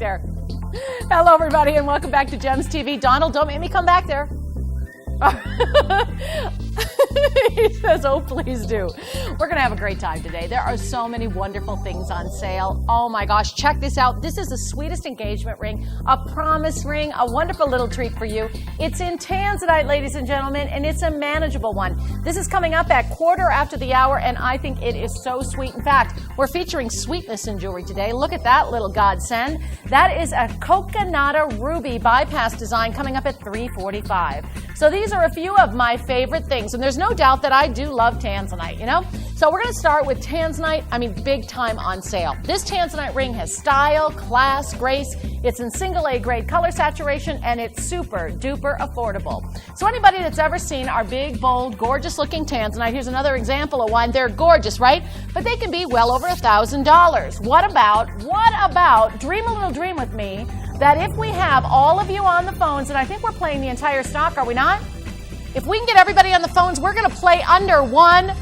there. Hello, everybody, and welcome back to GemsTV. Donald, don't make me come back there. He says, oh, please do. We're going to have a great time today. There are so many wonderful things on sale. Oh, my gosh. Check this out. This is the sweetest engagement ring, a promise ring, a wonderful little treat for you. It's in tanzanite, ladies and gentlemen, and it's a manageable one. This is coming up at 1:15, and I think it is so sweet. In fact, we're featuring sweetness in jewelry today. Look at that little godsend. That is a coconata ruby bypass design coming up at $345. So these are a few of my favorite things, and there's no doubt that I do love tanzanite, you know? So we're going to start with tanzanite, big time on sale. This tanzanite ring has style, class, grace. It's in single A grade color saturation, and it's super duper affordable. So anybody that's ever seen our big, bold, gorgeous looking tanzanite, here's another example of one. They're gorgeous, right? But they can be well over $1,000. What about, dream a little dream with me, that if we have all of you on the phones, and I think we're playing the entire stock, are we not? If we can get everybody on the phones, we're going to play under $100.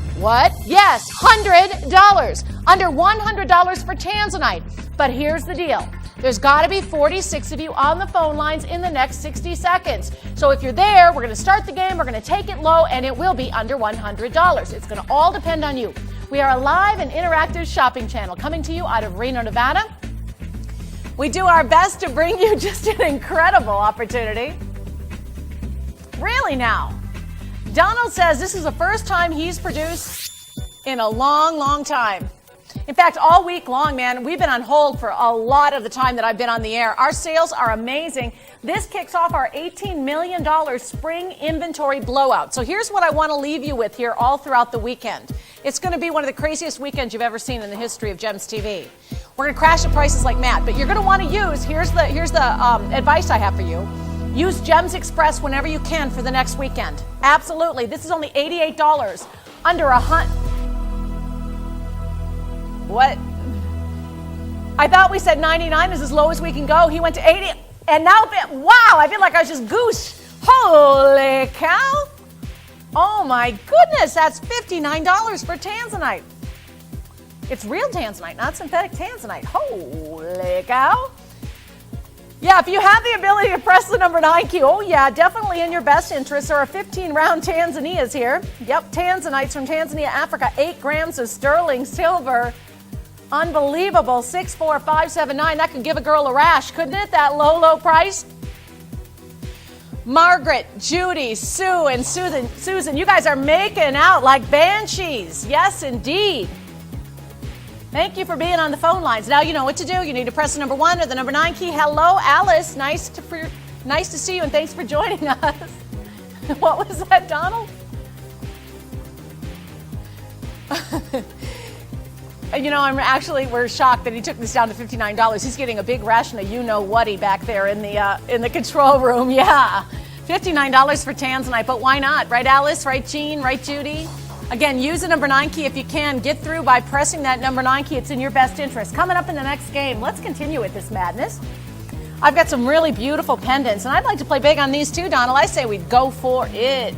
Under $100 for tanzanite. But here's the deal. There's got to be 46 of you on the phone lines in the next 60 seconds. So if you're there, we're going to start the game, we're going to take it low, and it will be under $100. It's going to all depend on you. We are a live and interactive shopping channel coming to you out of Reno, Nevada. We do our best to bring you just an incredible opportunity. Really now. Donald says this is the first time he's produced in a long, long time. In fact, all week long, man, we've been on hold for a lot of the time that I've been on the air. Our sales are amazing. This kicks off our $18 million spring inventory blowout. So here's what I want to leave you with here all throughout the weekend. It's going to be one of the craziest weekends you've ever seen in the history of GemsTV. We're going to crash the prices like mad, but you're going to want to use, here's the advice I have for you. Use Gems Express whenever you can for the next weekend. Absolutely. This is only $88. Under $100. What? I thought we said 99 is as low as we can go. He went to 80. And now, wow, I feel like I was just goose. Holy cow. Oh my goodness, that's $59 for tanzanite. It's real tanzanite, not synthetic tanzanite. Holy cow. Yeah, if you have the ability to press the number 9 key, oh yeah, definitely in your best interest. There are 15 round Tanzanias here. Yep, tanzanites from Tanzania, Africa, 8 grams of sterling silver. Unbelievable, 64579. That could give a girl a rash, couldn't it? That low, low price. Margaret, Judy, Sue, and Susan, you guys are making out like banshees. Yes, indeed. Thank you for being on the phone lines. Now you know what to do. You need to press the number 1 or the number 9 key. Hello, Alice. Nice to see you, and thanks for joining us. What was that, Donald? We're shocked that he took this down to $59. He's getting a big ration of you-know-whaty back there in the control room. Yeah, $59 for tanzanite, but why not? Right, Alice? Right, Jean? Right, Judy? Again, use the number 9 key if you can. Get through by pressing that number 9 key. It's in your best interest. Coming up in the next game, let's continue with this madness. I've got some really beautiful pendants, and I'd like to play big on these too, Donald. I say we go for it.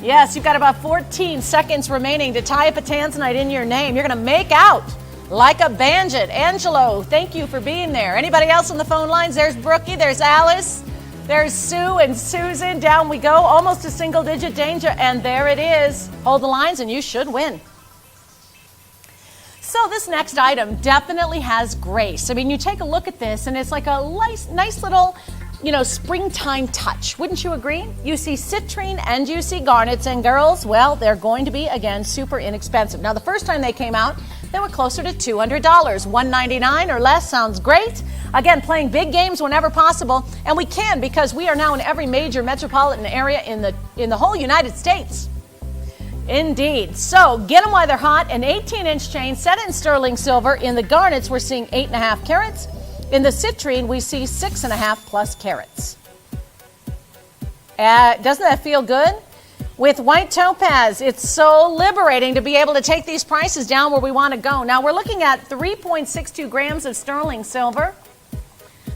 Yes, you've got about 14 seconds remaining to tie up a tanzanite in your name. You're going to make out like a bandit. Angelo, thank you for being there. Anybody else on the phone lines? There's Brookie, there's Alice. There's Sue and Susan. Down we go. Almost a single-digit danger. And there it is. Hold the lines and you should win. So this next item definitely has grace. You take a look at this and it's like a nice little, springtime touch. Wouldn't you agree? You see citrine and you see garnets. And girls, well, they're going to be, again, super inexpensive. Now, the first time they came out, they were closer to $200. $199 or less sounds great. Again, playing big games whenever possible, and we can because we are now in every major metropolitan area in the whole United States. Indeed. So get them while they're hot. An 18-inch chain set in sterling silver. In the garnets, we're seeing 8.5 carats. In the citrine, we see 6.5 plus carats. Doesn't that feel good? With white topaz, it's so liberating to be able to take these prices down where we want to go. Now, we're looking at 3.62 grams of sterling silver.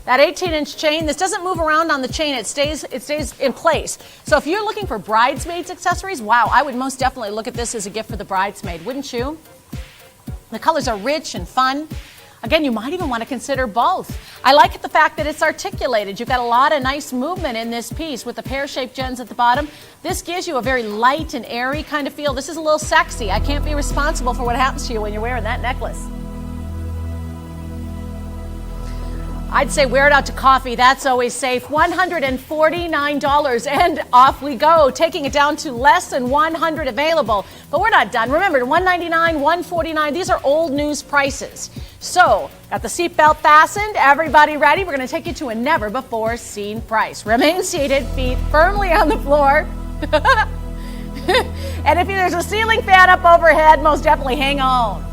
That 18-inch chain, this doesn't move around on the chain. It stays in place. So if you're looking for bridesmaids accessories, wow, I would most definitely look at this as a gift for the bridesmaid, wouldn't you? The colors are rich and fun. Again, you might even want to consider both. I like the fact that it's articulated. You've got a lot of nice movement in this piece with the pear-shaped gems at the bottom. This gives you a very light and airy kind of feel. This is a little sexy. I can't be responsible for what happens to you when you're wearing that necklace. I'd say wear it out to coffee. That's always safe. $149, and off we go, taking it down to less than $100 available. But we're not done. Remember, $199, $149, these are old news prices. So, got the seatbelt fastened, everybody ready? We're going to take you to a never-before-seen price. Remain seated, feet firmly on the floor. And if there's a ceiling fan up overhead, most definitely hang on.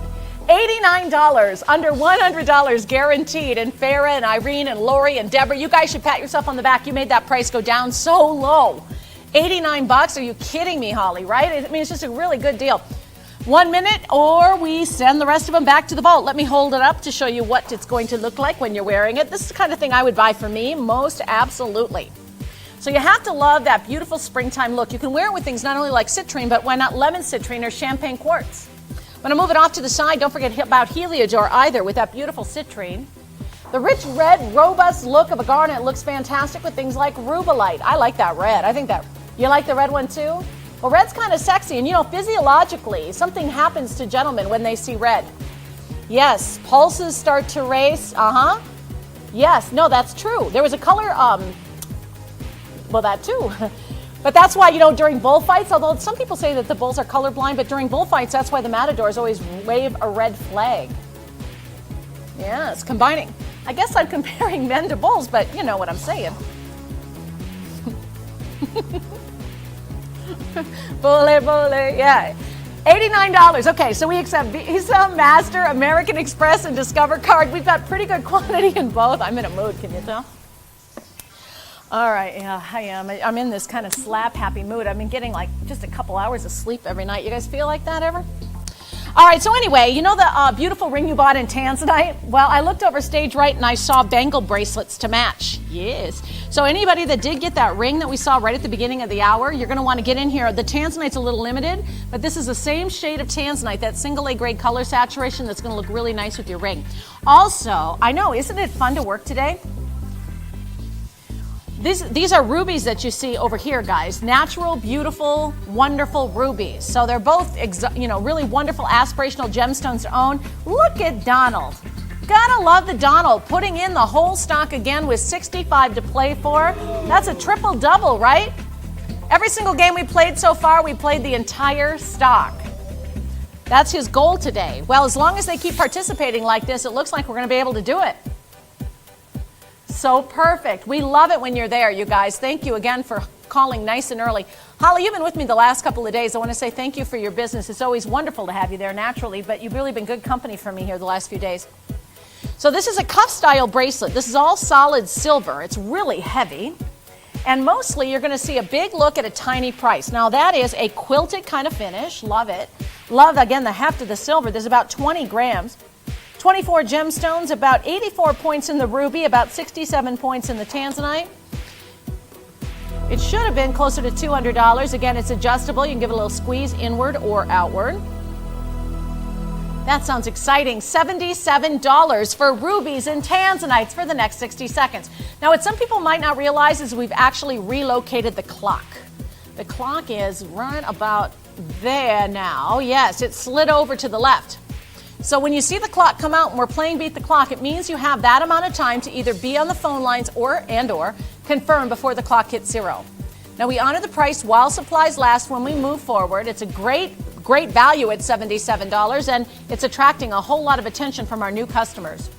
$89, under $100 guaranteed. And Farah and Irene and Lori and Deborah, you guys should pat yourself on the back. You made that price go down so low. $89, are you kidding me, Holly, right? I mean, it's just a really good deal. 1 minute, or we send the rest of them back to the vault. Let me hold it up to show you what it's going to look like when you're wearing it. This is the kind of thing I would buy for me, most absolutely. So you have to love that beautiful springtime look. You can wear it with things not only like citrine, but why not lemon citrine or champagne quartz? I'm going to move it off to the side. Don't forget about Heliodor either with that beautiful citrine. The rich red, robust look of a garnet looks fantastic with things like rubellite. I like that red. I think that, you like the red one too? Well, red's kind of sexy, and you know, physiologically, something happens to gentlemen when they see red. Yes, pulses start to race. Yes, no, that's true. There was a color, well, that too. But that's why, you know, during bullfights, although some people say that the bulls are colorblind, but during bullfights, that's why the matadors always wave a red flag. Yes, combining. I guess I'm comparing men to bulls, but you know what I'm saying. Bully, yeah. $89. Okay, so we accept Visa, Master, American Express, and Discover card. We've got pretty good quantity in both. I'm in a mood, can you tell? All right, yeah, I am. I'm in this kind of slap-happy mood. I've been getting like just a couple hours of sleep every night. You guys feel like that ever? All right, so anyway, you know the beautiful ring you bought in Tanzanite? Well, I looked over stage right and I saw bangle bracelets to match. Yes. So anybody that did get that ring that we saw right at the beginning of the hour, you're going to want to get in here. The Tanzanite's a little limited, but this is the same shade of Tanzanite, that single A grade color saturation that's going to look really nice with your ring. Also, I know, isn't it fun to work today? These are rubies that you see over here, guys. Natural, beautiful, wonderful rubies. So they're both, really wonderful aspirational gemstones to own. Look at Donald. Gotta love the Donald. Putting in the whole stock again with 65 to play for. That's a triple-double, right? Every single game we played so far, we played the entire stock. That's his goal today. Well, as long as they keep participating like this, it looks like we're going to be able to do it. So perfect. We love it when you're there, you guys. Thank you again for calling nice and early. Holly, you've been with me the last couple of days. I want to say thank you for your business. It's always wonderful to have you there naturally, but you've really been good company for me here the last few days. So this is a cuff-style bracelet. This is all solid silver. It's really heavy. And mostly you're going to see a big look at a tiny price. Now that is a quilted kind of finish. Love it. Love, again, the heft of the silver. There's about 20 grams. 24 gemstones, about 84 points in the ruby, about 67 points in the tanzanite. It should have been closer to $200. Again, it's adjustable. You can give it a little squeeze inward or outward. That sounds exciting. $77 for rubies and tanzanites for the next 60 seconds. Now, what some people might not realize is we've actually relocated the clock. The clock is right about there now. Yes, it slid over to the left. So when you see the clock come out and we're playing Beat the Clock, it means you have that amount of time to either be on the phone lines or confirm before the clock hits zero. Now, we honor the price while supplies last when we move forward. It's a great value at $77, and it's attracting a whole lot of attention from our new customers.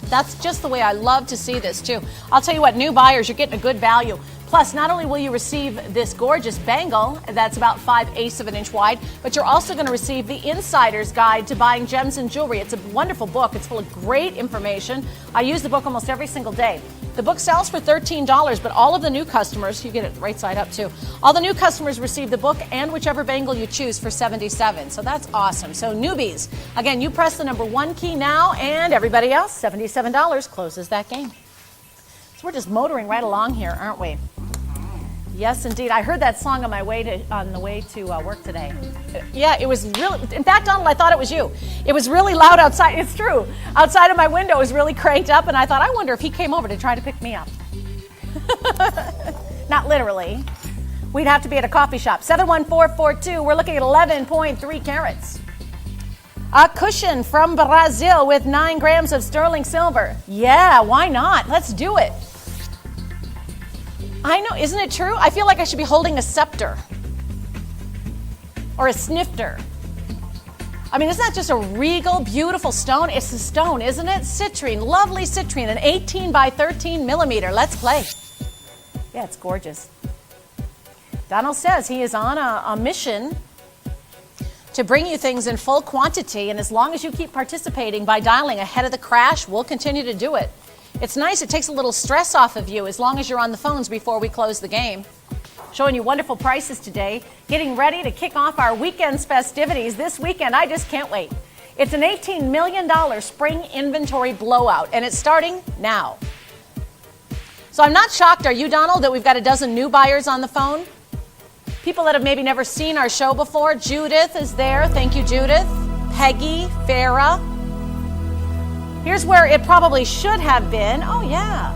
That's just the way I love to see this, too. I'll tell you what, new buyers, you're getting a good value. Plus, not only will you receive this gorgeous bangle, that's about 5/8 of an inch wide, but you're also going to receive the Insider's Guide to Buying Gems and Jewelry. It's a wonderful book. It's full of great information. I use the book almost every single day. The book sells for $13, but all of the new customers, you get it right side up too, all the new customers receive the book and whichever bangle you choose for $77. So that's awesome. So newbies, again, you press the number 1 key now, and everybody else, $77 closes that game. So we're just motoring right along here, aren't we? Yes, indeed. I heard that song on the way to work today. Yeah, it was really. In fact, Donald, I thought it was you. It was really loud outside. It's true. Outside of my window, it was really cranked up, and I thought, I wonder if he came over to try to pick me up. Not literally. We'd have to be at a coffee shop. 71442. We're looking at 11.3 carats. A cushion from Brazil with 9 grams of sterling silver. Yeah, why not? Let's do it. I know, isn't it true? I feel like I should be holding a scepter or a snifter. I mean, isn't that just a regal, beautiful stone? It's a stone, isn't it? Citrine, lovely citrine, an 18 by 13 millimeter. Let's play. Yeah, it's gorgeous. Donald says he is on a mission to bring you things in full quantity, and as long as you keep participating by dialing ahead of the crash, we'll continue to do it. It's nice. It takes a little stress off of you as long as you're on the phones before we close the game. Showing you wonderful prices today. Getting ready to kick off our weekend's festivities this weekend. I just can't wait. It's an $18 million spring inventory blowout, and it's starting now. So I'm not shocked, are you, Donald, that we've got a dozen new buyers on the phone? People that have maybe never seen our show before. Judith is there. Thank you, Judith. Peggy, Farah. Here's where it probably should have been. Oh, yeah.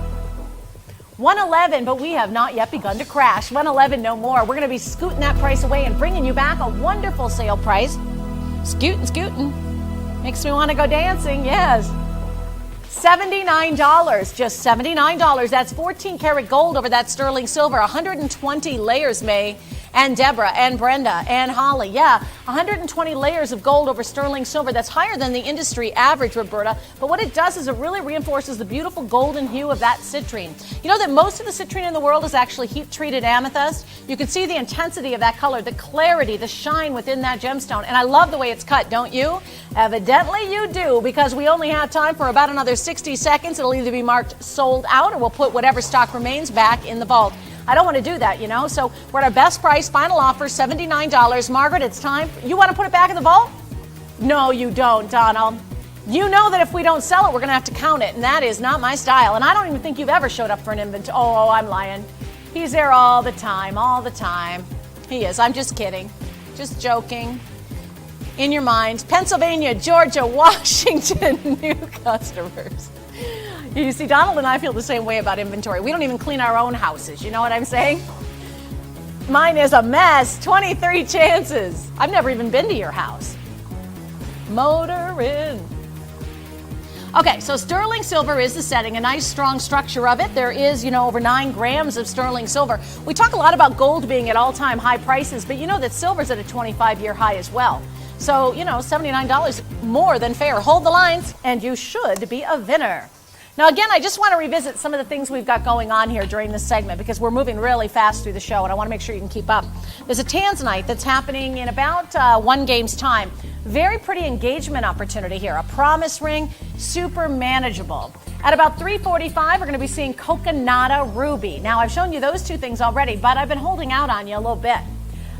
111, but we have not yet begun to crash. 111, no more. We're going to be scooting that price away and bringing you back a wonderful sale price. Scooting. Makes me want to go dancing. Yes. $79. Just $79. That's 14 karat gold over that sterling silver. 120 layers, May. And Deborah, and Brenda, and Holly. Yeah, 120 layers of gold over sterling silver. That's higher than the industry average, Roberta. But what it does is it really reinforces the beautiful golden hue of that citrine. You know that most of the citrine in the world is actually heat-treated amethyst? You can see the intensity of that color, the clarity, the shine within that gemstone. And I love the way it's cut, don't you? Evidently you do, because we only have time for about another 60 seconds. It'll either be marked sold out, or we'll put whatever stock remains back in the vault. I don't want to do that, you know, so we're at our best price, final offer, $79. Margaret, it's time. You want to put it back in the vault? No, you don't, Donald. You know that if we don't sell it, we're going to have to count it, and that is not my style. And I don't even think you've ever showed up for an inventory. Oh, I'm lying. He's there all the time, all the time. He is. I'm just kidding. Just joking. In your mind. Pennsylvania, Georgia, Washington, new customers. You see, Donald and I feel the same way about inventory. We don't even clean our own houses. You know what I'm saying? Mine is a mess. 23 chances. I've never even been to your house. Motor in. Okay, so sterling silver is the setting, a nice strong structure of it. There is, over 9 grams of sterling silver. We talk a lot about gold being at all-time high prices, but you know that silver's at a 25-year high as well. So, $79 more than fair. Hold the lines, and you should be a winner. Now, again, I just want to revisit some of the things we've got going on here during this segment because we're moving really fast through the show, and I want to make sure you can keep up. There's a Tanzanite that's happening in about 1 game's time. Very pretty engagement opportunity here. A promise ring, super manageable. At about 3:45, we're going to be seeing Coconata Ruby. Now, I've shown you those two things already, but I've been holding out on you a little bit.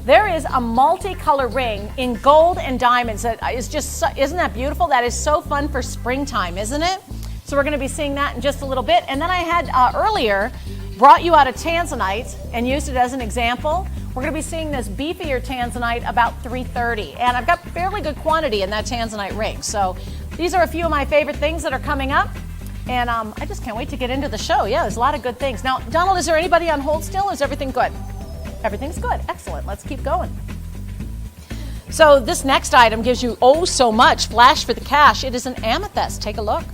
There is a multi-color ring in gold and diamonds that is just, isn't that beautiful? That is so fun for springtime, isn't it? So we're going to be seeing that in just a little bit. And then I had earlier brought you out a Tanzanite and used it as an example. We're going to be seeing this beefier Tanzanite about 3:30. And I've got fairly good quantity in that Tanzanite ring. So these are a few of my favorite things that are coming up. And I just can't wait to get into the show. Yeah, there's a lot of good things. Now, Donald, is there anybody on hold still? Or is everything good? Everything's good. Excellent. Let's keep going. So this next item gives you oh so much. Flash for the cash. It is an amethyst. Take a look.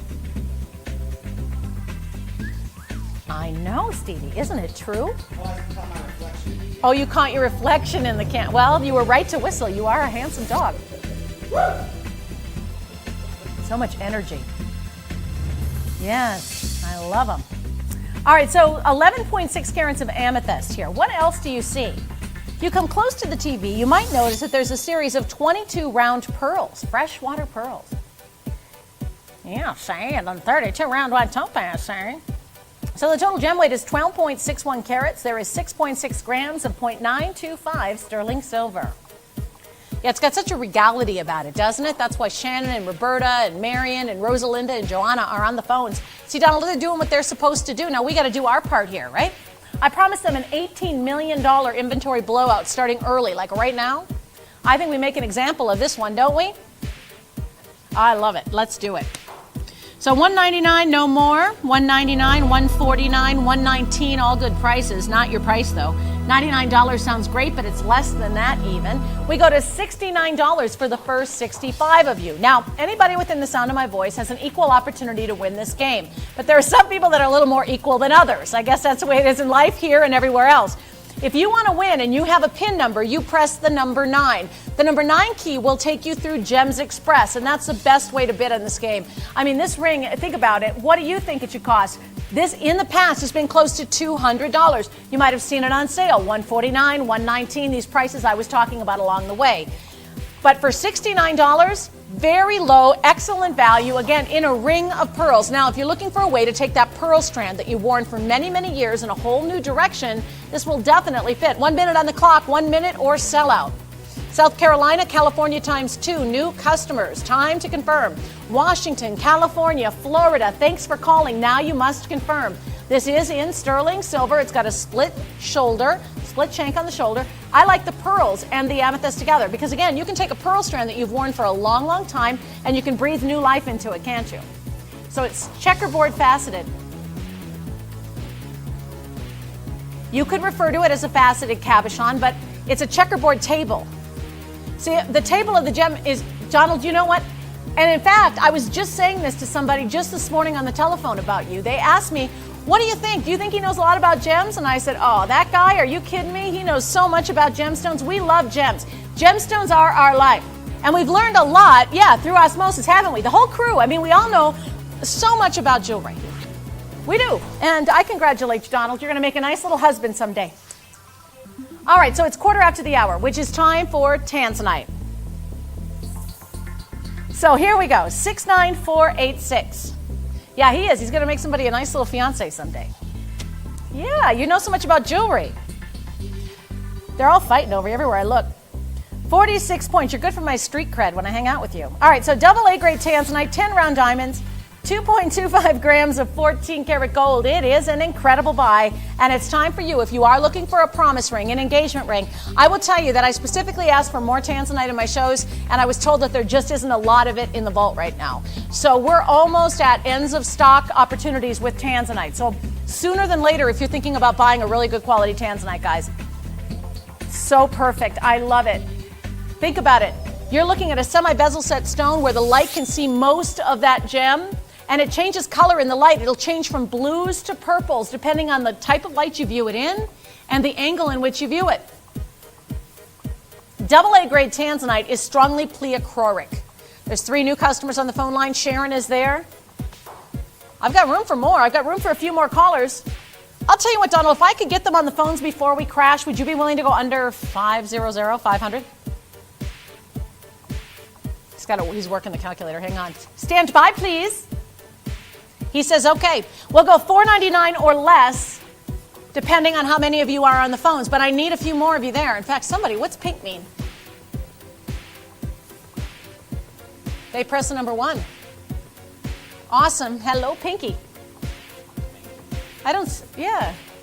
I know, Stevie. Isn't it true? Well, I caught my reflection. Oh, you caught your reflection in the can. Well, you were right to whistle. You are a handsome dog. So much energy. Yes, I love them. All right, so 11.6 carats of amethyst here. What else do you see? If you come close to the TV, you might notice that there's a series of 22 round pearls, freshwater pearls. Yeah, sand on 32 round white topaz, sand. So the total gem weight is 12.61 carats. There is 6.6 grams of 0.925 sterling silver. Yeah, it's got such a regality about it, doesn't it? That's why Shannon and Roberta and Marion and Rosalinda and Joanna are on the phones. See, Donald, they're doing what they're supposed to do. Now we got to do our part here, right? I promised them an $18 million inventory blowout starting early, like right now. I think we make an example of this one, don't we? I love it. Let's do it. So $199, no more. $199, $149, $119, all good prices. Not your price though. $99 sounds great, but it's less than that even. We go to $69 for the first 65 of you. Now, anybody within the sound of my voice has an equal opportunity to win this game. But there are some people that are a little more equal than others. I guess that's the way it is in life here and everywhere else. If you want to win and you have a PIN number, you press the number 9. The number 9 key will take you through Gems Express, and that's the best way to bid on this game. I mean, this ring, think about it. What do you think it should cost? This, in the past, has been close to $200. You might have seen it on sale, $149, $119, these prices I was talking about along the way. But for $69, very low, excellent value, again, in a ring of pearls. Now, if you're looking for a way to take that pearl strand that you've worn for many, many years in a whole new direction, this will definitely fit. 1 minute on the clock, 1 minute or sell out. South Carolina, California ×2, new customers, time to confirm. Washington, California, Florida, thanks for calling. Now you must confirm. This is in sterling silver. It's got a split shoulder, split shank on the shoulder. I like the pearls and the amethyst together because, again, you can take a pearl strand that you've worn for a long, long time and you can breathe new life into it, can't you? So it's checkerboard faceted. You could refer to it as a faceted cabochon, but it's a checkerboard table. See, the table of the gem is, Donald, you know what? And in fact, I was just saying this to somebody just this morning on the telephone about you. They asked me, what do you think? Do you think he knows a lot about gems? And I said, oh, that guy, are you kidding me? He knows so much about gemstones. We love gems. Gemstones are our life. And we've learned a lot, yeah, through osmosis, haven't we? The whole crew. I mean, we all know so much about jewelry. We do. And I congratulate you, Donald. You're going to make a nice little husband someday. All right, so it's 1:15, which is time for Tanzanite. So here we go, 69486. Yeah, he is. He's going to make somebody a nice little fiance someday. Yeah, you know so much about jewelry. They're all fighting over you everywhere I look. 46 points. You're good for my street cred when I hang out with you. All right, so AA grade Tanzanite, 10 round diamonds, 2.25 grams of 14 karat gold. It is an incredible buy, and it's time for you. If you are looking for a promise ring, an engagement ring, I will tell you that I specifically asked for more Tanzanite in my shows, and I was told that there just isn't a lot of it in the vault right now. So we're almost at ends of stock opportunities with Tanzanite. So sooner than later, if you're thinking about buying a really good quality Tanzanite, guys. So perfect. I love it. Think about it. You're looking at a semi-bezel set stone where the light can see most of that gem. And it changes color in the light. It'll change from blues to purples depending on the type of light you view it in and the angle in which you view it. AA grade Tanzanite is strongly pleochroic. There's 3 new customers on the phone line. Sharon is there. I've got room for more. I've got room for a few more callers. I'll tell you what, Donald, if I could get them on the phones before we crash, would you be willing to go under 500? He's working the calculator. Hang on. Stand by, please. He says, okay, we'll go $4.99 or less, depending on how many of you are on the phones. But I need a few more of you there. In fact, somebody, what's pink mean? They press the number 1. Awesome. Hello, Pinky.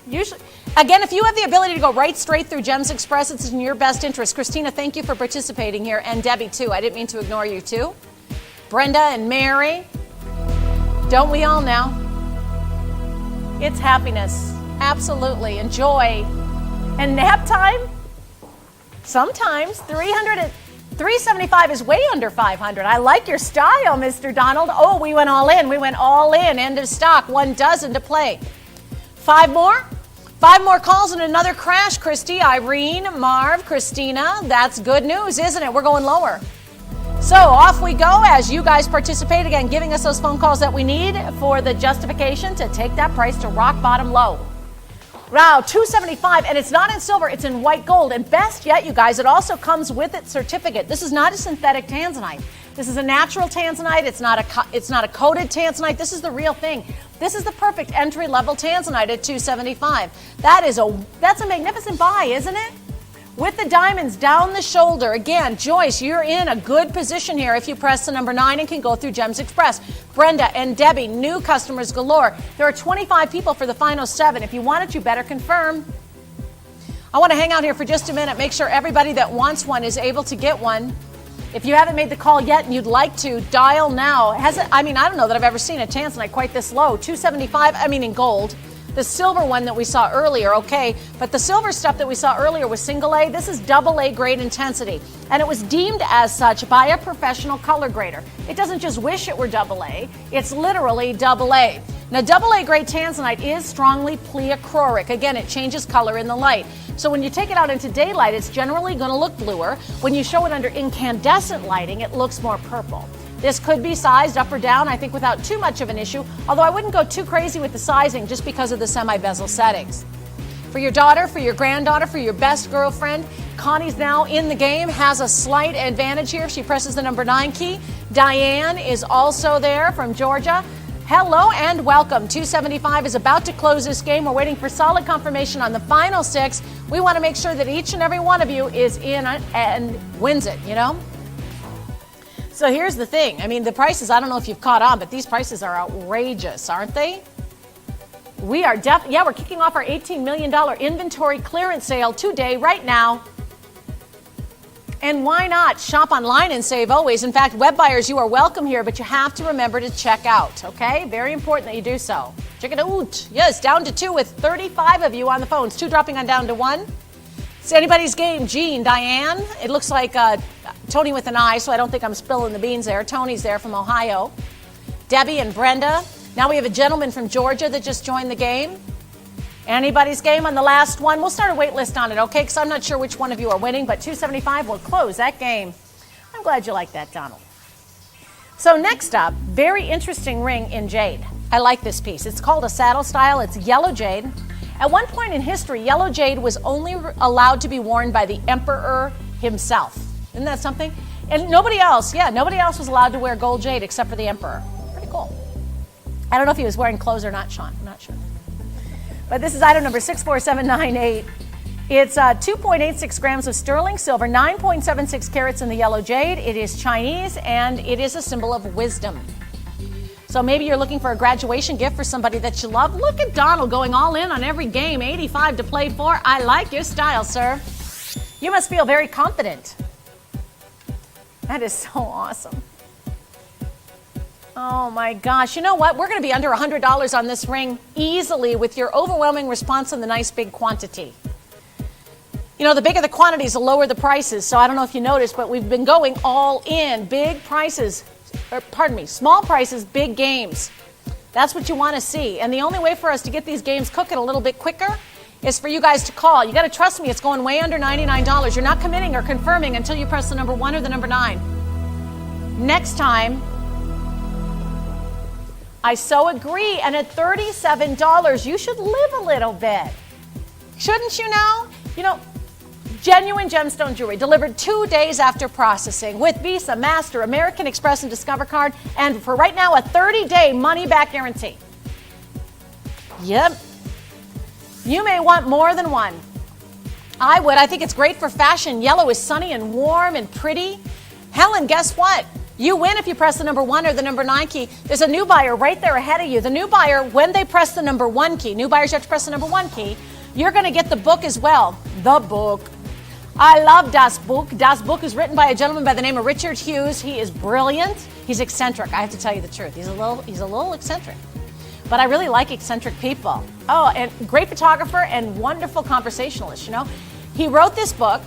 Usually. Again, if you have the ability to go right straight through Gems Express, it's in your best interest. Christina, thank you for participating here. And Debbie, too. I didn't mean to ignore you, too. Brenda and Mary. Don't we all now? It's happiness. Absolutely. And joy. And nap time? Sometimes. 375 is way under 500. I like your style, Mr. Donald. Oh, we went all in. We went all in. End of stock. 1 dozen to play. 5 more? 5 more calls and another crash, Christy, Irene, Marv, Christina. That's good news, isn't it? We're going lower. So off we go as you guys participate, again, giving us those phone calls that we need for the justification to take that price to rock bottom low. Wow, $275, and it's not in silver, it's in white gold. And best yet, you guys, it also comes with its certificate. This is not a synthetic Tanzanite. This is a natural Tanzanite. It's not a coated Tanzanite. This is the real thing. This is the perfect entry-level Tanzanite at $275. That's a magnificent buy, isn't it? With the diamonds down the shoulder, again, Joyce, you're in a good position here if you press the number 9 and can go through Gems Express. Brenda and Debbie, new customers galore. There are 25 people for the final 7. If you want it, you better confirm. I want to hang out here for just a minute, make sure everybody that wants one is able to get one. If you haven't made the call yet and you'd like to, dial now. I don't know that I've ever seen a tanzanite quite this low. $275, in gold. The silver one that we saw earlier, okay, but the silver stuff that we saw earlier was single A. This is double A grade intensity, and it was deemed as such by a professional color grader. It doesn't just wish it were double A, it's literally double A. Now, double A grade tanzanite is strongly pleochroic. Again, it changes color in the light. So when you take it out into daylight, it's generally going to look bluer. When you show it under incandescent lighting, it looks more purple. This could be sized up or down, I think, without too much of an issue, although I wouldn't go too crazy with the sizing just because of the semi-bezel settings. For your daughter, for your granddaughter, for your best girlfriend, Connie's now in the game, has a slight advantage here if she presses the number 9 key. Diane is also there from Georgia. Hello and welcome. 275 is about to close this game. We're waiting for solid confirmation on the final 6. We want to make sure that each and every one of you is in and wins it, you know? So here's the thing. The prices, I don't know if you've caught on, but these prices are outrageous, aren't they? We are we're kicking off our $18 million inventory clearance sale today, right now. And why not shop online and save always? In fact, web buyers, you are welcome here, but you have to remember to check out, okay? Very important that you do so. Check it out. Yes, down to 2 with 35 of you on the phones. 2 dropping on down to 1. It's anybody's game. Jean, Diane, it looks like Tony with an I, so I don't think I'm spilling the beans there. Tony's there from Ohio. Debbie and Brenda. Now we have a gentleman from Georgia that just joined the game. Anybody's game on the last one? We'll start a wait list on it, okay? Because I'm not sure which one of you are winning, but 275 will close that game. I'm glad you like that, Donald. So next up, very interesting ring in jade. I like this piece. It's called a saddle style. It's yellow jade. At one point in history, yellow jade was only allowed to be worn by the emperor himself. Isn't that something? And nobody else was allowed to wear gold jade except for the emperor. Pretty cool. I don't know if he was wearing clothes or not, Sean. I'm not sure. But this is item number 64798. It's 2.86 grams of sterling silver, 9.76 carats in the yellow jade. It is Chinese, and it is a symbol of wisdom. So maybe you're looking for a graduation gift for somebody that you love. Look at Donald going all in on every game, 85 to play for. I like your style, sir. You must feel very confident. That is so awesome. Oh my gosh. You know what? We're going to be under $100 on this ring easily with your overwhelming response and the nice big quantity. You know, the bigger the quantities, the lower the prices. So I don't know if you noticed, but we've been going all in. Big prices, small prices, big games. That's what you want to see. And the only way for us to get these games cooking a little bit quicker is for you guys to call. You got to trust me, it's going way under $99. You're not committing or confirming until you press the number 1 or the number 9. Next time, I so agree. And at $37, you should live a little bit. Shouldn't you now? You know, genuine gemstone jewelry delivered 2 days after processing with Visa, Master, American Express, and Discover Card. And for right now, a 30-day money-back guarantee. Yep. You may want more than one. I would. I think it's great for fashion. Yellow is sunny and warm and pretty. Helen, guess what? You win if you press the number 1 or the number 9 key. There's a new buyer right there ahead of you. The new buyer, when they press the number 1 key, new buyers have to press the number 1 key, you're going to get the book as well. The book. I love Das Buch. Das Buch is written by a gentleman by the name of Richard Hughes. He is brilliant. He's eccentric. I have to tell you the truth. He's a little eccentric. But I really like eccentric people. Oh, and great photographer and wonderful conversationalist, you know. He wrote this book,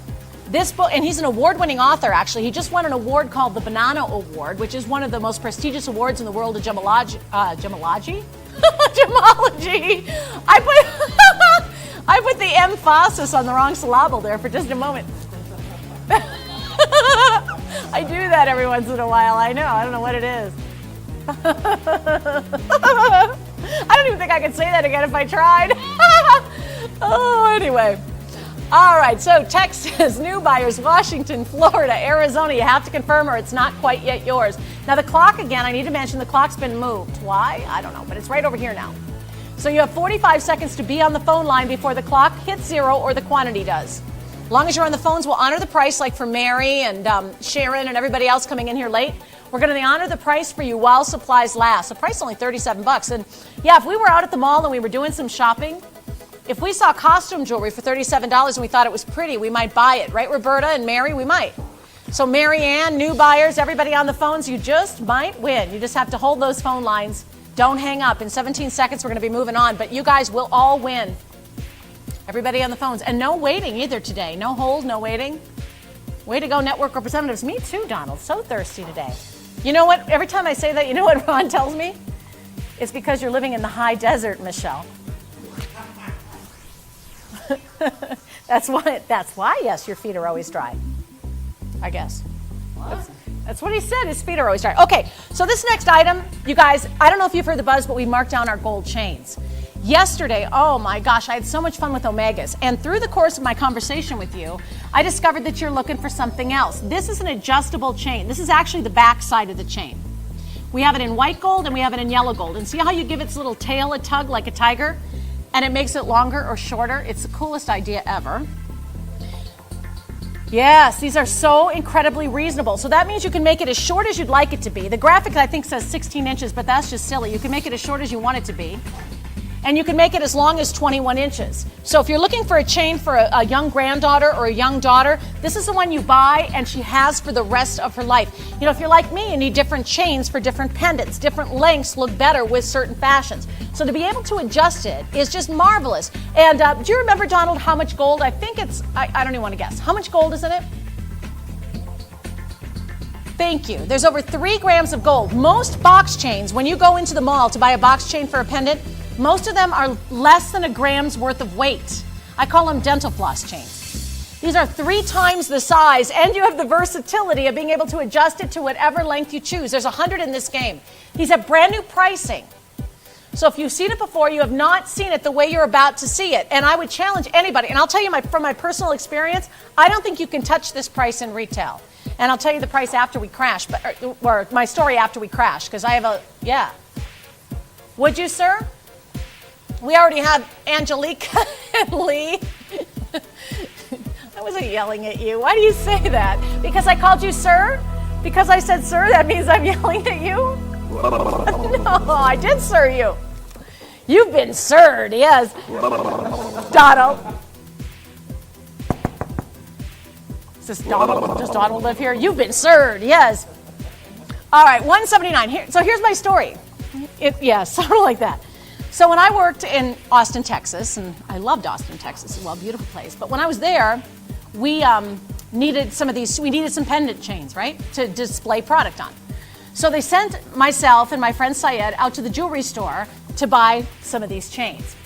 and he's an award-winning author, actually. He just won an award called the Banana Award, which is one of the most prestigious awards in the world of gemology. Gemology? I put the emphasis on the wrong syllable there for just a moment. I do that every once in a while. I know. I don't know what it is. I don't even think I could say that again if I tried. Oh, anyway. All right, so Texas, new buyers, Washington, Florida, Arizona, you have to confirm or it's not quite yet yours. Now the clock, again, I need to mention the clock's been moved. Why? I don't know, but it's right over here now. So you have 45 seconds to be on the phone line before the clock hits 0 or the quantity does. As long as you're on the phones, we'll honor the price, like for Mary and Sharon and everybody else coming in here late. We're going to honor the price for you while supplies last. The price is only $37. And yeah, if we were out at the mall and we were doing some shopping, if we saw costume jewelry for $37 and we thought it was pretty, we might buy it. Right, Roberta and Mary? We might. So Mary Ann, new buyers, everybody on the phones, you just might win. You just have to hold those phone lines. Don't hang up. In 17 seconds, we're going to be moving on. But you guys will all win. Everybody on the phones. And no waiting either today. No hold, no waiting. Way to go, network representatives. Me too, Donald. So thirsty today. You know what? Every time I say that, you know what Ron tells me? It's because you're living in the high desert, Michelle. That's why, yes, your feet are always dry. I guess. That's what he said. His feet are always dry. Okay, so this next item, you guys, I don't know if you've heard the buzz, but we marked down our gold chains. Yesterday, oh my gosh, I had so much fun with Omegas. And through the course of my conversation with you, I discovered that you're looking for something else. This is an adjustable chain. This is actually the back side of the chain. We have it in white gold and we have it in yellow gold. And see how you give its little tail a tug like a tiger? And it makes it longer or shorter? It's the coolest idea ever. Yes, these are so incredibly reasonable. So that means you can make it as short as you'd like it to be. The graphic, I think, says 16 inches, but that's just silly. You can make it as short as you want it to be. And you can make it as long as 21 inches. So if you're looking for a chain for a young granddaughter or a young daughter, this is the one you buy and she has for the rest of her life. You know, if you're like me, you need different chains for different pendants. Different lengths look better with certain fashions. So to be able to adjust it is just marvelous. And do you remember, Donald, how much gold? I think it's, I don't even want to guess. How much gold is in it? Thank you. There's over 3 grams of gold. Most box chains, when you go into the mall to buy a box chain for a pendant, most of them are less than a gram's worth of weight. I call them dental floss chains. These are 3 times the size, and you have the versatility of being able to adjust it to whatever length you choose. There's 100 in this game. These have brand new pricing. So if you've seen it before, you have not seen it the way you're about to see it. And I would challenge anybody, and I'll tell you from my personal experience, I don't think you can touch this price in retail. And I'll tell you the price after we crash, or my story after we crash, because I have yeah. Would you, sir? We already have Angelica and Lee. I wasn't yelling at you. Why do you say that? Because I called you sir? Because I said sir, that means I'm yelling at you? No, I did sir you. You've been sirred, yes. Donald. Does Donald live here? You've been sirred, yes. All right, 179. Here's my story. Sort of like that. So when I worked in Austin, Texas, and I loved Austin, Texas, it's a beautiful place. But when I was there, we needed some pendant chains, right, to display product on. So they sent myself and my friend Syed out to the jewelry store to buy some of these chains.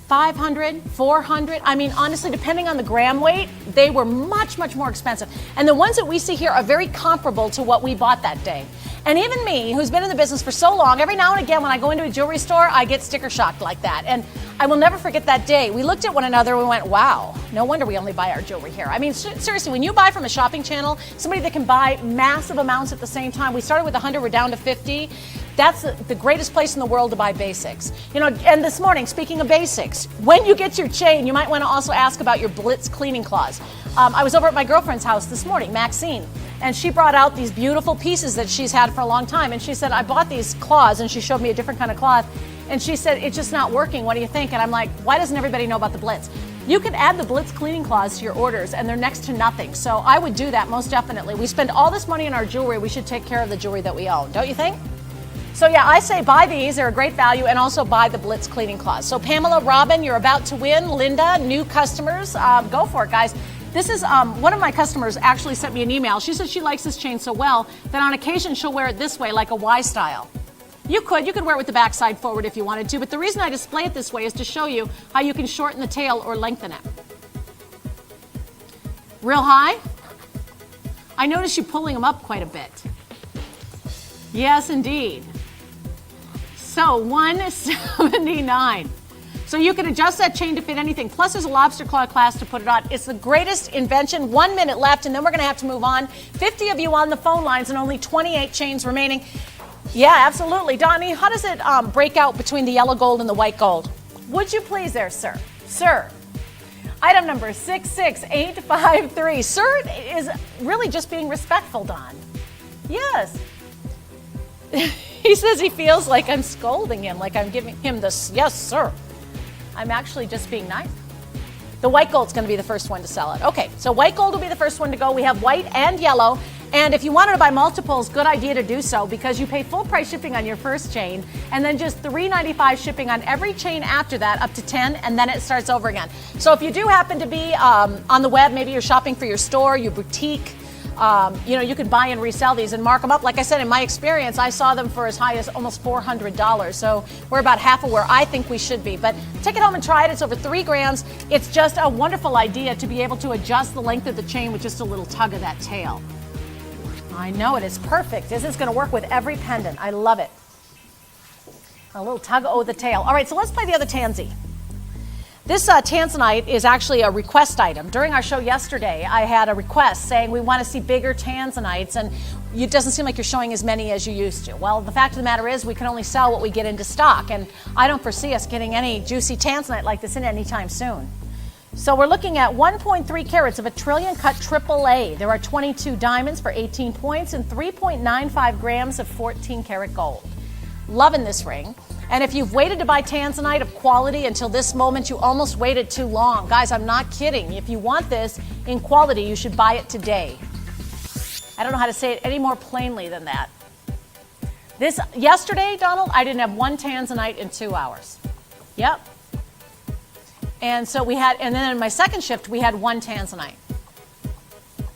500, 400, I mean, honestly, depending on the gram weight, they were much, much more expensive. And the ones that we see here are very comparable to what we bought that day. And even me, who's been in the business for so long, every now and again when I go into a jewelry store, I get sticker shocked like that. And I will never forget that day. We looked at one another and we went, wow, no wonder we only buy our jewelry here. I mean, seriously, when you buy from a shopping channel, somebody that can buy massive amounts at the same time, we started with 100, we're down to 50. That's the greatest place in the world to buy basics. You know, and this morning, speaking of basics, when you get your chain, you might want to also ask about your Blitz cleaning cloths. I was over at my girlfriend's house this morning, Maxine, and she brought out these beautiful pieces that she's had for a long time. And she said, I bought these cloths, and she showed me a different kind of cloth. And she said, it's just not working. What do you think? And I'm like, why doesn't everybody know about the Blitz? You can add the Blitz cleaning cloths to your orders, and they're next to nothing. So I would do that most definitely. We spend all this money on our jewelry. We should take care of the jewelry that we own. Don't you think? So yeah, I say buy these. They're a great value, and also buy the Blitz cleaning cloths. So Pamela, Robin, you're about to win. Linda, new customers, go for it, guys. This is one of my customers actually sent me an email. She said she likes this chain so well that on occasion she'll wear it this way, like a Y style. You could wear it with the backside forward if you wanted to, but the reason I display it this way is to show you how you can shorten the tail or lengthen it. Real high? I noticed you pulling them up quite a bit. Yes, indeed. So 179. So you can adjust that chain to fit anything. Plus there's a lobster claw clasp to put it on. It's the greatest invention. 1 minute left, and then we're going to have to move on. 50 of you on the phone lines and only 28 chains remaining. Yeah, absolutely. Donnie, how does it break out between the yellow gold and the white gold? Would you please there, sir? Sir. Item number 66853. Sir is really just being respectful, Don. Yes. He says he feels like I'm scolding him, like I'm giving him this, yes, sir. I'm actually just being nice. The white gold's going to be the first one to sell it. Okay, so white gold will be the first one to go. We have white and yellow. And if you wanted to buy multiples, good idea to do so because you pay full price shipping on your first chain and then just $3.95 shipping on every chain after that up to 10, and then it starts over again. So if you do happen to be on the web, maybe you're shopping for your store, your boutique, you can buy and resell these and mark them up. Like I said, in my experience, I saw them for as high as almost $400. So we're about half of where I think we should be. But take it home and try it. It's over 3 grams. It's just a wonderful idea to be able to adjust the length of the chain with just a little tug of that tail. I know it is perfect. This is going to work with every pendant. I love it. A little tug of the tail. All right, so let's play the other tansy. This tanzanite is actually a request item. During our show yesterday, I had a request saying we want to see bigger tanzanites, and it doesn't seem like you're showing as many as you used to. Well, the fact of the matter is we can only sell what we get into stock, and I don't foresee us getting any juicy tanzanite like this in anytime soon. So we're looking at 1.3 carats of a trillion cut AAA. There are 22 diamonds for 18 points and 3.95 grams of 14 karat gold. Loving this ring. And if you've waited to buy tanzanite of quality until this moment, you almost waited too long. Guys, I'm not kidding. If you want this in quality, you should buy it today. I don't know how to say it any more plainly than that. Yesterday, Donald, I didn't have one tanzanite in 2 hours. Yep. And so and then in my second shift, we had one tanzanite.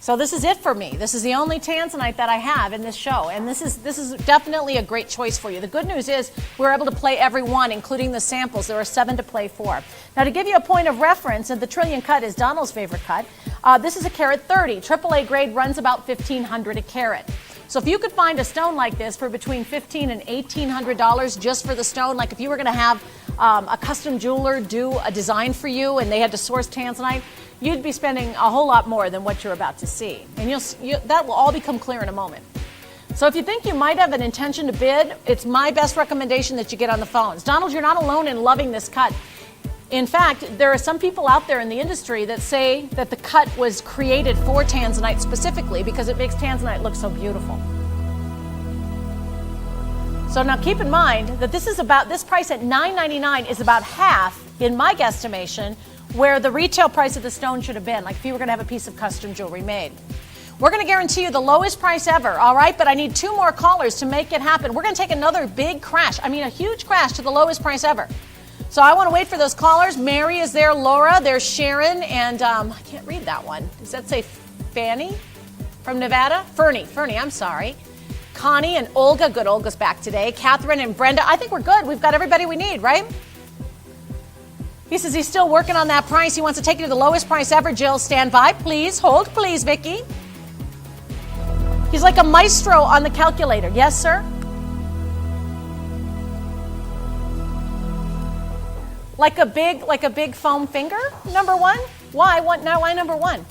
So this is it for me. This is the only tanzanite that I have in this show. And this is definitely a great choice for you. The good news is we're able to play every one, including the samples. There are 7 to play for. Now, to give you a point of reference, and the trillion cut is Donald's favorite cut, this is a carat 30. AAA grade runs about $1,500 a carat. So if you could find a stone like this for between $1,500 and $1,800 just for the stone, like if you were going to have a custom jeweler do a design for you and they had to source tanzanite, you'd be spending a whole lot more than what you're about to see. And that will all become clear in a moment. So if you think you might have an intention to bid, it's my best recommendation that you get on the phones. Donald, you're not alone in loving this cut. In fact, there are some people out there in the industry that say that the cut was created for tanzanite specifically because it makes tanzanite look so beautiful. So now keep in mind that this price at $9.99 is about half, in my guesstimation, where the retail price of the stone should have been, like if you were going to have a piece of custom jewelry made. We're going to guarantee you the lowest price ever, all right? But I need 2 more callers to make it happen. We're going to take another big crash, a huge crash to the lowest price ever. So I want to wait for those callers. Mary is there, Laura, there's Sharon, and I can't read that one. Does that say Fanny from Nevada? Fernie, I'm sorry. Connie and Olga. Good, Olga's back today. Catherine and Brenda. I think we're good. We've got everybody we need, right? He says he's still working on that price. He wants to take you to the lowest price ever. Jill, stand by. Please. Hold, please, Vicki. He's like a maestro on the calculator. Yes, sir? Like a big foam finger? Number 1? Why? Why number 1?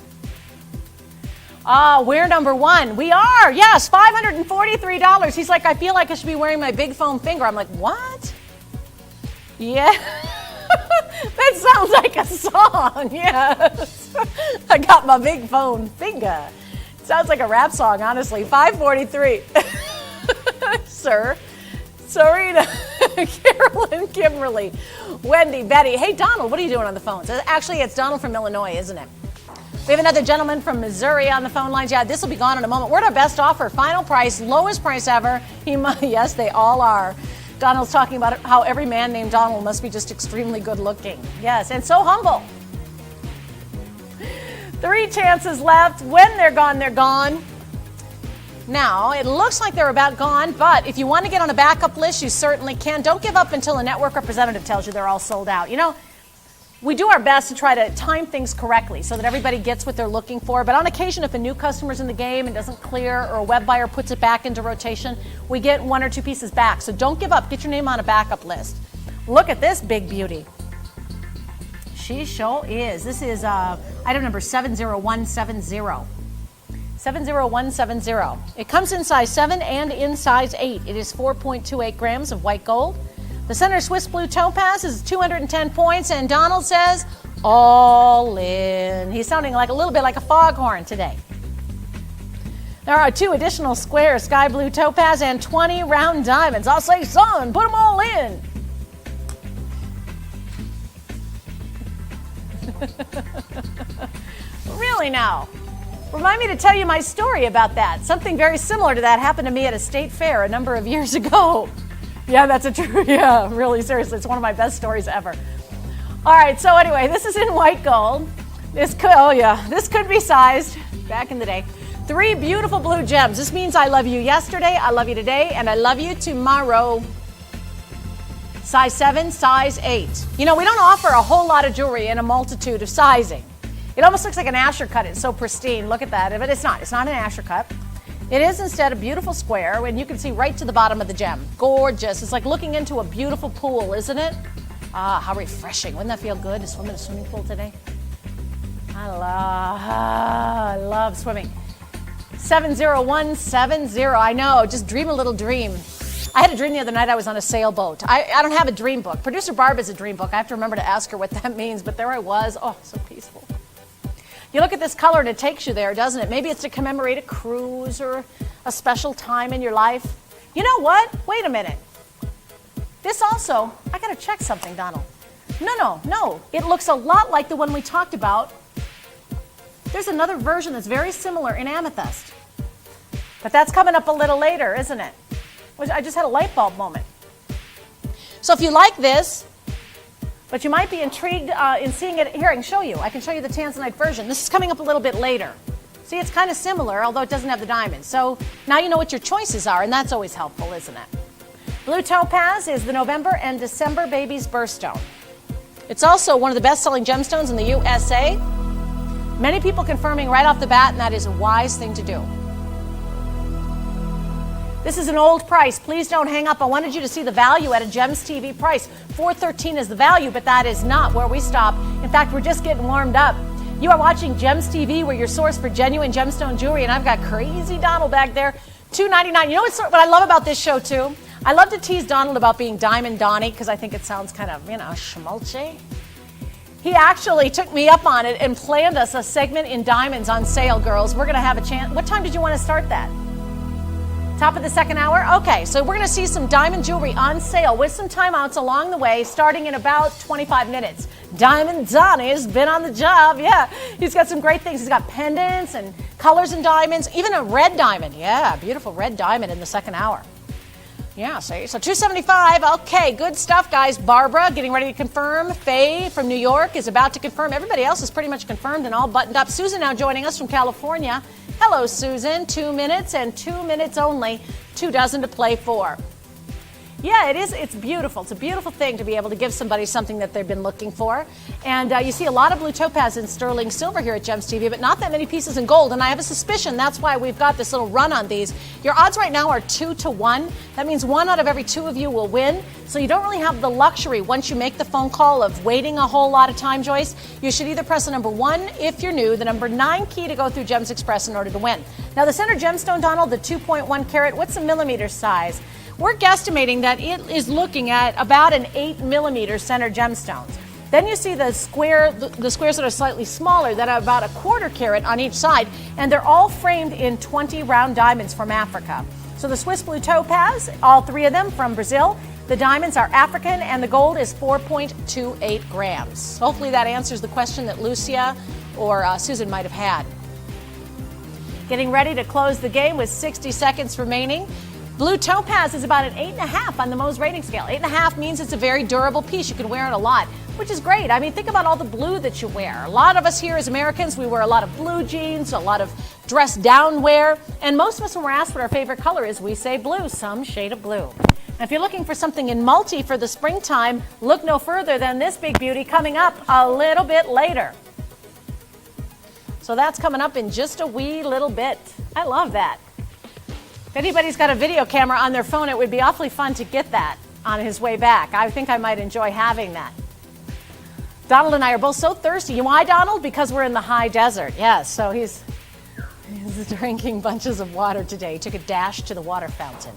We're number 1. We are. Yes, $543. He's like, I feel like I should be wearing my big foam finger. I'm like, what? Yeah. That sounds like a song. Yes. I got my big foam finger. Sounds like a rap song, honestly. $543. Sir. Serena, Carolyn, Kimberly, Wendy, Betty. Hey, Donald, what are you doing on the phones? Actually, it's Donald from Illinois, isn't it? We have another gentleman from Missouri on the phone lines. Yeah, this will be gone in a moment. We're at our best offer, final price, lowest price ever. Yes, they all are. Donald's talking about how every man named Donald must be just extremely good looking. Yes, and so humble. 3 chances left. When they're gone, they're gone. Now, it looks like they're about gone, but if you want to get on a backup list, you certainly can. Don't give up until a network representative tells you they're all sold out. We do our best to try to time things correctly so that everybody gets what they're looking for. But on occasion, if a new customer's in the game and doesn't clear or a web buyer puts it back into rotation, we get 1 or 2 pieces back. So don't give up. Get your name on a backup list. Look at this big beauty. She sure is. This is item number 70170. 70170. It comes in size 7 and in size 8. It is 4.28 grams of white gold, The center Swiss Blue Topaz is 210 points, and Donald says, all in. He's sounding like a little bit like a foghorn today. There are 2 additional square Sky Blue Topaz and 20 round diamonds. I'll say, son, put them all in. Really now? Remind me to tell you my story about that. Something very similar to that happened to me at a state fair a number of years ago. Yeah, that's a true, yeah, really, seriously. It's one of my best stories ever. All right, so anyway, this is in white gold. This could be sized back in the day. 3 beautiful blue gems. This means I love you yesterday, I love you today, and I love you tomorrow. Size 7, size 8. You know, we don't offer a whole lot of jewelry in a multitude of sizing. It almost looks like an Asher cut. It's so pristine. Look at that. But it's not. It's not an Asher cut. It is instead a beautiful square, and you can see right to the bottom of the gem. Gorgeous. It's like looking into a beautiful pool, isn't it? Ah, how refreshing. Wouldn't that feel good to swim in a swimming pool today? I love swimming. 70170. I know. Just dream a little dream. I had a dream the other night I was on a sailboat. I don't have a dream book. Producer Barb has a dream book. I have to remember to ask her what that means, but there I was. Oh, so peaceful. You look at this color and it takes you there, doesn't it? Maybe it's to commemorate a cruise or a special time in your life. You know what? Wait a minute. This also, I got to check something, Donald. No. It looks a lot like the one we talked about. There's another version that's very similar in amethyst. But that's coming up a little later, isn't it? I just had a light bulb moment. So if you like this, but you might be intrigued in seeing it. Here, I can show you. I can show you the tanzanite version. This is coming up a little bit later. See, it's kind of similar, although it doesn't have the diamonds. So now you know what your choices are, and that's always helpful, isn't it? Blue Topaz is the November and December baby's birthstone. It's also one of the best-selling gemstones in the USA. Many people confirming right off the bat, and that is a wise thing to do. This is an old price. Please don't hang up. I wanted you to see the value at a GemsTV price. $413 is the value, but that is not where we stop. In fact, we're just getting warmed up. You are watching GemsTV. We're your source for genuine gemstone jewelry, and I've got crazy Donald back there. $2.99. You know what I love about this show, too? I love to tease Donald about being Diamond Donnie because I think it sounds kind of, schmaltzy. He actually took me up on it and planned us a segment in Diamonds on sale, girls. We're going to have a chance. What time did you want to start that? Top of the second hour? Okay, so we're going to see some diamond jewelry on sale with some timeouts along the way, starting in about 25 minutes. Diamond Donnie has been on the job. Yeah, he's got some great things. He's got pendants and colors and diamonds, even a red diamond. Yeah, beautiful red diamond in the second hour. Yeah, see? So $275. Okay, good stuff, guys. Barbara getting ready to confirm. Faye from New York is about to confirm. Everybody else is pretty much confirmed and all buttoned up. Susan now joining us from California. Hello, Susan. 2 minutes and 2 minutes only. 2 dozen to play for. Yeah, it is. It's beautiful. It's a beautiful thing to be able to give somebody something that they've been looking for. And you see a lot of blue topaz and sterling silver here at GemsTV, but not that many pieces in gold. And I have a suspicion that's why we've got this little run on these. Your odds right now are 2-1. That means 1 out of every 2 of you will win. So you don't really have the luxury once you make the phone call of waiting a whole lot of time, Joyce. You should either press the number 1 if you're new, the number 9 key to go through Gems Express in order to win. Now the center gemstone, Donald, the 2.1 carat, what's the millimeter size? We're guesstimating that it is looking at about an 8 millimeter center gemstones. Then you see the squares that are slightly smaller that are about a 1/4 carat on each side, and they're all framed in 20 round diamonds from Africa. So the Swiss Blue Topaz, all 3 of them from Brazil. The diamonds are African, and the gold is 4.28 grams. Hopefully that answers the question that Lucia or Susan might have had. Getting ready to close the game with 60 seconds remaining. Blue Topaz is about an 8.5 on the Mohs rating scale. 8.5 means it's a very durable piece. You can wear it a lot, which is great. I mean, think about all the blue that you wear. A lot of us here as Americans, we wear a lot of blue jeans, a lot of dress down wear, and most of us, when we're asked what our favorite color is, we say blue, some shade of blue. And if you're looking for something in multi for the springtime, look no further than this big beauty coming up a little bit later. So that's coming up in just a wee little bit. I love that. If anybody's got a video camera on their phone, it would be awfully fun to get that on his way back. I think I might enjoy having that. Donald and I are both so thirsty. You know why, Donald? Because we're in the high desert. Yes, so he's drinking bunches of water today. He took a dash to the water fountain.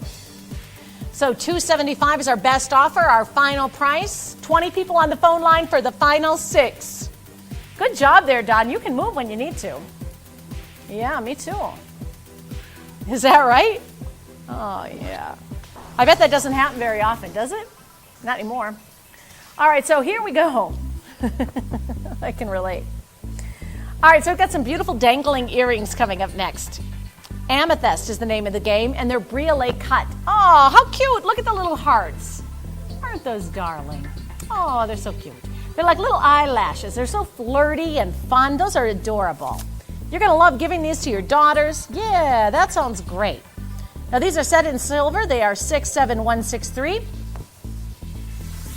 So $275 is our best offer, our final price. 20 people on the phone line for the final 6. Good job there, Don. You can move when you need to. Yeah, me too. Is that right? Oh, yeah. I bet that doesn't happen very often, does it? Not anymore. All right, so here we go. I can relate. All right, so we've got some beautiful dangling earrings coming up next. Amethyst is the name of the game, and they're briolet cut. Oh, how cute. Look at the little hearts. Aren't those darling? Oh, they're so cute. They're like little eyelashes. They're so flirty and fun. Those are adorable. You're going to love giving these to your daughters. Yeah, that sounds great. Now, these are set in silver. They are 67163.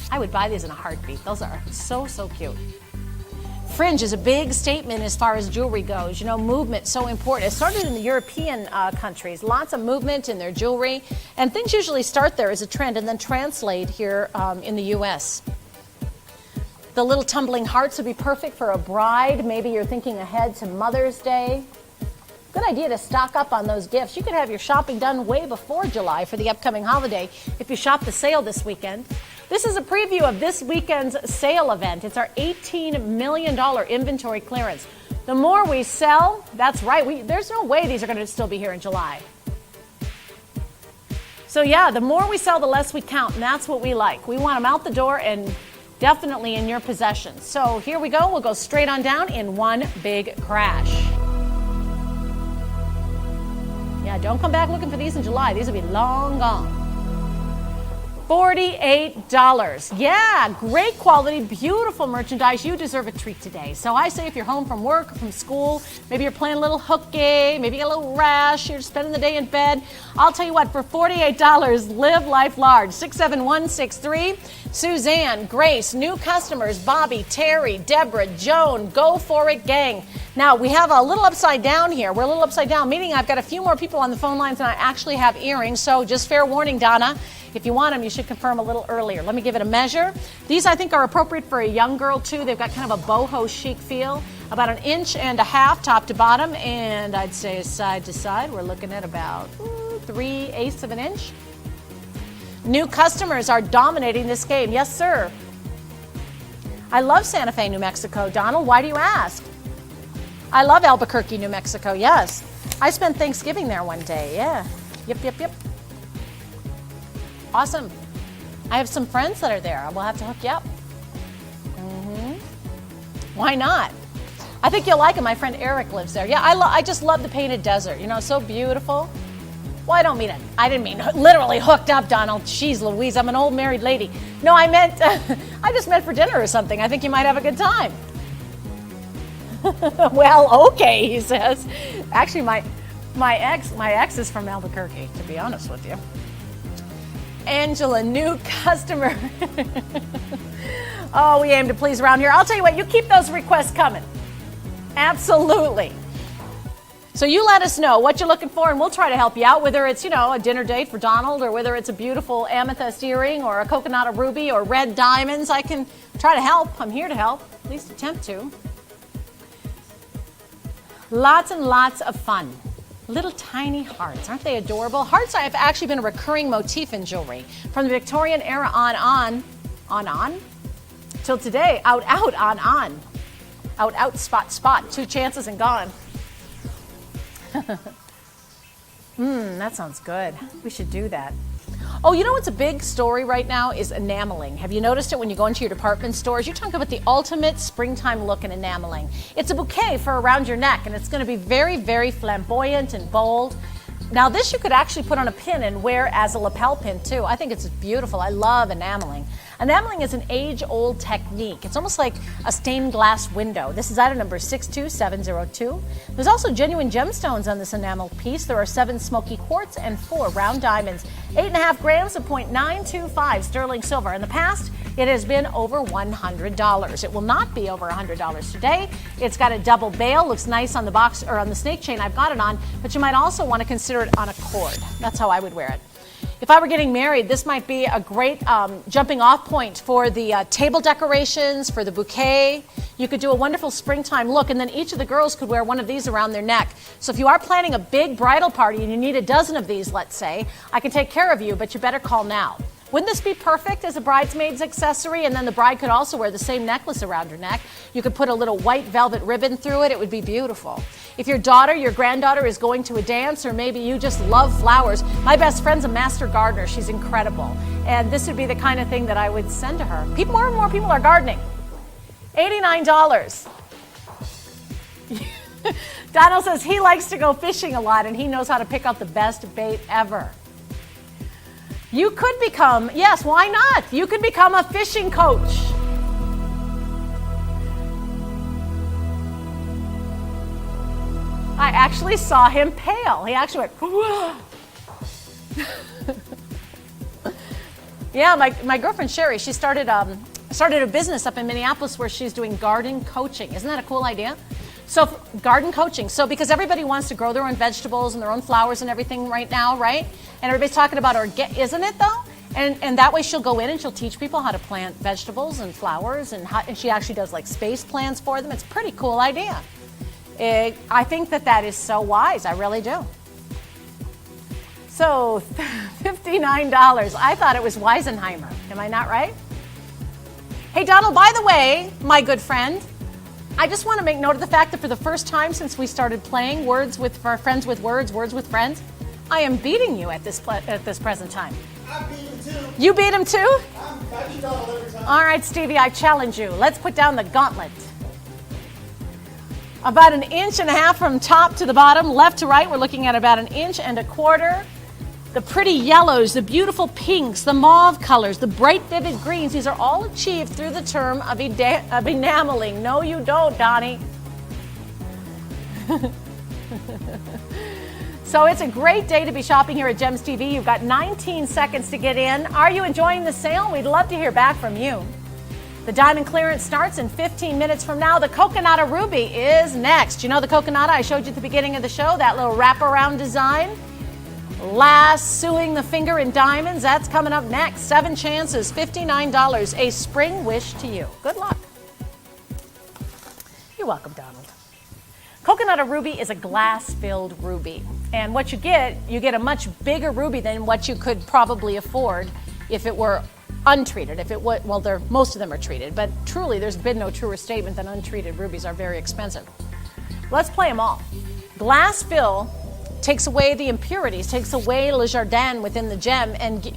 I would buy these in a heartbeat. Those are so, so cute. Fringe is a big statement as far as jewelry goes. You know, movement so important. It started in the European countries. Lots of movement in their jewelry. And things usually start there as a trend and then translate here in the U.S. The little tumbling hearts would be perfect for a bride. Maybe you're thinking ahead to Mother's Day. Good idea to stock up on those gifts. You could have your shopping done way before July for the upcoming holiday if you shop the sale this weekend. This is a preview of this weekend's sale event. It's our $18 million inventory clearance. The more we sell, that's right, there's no way these are going to still be here in July. So yeah, the more we sell, the less we count, and that's what we like. We want them out the door and definitely in your possession. So here we go. We'll go straight on down in one big crash. Yeah, don't come back looking for these in July. These will be long gone. $48. Yeah, great quality, beautiful merchandise. You deserve a treat today. So I say if you're home from work or from school, maybe you're playing a little hooky, maybe you got a little rash, you're spending the day in bed. I'll tell you what, for $48, live life large. 67163. Suzanne, Grace, new customers, Bobby, Terry, Deborah, Joan, go for it, gang. Now, we have a little upside down here. We're a little upside down, meaning I've got a few more people on the phone lines than I actually have earrings. So just fair warning, Donna. If you want them, you should confirm a little earlier. Let me give it a measure. These, I think, are appropriate for a young girl, too. They've got kind of a boho chic feel. About 1.5 inches top to bottom. And I'd say side to side, we're looking at about 3/8 of an inch. New customers are dominating this game. Yes, sir. I love Santa Fe, New Mexico. Donald, why do you ask? I love Albuquerque, New Mexico. Yes. I spent Thanksgiving there one day. Yeah. Yep. Awesome. I have some friends that are there. We'll have to hook you up. Why not? I think you'll like it. My friend Eric lives there. Yeah, I just love the painted desert. You know, so beautiful. Well, I didn't mean literally hooked up, Donald. Jeez Louise, I'm an old married lady. No, I meant, I just meant for dinner or something. I think you might have a good time. Well, okay, he says. Actually, my ex is from Albuquerque, to be honest with you. Angela, new customer. Oh, we aim to please around here. I'll tell you what, you keep those requests coming. Absolutely. So you let us know what you're looking for, and we'll try to help you out, whether it's, a dinner date for Donald, or whether it's a beautiful amethyst earring, or a coconut ruby, or red diamonds. I can try to help. I'm here to help, at least attempt to. Lots and lots of fun. Little tiny hearts. Aren't they adorable? Hearts have actually been a recurring motif in jewelry. From the Victorian era on, till today, out, on. Out, spot, 2 chances and gone. That sounds good. We should do that. Oh, you know what's a big story right now is enameling. Have you noticed it when you go into your department stores? You talk about the ultimate springtime look in enameling. It's a bouquet for around your neck, and it's going to be very, very flamboyant and bold. Now, this you could actually put on a pin and wear as a lapel pin, too. I think it's beautiful. I love enameling. Enameling is an age-old technique. It's almost like a stained glass window. This is item number 62702. There's also genuine gemstones on this enamel piece. There are 7 smoky quartz and 4 round diamonds. 8.5 grams of 0.925 sterling silver. In the past, it has been over $100. It will not be over $100 today. It's got a double bail. Looks nice on the box or on the snake chain I've got it on, but you might also want to consider it on a cord. That's how I would wear it. If I were getting married, this might be a great jumping off point for the table decorations, for the bouquet. You could do a wonderful springtime look, and then each of the girls could wear one of these around their neck. So if you are planning a big bridal party and you need a dozen of these, let's say, I can take care of you, but you better call now. Wouldn't this be perfect as a bridesmaid's accessory? And then the bride could also wear the same necklace around her neck. You could put a little white velvet ribbon through it. It would be beautiful. If your daughter, your granddaughter is going to a dance, or maybe you just love flowers, my best friend's a master gardener. She's incredible. And this would be the kind of thing that I would send to her. More and more people are gardening. $89. Donald says he likes to go fishing a lot and he knows how to pick out the best bait ever. You could become, yes, why not? You could become a fishing coach. I actually saw him pale. He actually went, whoa. Yeah, my girlfriend Sherry, she started a business up in Minneapolis where she's doing garden coaching. Isn't that a cool idea? So garden coaching. So because everybody wants to grow their own vegetables and their own flowers and everything right now, right? And everybody's talking about isn't it though? And that way she'll go in and she'll teach people how to plant vegetables and flowers, and she actually does like space plans for them. It's a pretty cool idea. I think that is so wise. I really do. So $59. I thought it was Weisenheimer. Am I not right? Hey, Donald, by the way, my good friend, I just want to make note of the fact that for the first time since we started playing Words with Friends with Words, Words with Friends, I am beating you at this present time. I beat him too. You beat him too? I beat Donald every time. All right, Stevie, I challenge you. Let's put down the gauntlet. About 1.5 inches from top to the bottom, left to right, we're looking at about 1.25 inches. The pretty yellows, the beautiful pinks, the mauve colors, the bright vivid greens, these are all achieved through the term of enameling. No, you don't, Donnie. So it's a great day to be shopping here at GemsTV. You've got 19 seconds to get in. Are you enjoying the sale? We'd love to hear back from you. The diamond clearance starts in 15 minutes from now. The Coconata Ruby is next. You know the Coconata I showed you at the beginning of the show, that little wraparound design? Lassoing the finger in diamonds, that's coming up next. 7 chances, $59, a spring wish to you. Good luck. You're welcome, Donald. Coconut Ruby is a glass-filled ruby. And what you get a much bigger ruby than what you could probably afford if it were untreated. Most of them are treated, but truly there's been no truer statement than untreated rubies are very expensive. Let's play them all. Glass fill takes away the impurities, takes away Le Jardin within the gem, and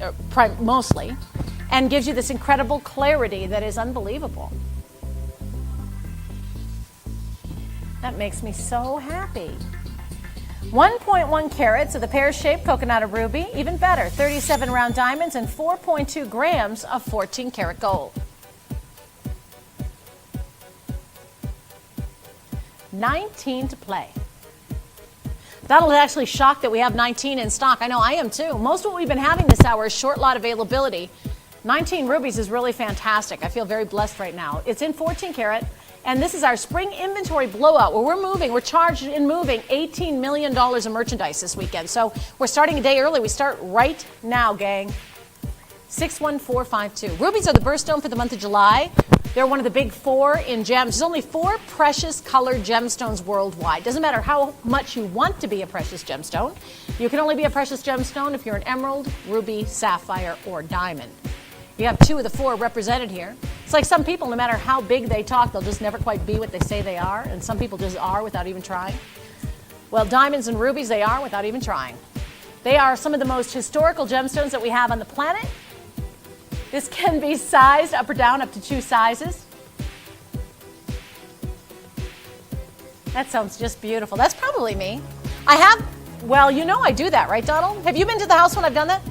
mostly, and gives you this incredible clarity that is unbelievable. That makes me so happy. 1.1 carats of the pear-shaped Coconut Ruby, even better, 37 round diamonds and 4.2 grams of 14 karat gold. 19 to play. Donald is actually shocked that we have 19 in stock. I know I am too. Most of what we've been having this hour is short lot availability. 19 rubies is really fantastic. I feel very blessed right now. It's in 14 karat, and this is our spring inventory blowout where we're charged in moving $18 million of merchandise this weekend. So we're starting a day early. We start right now, gang. 61452. Rubies are the birthstone for the month of July. They're one of the big 4 in gems. There's only 4 precious colored gemstones worldwide. Doesn't matter how much you want to be a precious gemstone. You can only be a precious gemstone if you're an emerald, ruby, sapphire, or diamond. You have 2 of the 4 represented here. It's like some people, no matter how big they talk, they'll just never quite be what they say they are. And some people just are without even trying. Well, diamonds and rubies, they are without even trying. They are some of the most historical gemstones that we have on the planet. This can be sized up or down, up to 2 sizes. That sounds just beautiful. That's probably me. I do that, right, Donald? Have you been to the house when I've done that?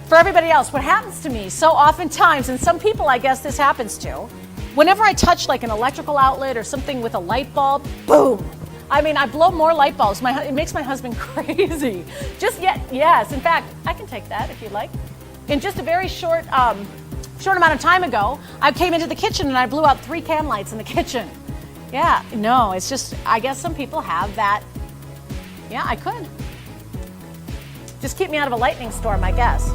For everybody else, what happens to me so oftentimes, and some people I guess this happens to, whenever I touch like an electrical outlet or something with a light bulb, boom. I mean, I blow more light bulbs. It makes my husband crazy. Yes, in fact, I can take that if you'd like. In just a very short amount of time ago, I came into the kitchen and I blew out 3 can lights in the kitchen. Yeah, no, it's just, I guess some people have that. Yeah, I could. Just keep me out of a lightning storm, I guess.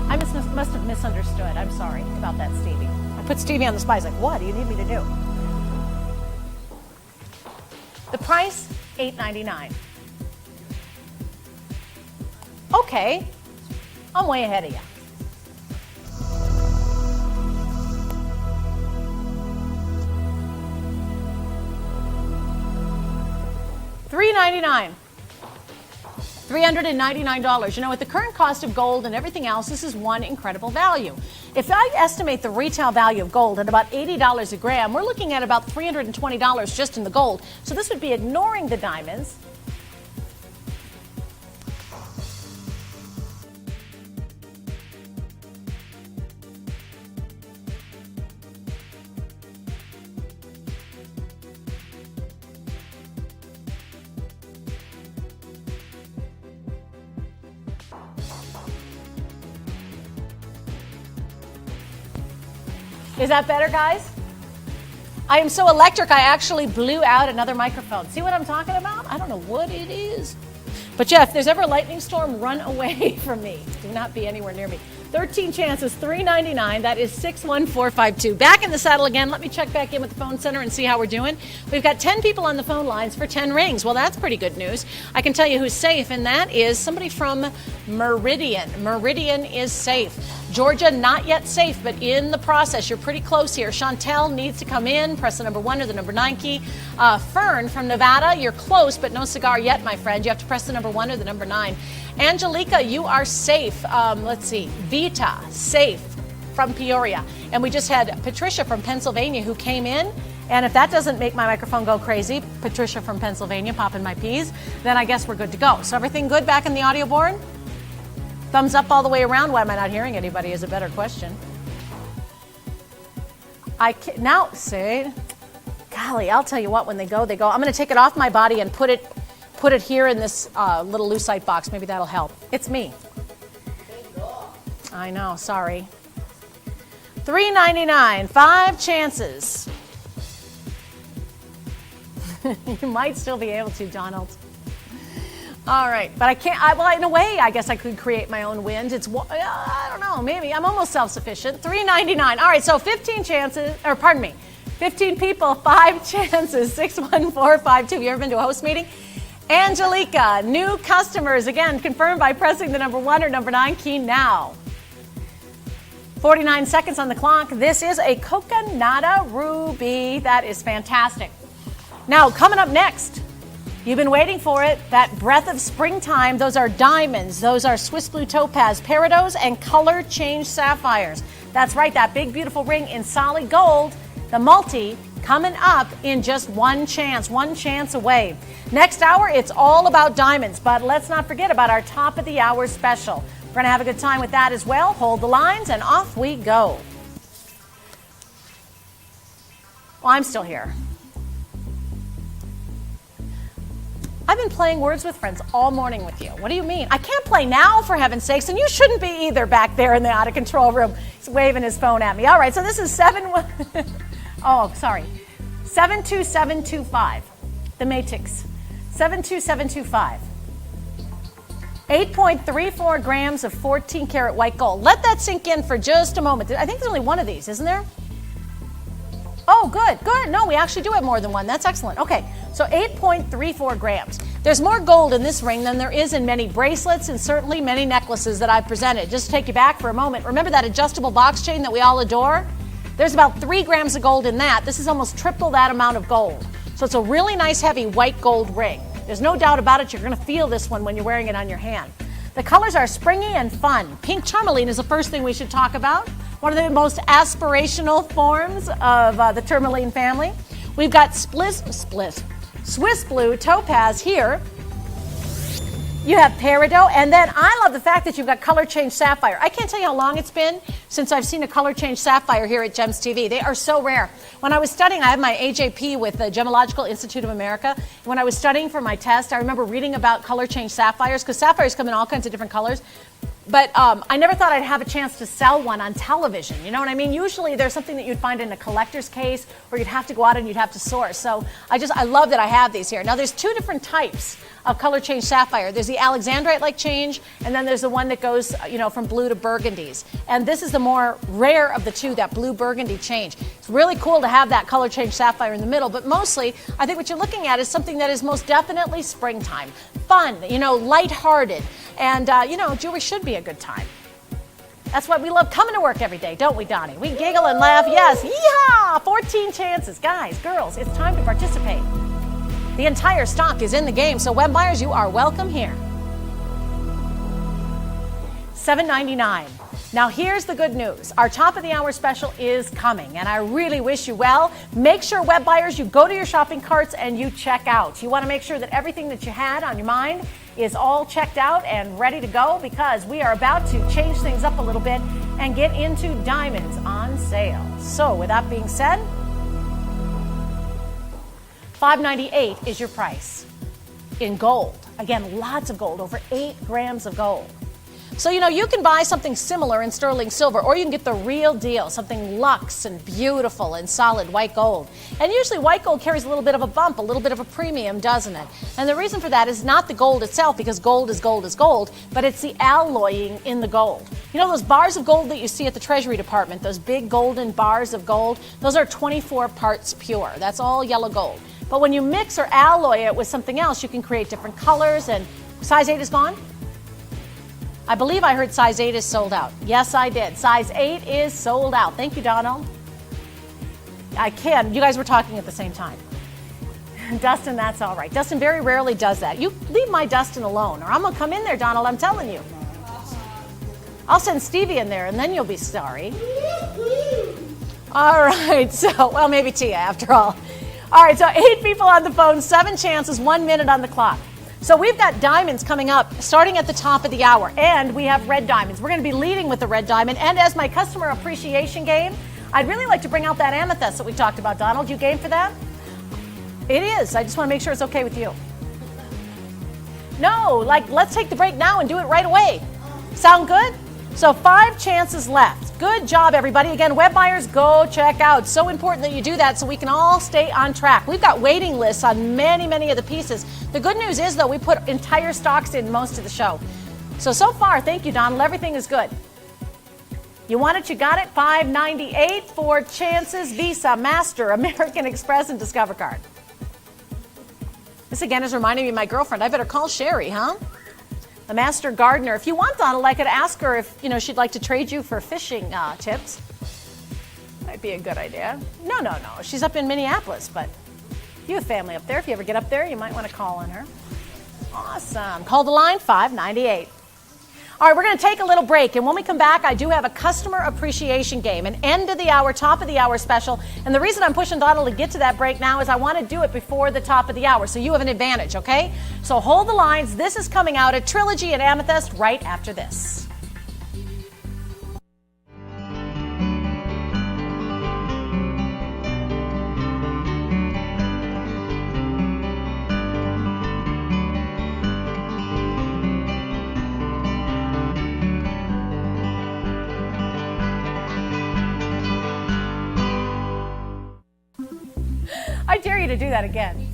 I must have misunderstood. I'm sorry about that, Stevie. I put Stevie on the spot. He's like, what do you need me to do? The price, $8.99. Okay, I'm way ahead of you. $3.99. $399. You know, at the current cost of gold and everything else, this is one incredible value. If I estimate the retail value of gold at about $80 a gram, we're looking at about $320 just in the gold. So this would be ignoring the diamonds. Is that better, guys? I am so electric, I actually blew out another microphone. See what I'm talking about? I don't know what it is. But yeah, if there's ever a lightning storm, run away from me. Do not be anywhere near me. 13 chances, $3.99. That is 61452. Back in the saddle again. Let me check back in with the phone center and see how we're doing. We've got 10 people on the phone lines for 10 rings. Well, that's pretty good news. I can tell you who's safe, and that is somebody from Meridian. Meridian is safe. Georgia, not yet safe, but in the process. You're pretty close here. Chantel needs to come in. Press the number 1 or the number 9 key. Fern from Nevada, you're close, but no cigar yet, my friend. You have to press the number 1 or the number 9. Angelica, you are safe. Let's see. Vita, safe from Peoria. And we just had Patricia from Pennsylvania who came in. And if that doesn't make my microphone go crazy, Patricia from Pennsylvania, popping my peas, then I guess we're good to go. So everything good back in the audio board? Thumbs up all the way around. Why am I not hearing anybody is a better question. Now, say, golly, I'll tell you what, when they go, they go. I'm going to take it off my body and put it here in this little lucite box. Maybe that'll help. It's me. I know, sorry. $3.99, 5 chances. You might still be able to, Donald. All right, but I can't, well, in a way, I guess I could create my own wind. I don't know, maybe. I'm almost self-sufficient. $3.99. All right, so 15 chances, or pardon me, 15 people, 5 chances, 61452. You ever been to a host meeting? Angelica, new customers, again, confirmed by pressing the number 1 or number 9 key now. 49 seconds on the clock. This is a Coconata Ruby. That is fantastic. Now, coming up next, you've been waiting for it, that breath of springtime. Those are diamonds. Those are Swiss Blue Topaz, Peridots, and color change sapphires. That's right, that big, beautiful ring in solid gold, the multi, coming up in just one chance away. Next hour, it's all about diamonds, but let's not forget about our top of the hour special. We're going to have a good time with that as well. Hold the lines, and off we go. Well, I'm still here. I've been playing Words with Friends all morning with you. What do you mean? I can't play now, for heaven's sakes, and you shouldn't be either back there in the out of control room. He's waving his phone at me. All right, so this is 72725. The Matix. 72725. 8.34 grams of 14 karat white gold. Let that sink in for just a moment. I think there's only one of these, isn't there? Oh, good. No, we actually do have more than one. That's excellent. Okay, so 8.34 grams. There's more gold in this ring than there is in many bracelets and certainly many necklaces that I've presented. Just to take you back for a moment, remember that adjustable box chain that we all adore? There's about 3 grams of gold in that. This is almost triple that amount of gold. So it's a really nice, heavy white gold ring. There's no doubt about it. You're going to feel this one when you're wearing it on your hand. The colors are springy and fun. Pink tourmaline is the first thing we should talk about. One of the most aspirational forms of the tourmaline family. We've got Swiss Blue Topaz here. You have Peridot, and then I love the fact that you've got color change sapphire. I can't tell you how long it's been since I've seen a color change sapphire here at GemsTV. They are so rare. When I was studying, I have my AJP with the Gemological Institute of America. When I was studying for my test, I remember reading about color change sapphires, because sapphires come in all kinds of different colors. But I never thought I'd have a chance to sell one on television. You know what I mean? Usually there's something that you'd find in a collector's case, or you'd have to go out and you'd have to source. So I love that I have these here. Now there's 2 different types of color change sapphire. There's the Alexandrite-like change, and then there's the one that goes, from blue to burgundies. And this is the more rare of the two, that blue burgundy change. It's really cool to have that color change sapphire in the middle, but mostly, I think what you're looking at is something that is most definitely springtime. Fun, lighthearted, and, jewelry should be a good time. That's why we love coming to work every day, don't we, Donnie? We giggle and laugh. Yes, yeehaw! 14 chances. Guys, girls, it's time to participate. The entire stock is in the game, so web buyers, you are welcome here. $7.99. Now, here's the good news. Our top of the hour special is coming, and I really wish you well. Make sure, web buyers, you go to your shopping carts and you check out. You want to make sure that everything that you had on your mind is all checked out and ready to go, because we are about to change things up a little bit and get into diamonds on sale. So with that being said, $5.98 is your price in gold. Again, lots of gold, over 8 grams of gold. So, you can buy something similar in sterling silver, or you can get the real deal, something luxe and beautiful and solid white gold. And usually white gold carries a little bit of a bump, a little bit of a premium, doesn't it? And the reason for that is not the gold itself, because gold is gold is gold, but it's the alloying in the gold. Those bars of gold that you see at the Treasury Department, those big golden bars of gold, those are 24 parts pure. That's all yellow gold. But when you mix or alloy it with something else, you can create different colors. And size 8 is gone? I believe I heard size 8 is sold out. Yes, I did. Size 8 is sold out. Thank you, Donald. I can. You guys were talking at the same time. Dustin, that's all right. Dustin very rarely does that. You leave my Dustin alone, or I'm going to come in there, Donald. I'm telling you. I'll send Stevie in there, and then you'll be sorry. All right. So, maybe Tia, after all. All right. So 8 people on the phone, 7 chances, 1 minute on the clock. So we've got diamonds coming up starting at the top of the hour, and we have red diamonds. We're going to be leading with the red diamond, and as my customer appreciation game, I'd really like to bring out that amethyst that we talked about. Donald, you game for that? It is. I just want to make sure it's okay with you. No, let's take the break now and do it right away. Sound good? So 5 chances left. Good job, everybody. Again, web buyers, go check out. So important that you do that so we can all stay on track. We've got waiting lists on many, many of the pieces. The good news is, though, we put entire stocks in most of the show. So far, thank you, Donald. Everything is good. You want it, you got it. $5.98 for chances, Visa, Master, American Express, and Discover Card. This, again, is reminding me of my girlfriend. I better call Sherry, huh? The Master Gardener. If you want, Donald, I could ask her if, she'd like to trade you for fishing tips. Might be a good idea. No. She's up in Minneapolis, but you have family up there. If you ever get up there, you might want to call on her. Awesome. Call the line, $5.98. All right, we're going to take a little break, and when we come back, I do have a customer appreciation game, an end of the hour, top of the hour special. And the reason I'm pushing Donald to get to that break now is I want to do it before the top of the hour, so you have an advantage, okay? So hold the lines. This is coming out, a trilogy and amethyst, right after this. I dare you to do that again.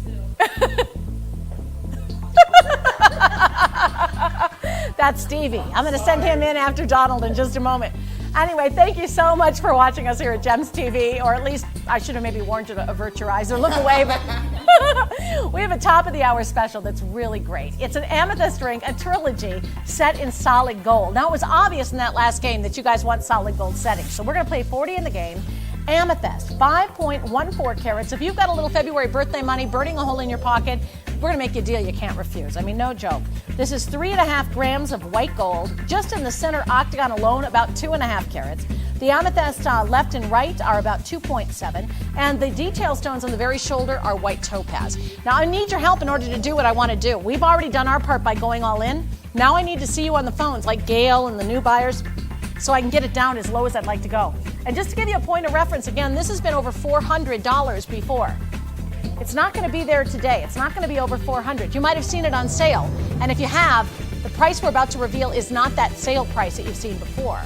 That's Stevie. I'm going to send him in after Donald in just a moment. Anyway, thank you so much for watching us here at GemsTV, or at least I should have maybe warned you to avert your eyes or look away, but we have a top of the hour special that's really great. It's an amethyst ring, a trilogy set in solid gold. Now, it was obvious in that last game that you guys want solid gold settings, so we're going to play 40 in the game. Amethyst, 5.14 carats. If you've got a little February birthday money burning a hole in your pocket, we're going to make you a deal you can't refuse. I mean, no joke. This is 3.5 grams of white gold. Just in the center octagon alone, about 2.5 carats. The amethyst left and right are about 2.7. And the detail stones on the very shoulder are white topaz. Now, I need your help in order to do what I want to do. We've already done our part by going all in. Now I need to see you on the phones, like Gail and the new buyers, so I can get it down as low as I'd like to go. And just to give you a point of reference, again, this has been over $400 before. It's not going to be there today. It's not going to be over $400. You might have seen it on sale. And if you have, the price we're about to reveal is not that sale price that you've seen before.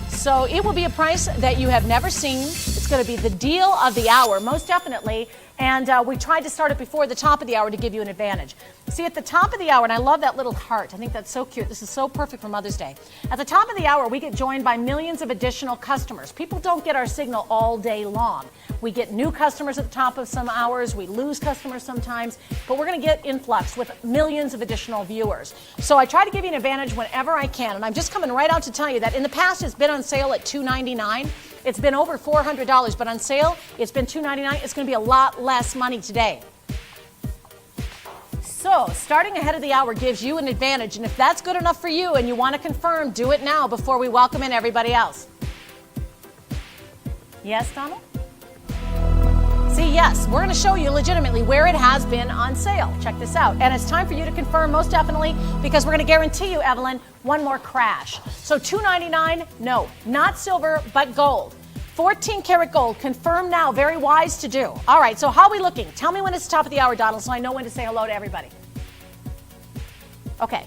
So it will be a price that you have never seen. It's going to be the deal of the hour, most definitely. And we tried to start it before the top of the hour to give you an advantage. See, at the top of the hour, and I love that little heart. I think that's so cute. This is so perfect for Mother's Day. At the top of the hour, we get joined by millions of additional customers. People don't get our signal all day long. We get new customers at the top of some hours. We lose customers sometimes. But we're going to get influx with millions of additional viewers. So I try to give you an advantage whenever I can. And I'm just coming right out to tell you that in the past, it's been on sale at $2.99. It's been over $400, but on sale, it's been $2.99. It's going to be a lot less money today. So, starting ahead of the hour gives you an advantage, and if that's good enough for you and you want to confirm, do it now before we welcome in everybody else. Yes, Donald? See, yes, we're going to show you legitimately where it has been on sale. Check this out. And it's time for you to confirm, most definitely, because we're going to guarantee you, Evelyn, one more crash. So $2.99, no, not silver, but gold. 14 karat gold, confirm now, very wise to do. All right, so how are we looking? Tell me when it's top of the hour, Donald, so I know when to say hello to everybody. Okay.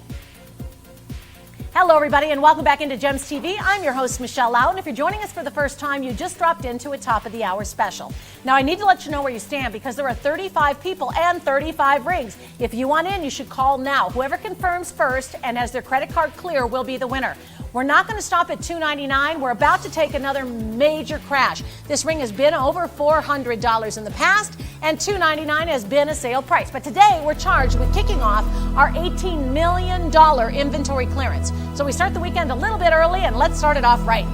Hello, everybody, and welcome back into GemsTV. I'm your host, Michele Lau, and if you're joining us for the first time, you just dropped into a top of the hour special. Now, I need to let you know where you stand because there are 35 people and 35 rings. If you want in, you should call now. Whoever confirms first and has their credit card clear will be the winner. We're not going to stop at $2.99. We're about to take another major crash. This ring has been over $400 in the past, and $2.99 has been a sale price. But today, we're charged with kicking off our $18 million inventory clearance. So we start the weekend a little bit early, and let's start it off right.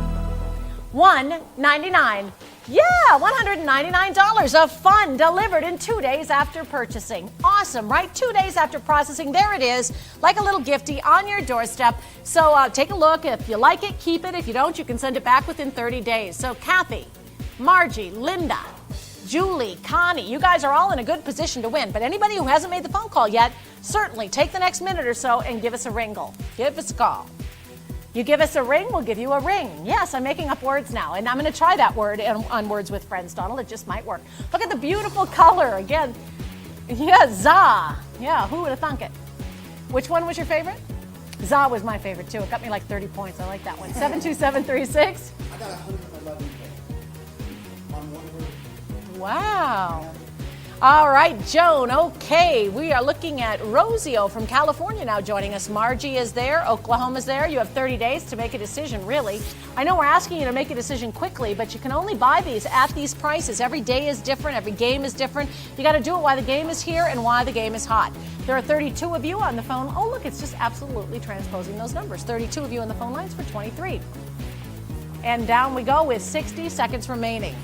$199. Yeah, $199 of fun delivered in 2 days after purchasing. Awesome, right? 2 days after processing, there it is, like a little giftie on your doorstep. So take a look. If you like it, keep it. If you don't, you can send it back within 30 days. So Kathy, Margie, Linda, Julie, Connie, you guys are all in a good position to win. But anybody who hasn't made the phone call yet, certainly take the next minute or so and give us a ringle. Give us a call. You give us a ring, we'll give you a ring. Yes, I'm making up words now, and I'm going to try that word on Words with Friends, Donald. It just might work. Look at the beautiful color. Again, yeah, za. Yeah, who would have thunk it? Which one was your favorite? Za was my favorite, too. It got me like 30 points. I like that one. 72736. I got 111 on one word. Wow. All right, Joan. Okay, we are looking at Rosio from California now joining us. Margie is there. Oklahoma's there. You have 30 days to make a decision, really. I know we're asking you to make a decision quickly, but you can only buy these at these prices. Every day is different. Every game is different. You got to do it while the game is here and while the game is hot. There are 32 of you on the phone. Oh, look, it's just absolutely transposing those numbers. 32 of you on the phone lines for 23. And down we go with 60 seconds remaining.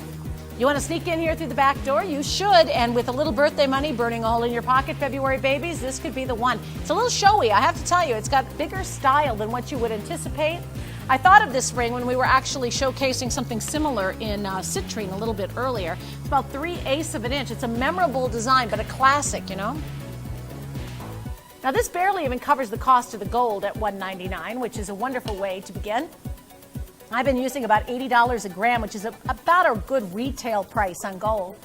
You want to sneak in here through the back door? You should. And with a little birthday money burning a hole in your pocket, February babies, this could be the one. It's a little showy, I have to tell you. It's got bigger style than what you would anticipate. I thought of this ring when we were actually showcasing something similar in citrine a little bit earlier. It's about 3/8 of an inch. It's a memorable design, but a classic, you know? Now, this barely even covers the cost of the gold at $199, which is a wonderful way to begin. I've been using about $80 a gram, which is about a good retail price on gold.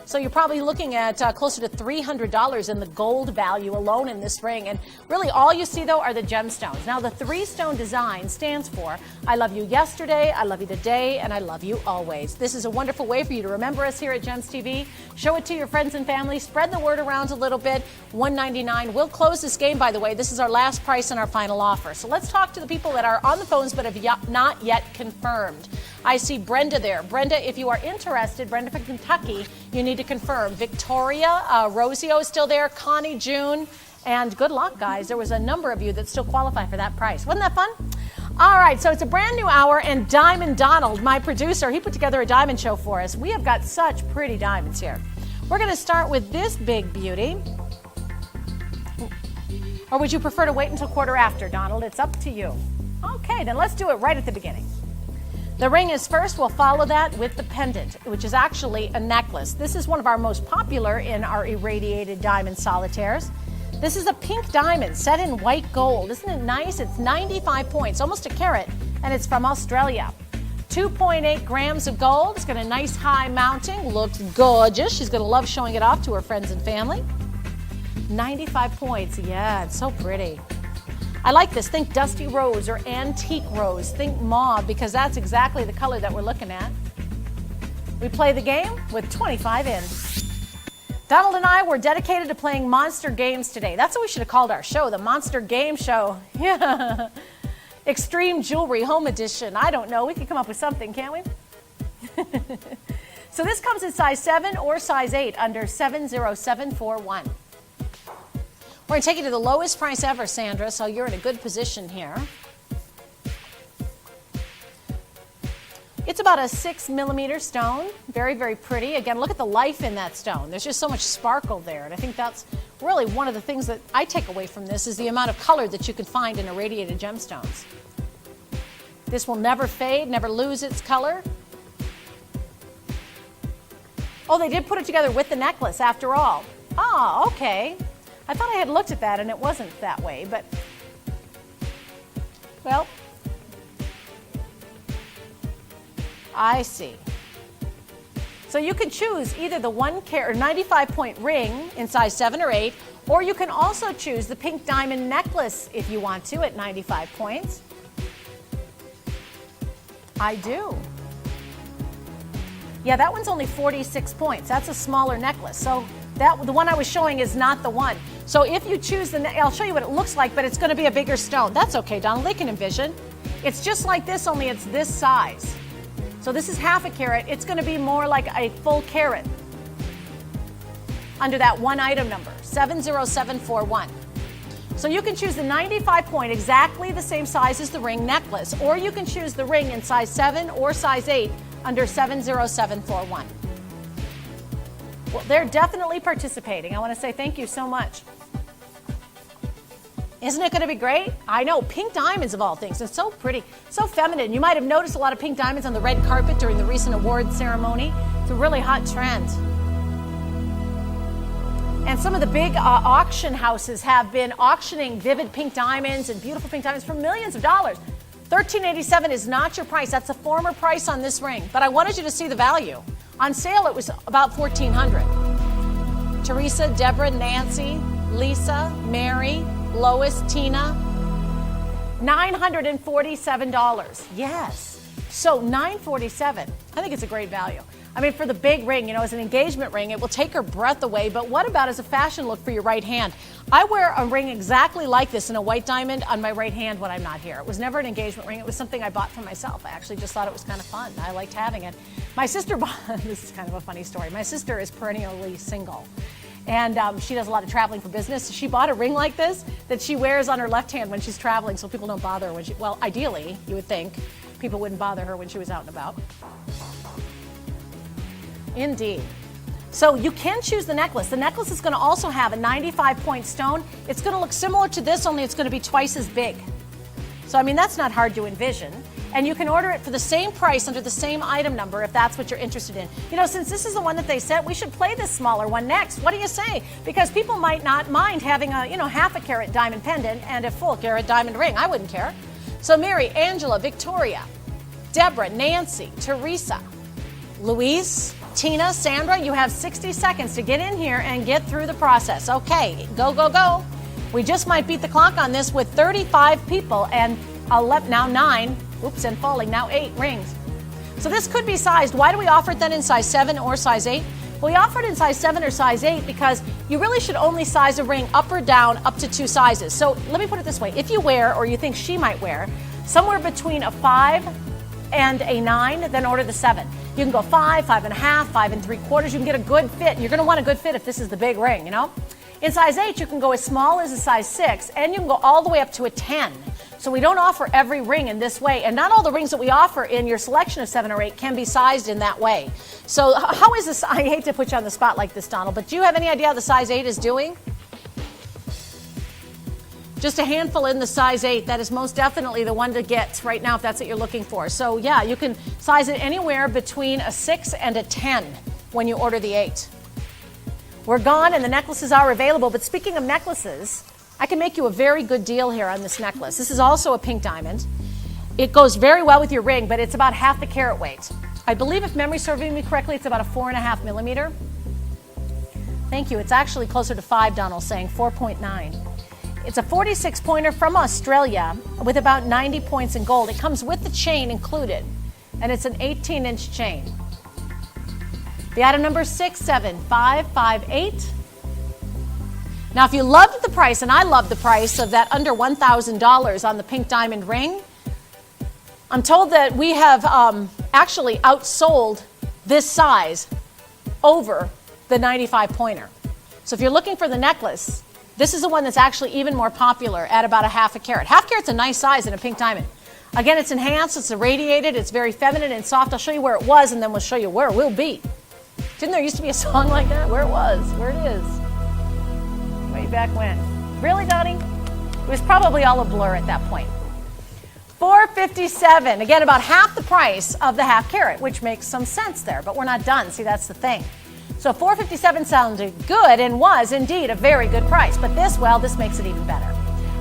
So you're probably looking at closer to $300 in the gold value alone in this ring. And really all you see, though, are the gemstones. Now, the 3-stone design stands for I love you yesterday, I love you today, and I love you always. This is a wonderful way for you to remember us here at GemsTV. Show it to your friends and family. Spread the word around a little bit. $199. We'll close this game, by the way. This is our last price and our final offer. So let's talk to the people that are on the phones but have not yet confirmed. I see Brenda there. Brenda, if you are interested, Brenda from Kentucky, you need to confirm. Victoria, Rosio is still there, Connie, June, and good luck, guys. There was a number of you that still qualify for that price. Wasn't that fun? All right, so it's a brand new hour, and Diamond Donald, my producer, he put together a diamond show for us. We have got such pretty diamonds here. We're going to start with this big beauty. Or would you prefer to wait until quarter after, Donald? It's up to you. Okay, then let's do it right at the beginning. The ring is first. We'll follow that with the pendant, which is actually a necklace. This is one of our most popular in our irradiated diamond solitaires. This is a pink diamond set in white gold. Isn't it nice? It's 95 points, almost a carat, and it's from Australia. 2.8 grams of gold. It's got a nice high mounting. Looks gorgeous. She's going to love showing it off to her friends and family. 95 points. Yeah, it's so pretty. I like this. Think dusty rose or antique rose. Think mauve, because that's exactly the color that we're looking at. We play the game with 25 in. Donald and I were dedicated to playing monster games today. That's what we should have called our show, the Monster Game Show. Yeah. Extreme Jewelry Home Edition. I don't know. We could come up with something, can't we? So this comes in size 7 or size 8 under 70741. We're going to take you to the lowest price ever, Sandra, so you're in a good position here. It's about a 6 millimeter stone. Very, very pretty. Again, look at the life in that stone. There's just so much sparkle there, and I think that's really one of the things that I take away from this is the amount of color that you can find in irradiated gemstones. This will never fade, never lose its color. Oh, they did put it together with the necklace after all. Oh, okay. I thought I had looked at that and it wasn't that way, but, well, I see. So you can choose either the 1 carat or 95-point ring in size 7 or 8, or you can also choose the pink diamond necklace if you want to at 95 points. I do. Yeah, that one's only 46 points. That's a smaller necklace. So the one I was showing is not the one. So if you choose I'll show you what it looks like, but it's going to be a bigger stone. That's okay, Donald. They can envision. It's just like this, only it's this size. So this is half a carat. It's going to be more like a full carat under that one item number, 70741. So you can choose the 95 point, exactly the same size as the ring necklace, or you can choose the ring in size 7 or size 8 under 70741. Well, they're definitely participating. I want to say thank you so much. Isn't it going to be great? I know, pink diamonds of all things. It's so pretty, so feminine. You might have noticed a lot of pink diamonds on the red carpet during the recent award ceremony. It's a really hot trend. And some of the big auction houses have been auctioning vivid pink diamonds and beautiful pink diamonds for millions of dollars. $1,387 is not your price. That's a former price on this ring. But I wanted you to see the value. On sale, it was about $1,400. Teresa, Deborah, Nancy, Lisa, Mary, Lois, Tina, $947. Yes. So $947. I think it's a great value. I mean, for the big ring, you know, as an engagement ring, it will take her breath away. But what about as a fashion look for your right hand? I wear a ring exactly like this in a white diamond on my right hand when I'm not here. It was never an engagement ring. It was something I bought for myself. I actually just thought it was kind of fun. I liked having it. My sister bought, this is kind of a funny story. My sister is perennially single. And she does a lot of traveling for business. She bought a ring like this that she wears on her left hand when she's traveling so people don't bother her when well, ideally, you would think people wouldn't bother her when she was out and about. Indeed. So you can choose the necklace. The necklace is going to also have a 95-point stone. It's going to look similar to this, only it's going to be twice as big. So, I mean, that's not hard to envision. And you can order it for the same price under the same item number if that's what you're interested in. You know, since this is the one that they sent, we should play this smaller one next. What do you say? Because people might not mind having a, half a carat diamond pendant and a full carat diamond ring. I wouldn't care. So Mary, Angela, Victoria, Deborah, Nancy, Teresa, Louise, Tina, Sandra, you have 60 seconds to get in here and get through the process. Okay, go, go, go. We just might beat the clock on this with 35 people and 11, now 9, oops, and falling, now 8 rings. So this could be sized. Why do we offer it then in size 7 or size 8? Well, we offer it in size 7 or size 8 because you really should only size a ring up or down up to 2 sizes. So let me put it this way. If you wear, or you think she might wear, somewhere between a 5 and a 9, then order the 7. You can go 5, 5.5, 5 3/4. You can get a good fit. You're going to want a good fit if this is the big ring, In size 8, you can go as small as a size 6, and you can go all the way up to a 10. So we don't offer every ring in this way, and not all the rings that we offer in your selection of 7 or 8 can be sized in that way. So how is this? I hate to put you on the spot like this, Donald, but do you have any idea how the size 8 is doing? Just a handful in the size 8. That is most definitely the one to get right now if that's what you're looking for. So yeah, you can size it anywhere between a 6 and a 10 when you order the 8. We're gone and the necklaces are available. But speaking of necklaces, I can make you a very good deal here on this necklace. This is also a pink diamond. It goes very well with your ring, but it's about half the carat weight. I believe, if memory serving me correctly, it's about a 4.5 millimeter. Thank you. It's actually closer to 5, Donald, saying 4.9. It's a 46 pointer from Australia with about 90 points in gold. It comes with the chain included, and it's an 18-inch chain. The item number is 67558. Now, if you loved the price, and I love the price of that under $1,000 on the pink diamond ring, I'm told that we have actually outsold this size over the 95 pointer. So if you're looking for the necklace, this is the one that's actually even more popular at about a half a carat. Half carat's a nice size in a pink diamond. Again, it's enhanced, it's irradiated, it's very feminine and soft. I'll show you where it was, and then we'll show you where it will be. Didn't there used to be a song like that? Where it was, where it is. Way back when. Really, Donnie? It was probably all a blur at that point. $457. Again, about half the price of the half carat, which makes some sense there, but we're not done. See, that's the thing. So $457 sounded good and was indeed a very good price, but this makes it even better.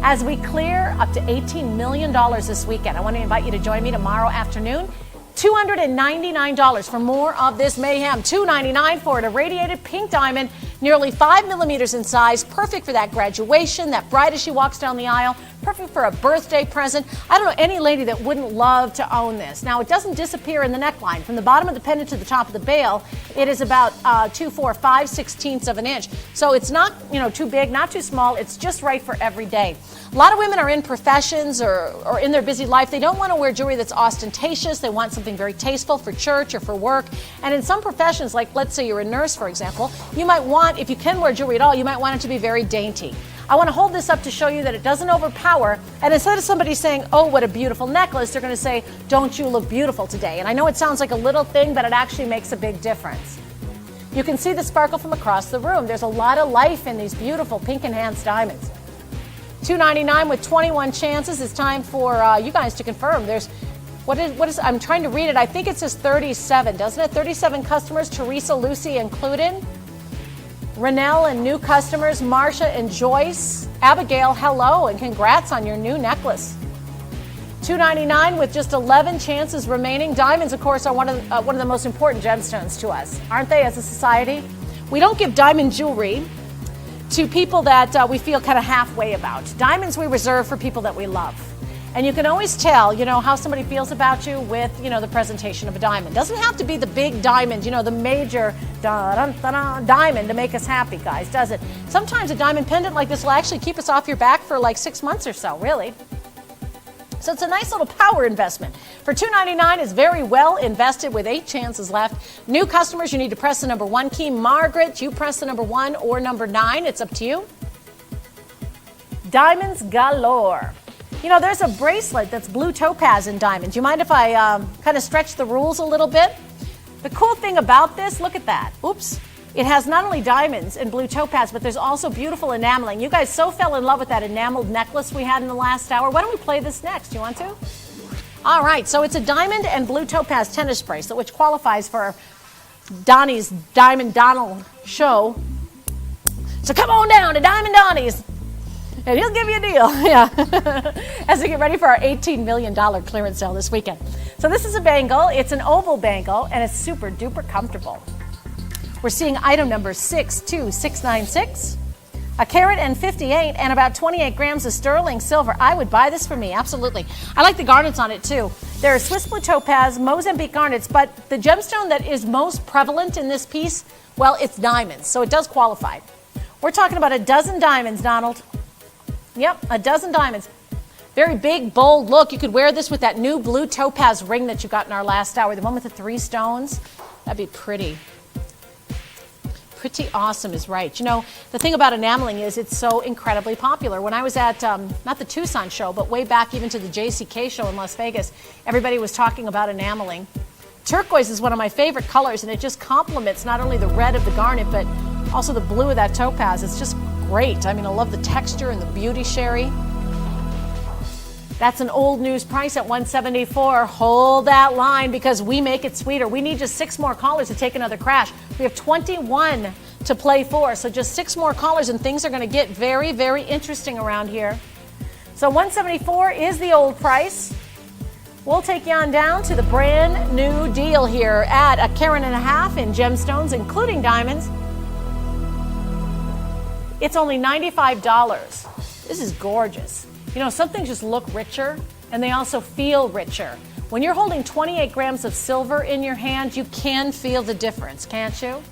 As we clear up to $18 million this weekend, I want to invite you to join me tomorrow afternoon. $299 for more of this mayhem. $299 for an irradiated pink diamond, nearly 5 millimeters in size, perfect for that graduation, that bride as she walks down the aisle, perfect for a birthday present. I don't know any lady that wouldn't love to own this. Now, it doesn't disappear in the neckline. From the bottom of the pendant to the top of the bail, it is about 2, 4, 5/16 of an inch. So it's not, too big, not too small. It's just right for every day. A lot of women are in professions or in their busy life. They don't want to wear jewelry that's ostentatious. They want something very tasteful for church or for work. And in some professions, like let's say you're a nurse, for example, you might want, if you can wear jewelry at all, you might want it to be very dainty. I want to hold this up to show you that it doesn't overpower. And instead of somebody saying, oh, what a beautiful necklace, they're going to say, don't you look beautiful today? And I know it sounds like a little thing, but it actually makes a big difference. You can see the sparkle from across the room. There's a lot of life in these beautiful pink enhanced diamonds. $299 with 21 chances. It's time for you guys to confirm. There's, what is, I'm trying to read it. I think it says 37, doesn't it? 37 customers, Teresa, Lucy included. Renelle and new customers, Marcia and Joyce. Abigail, hello, and congrats on your new necklace. $299 with just 11 chances remaining. Diamonds, of course, are one of the most important gemstones to us, aren't they, as a society? We don't give diamond jewelry to people that we feel kind of halfway about. Diamonds we reserve for people that we love. And you can always tell, how somebody feels about you with, the presentation of a diamond. Doesn't have to be the big diamond, the major diamond to make us happy, guys, does it? Sometimes a diamond pendant like this will actually keep us off your back for like 6 months or so, really. So it's a nice little power investment. For $299, it's very well invested with 8 chances left. New customers, you need to press the number 1 key. Margaret, you press the number 1 or number 9. It's up to you. Diamonds galore. There's a bracelet that's blue topaz and diamonds. You mind if I kind of stretch the rules a little bit? The cool thing about this, look at that. Oops. It has not only diamonds and blue topaz, but there's also beautiful enameling. You guys so fell in love with that enameled necklace we had in the last hour. Why don't we play this next? You want to? All right, so it's a diamond and blue topaz tennis bracelet, which qualifies for Donnie's Diamond Donald show. So come on down to Diamond Donnie's, and he'll give you a deal. Yeah, as we get ready for our $18 million clearance sale this weekend. So this is a bangle. It's an oval bangle, and it's super duper comfortable. We're seeing item number 62696, a carat and 58, and about 28 grams of sterling silver. I would buy this for me, absolutely. I like the garnets on it too. There are Swiss blue topaz, Mozambique garnets, but the gemstone that is most prevalent in this piece, well, it's diamonds, so it does qualify. We're talking about a dozen diamonds, Donald. Yep, a dozen diamonds. Very big, bold look. You could wear this with that new blue topaz ring that you got in our last hour, the one with the 3 stones. That'd be pretty. Pretty awesome is right. The thing about enameling is it's so incredibly popular. When I was at, not the Tucson show, but way back even to the JCK show in Las Vegas, everybody was talking about enameling. Turquoise is one of my favorite colors, and it just complements not only the red of the garnet, but also the blue of that topaz. It's just great. I love the texture and the beauty, Sherry. That's an old news price at $174. Hold that line because we make it sweeter. We need just 6 more callers to take another crash. We have 21 to play for, so just 6 more callers and things are going to get very, very interesting around here. So $174 is the old price. We'll take you on down to the brand new deal here at a carat and a half in gemstones, including diamonds. It's only $95. This is gorgeous. Some things just look richer, and they also feel richer. When you're holding 28 grams of silver in your hand, you can feel the difference, can't you?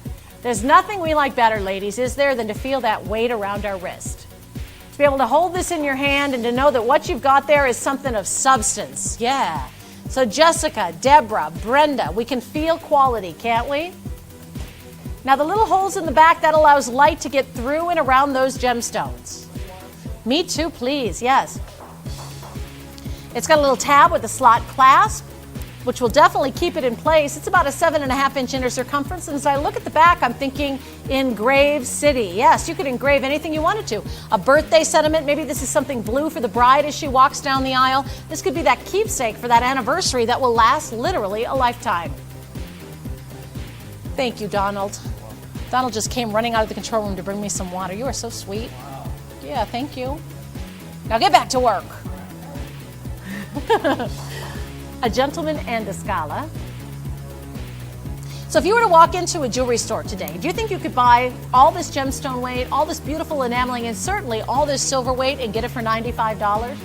There's nothing we like better, ladies, is there, than to feel that weight around our wrist. To be able to hold this in your hand and to know that what you've got there is something of substance. Yeah. So Jessica, Deborah, Brenda, we can feel quality, can't we? Now the little holes in the back, that allows light to get through and around those gemstones. Me too, please, yes. It's got a little tab with a slot clasp, which will definitely keep it in place. It's about a 7.5-inch inner circumference. And as I look at the back, I'm thinking Engrave City. Yes, you could engrave anything you wanted to. A birthday sentiment, maybe this is something blue for the bride as she walks down the aisle. This could be that keepsake for that anniversary that will last literally a lifetime. Thank you, Donald. Donald just came running out of the control room to bring me some water. You are so sweet. Yeah, thank you. Now get back to work. A gentleman and a scala. So if you were to walk into a jewelry store today, do you think you could buy all this gemstone weight, all this beautiful enameling, and certainly all this silver weight and get it for $95?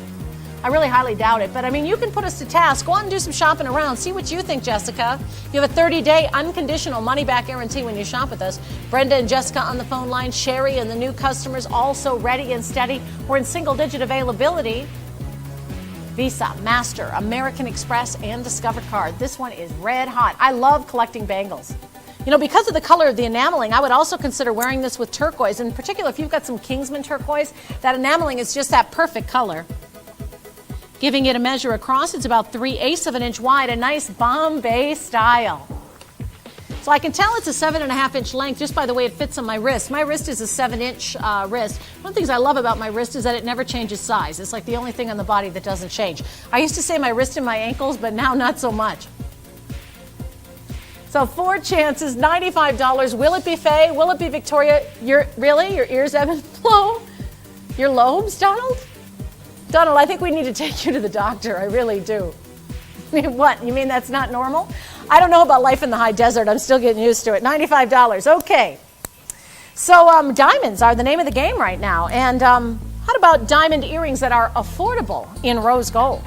I really highly doubt it, but I mean, you can put us to task. Go out and do some shopping around. See what you think, Jessica. You have a 30-day unconditional money-back guarantee when you shop with us. Brenda and Jessica on the phone line. Sherry and the new customers also ready and steady. We're in single-digit availability. Visa, Master, American Express, and Discover card. This one is red hot. I love collecting bangles. You know, because of the color of the enameling, I would also consider wearing this with turquoise. In particular, if you've got some Kingsman turquoise, that enameling is just that perfect color. Giving it a measure across, it's about 3/8 of an inch wide, a nice Bombay style. So I can tell it's a 7.5-inch length just by the way it fits on my wrist. My wrist is a 7-inch wrist. One of the things I love about my wrist is that it never changes size. It's like the only thing on the body that doesn't change. I used to say my wrist and my ankles, but now not so much. So 4 chances, $95. Will it be Faye? Will it be Victoria? Really? Your ears ebb and flow? Your lobes, Donald? Donald, I think we need to take you to the doctor. I really do. What? You mean that's not normal? I don't know about life in the high desert. I'm still getting used to it. $95. Okay. So diamonds are the name of the game right now. And how about diamond earrings that are affordable in rose gold?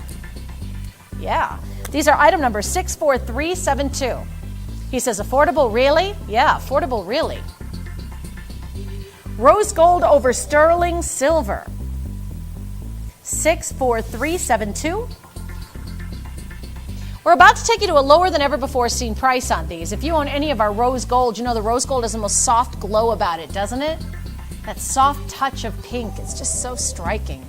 Yeah. These are item number 64372. He says, affordable, really? Yeah, affordable, really. Rose gold over sterling silver. 64372. We're about to take you to a lower than ever before seen price on these. If you own any of our rose gold, you know the rose gold has the most soft glow about it, doesn't it? That soft touch of pink, it's just so striking.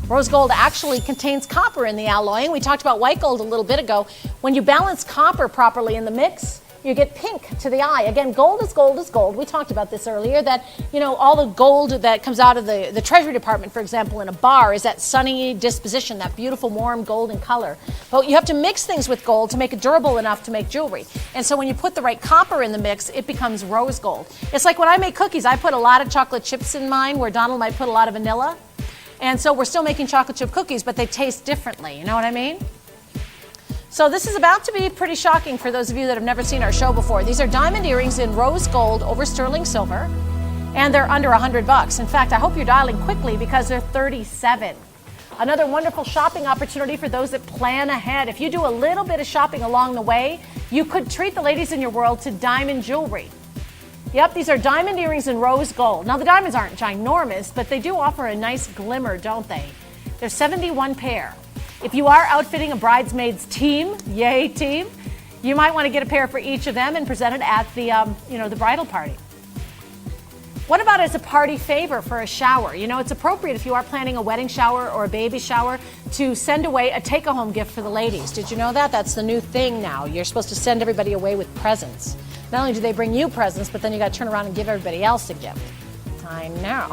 Rose gold actually contains copper in the alloy, and we talked about white gold a little bit ago. When you balance copper properly in the mix, you get pink to the eye. Again, gold is gold is gold. We talked about this earlier, that, you know, all the gold that comes out of the Treasury Department, for example, in a bar is that sunny disposition, that beautiful, warm golden color. But you have to mix things with gold to make it durable enough to make jewelry. And so when you put the right copper in the mix, it becomes rose gold. It's like when I make cookies, I put a lot of chocolate chips in mine, where Donald might put a lot of vanilla. And so we're still making chocolate chip cookies, but they taste differently. You know what I mean? So this is about to be pretty shocking for those of you that have never seen our show before. These are diamond earrings in rose gold over sterling silver, and they're under $100. In fact, I hope you're dialing quickly because they're $37. Another wonderful shopping opportunity for those that plan ahead. If you do a little bit of shopping along the way, you could treat the ladies in your world to diamond jewelry. Yep, these are diamond earrings in rose gold. Now, the diamonds aren't ginormous, but they do offer a nice glimmer, don't they? There's 71 pair. If you are outfitting a bridesmaids team, yay team, you might want to get a pair for each of them and present it at the, the bridal party. What about as a party favor for a shower? You know, it's appropriate if you are planning a wedding shower or a baby shower to send away a take-home gift for the ladies. Did you know that? That's the new thing now. You're supposed to send everybody away with presents. Not only do they bring you presents, but then you got to turn around and give everybody else a gift. I know.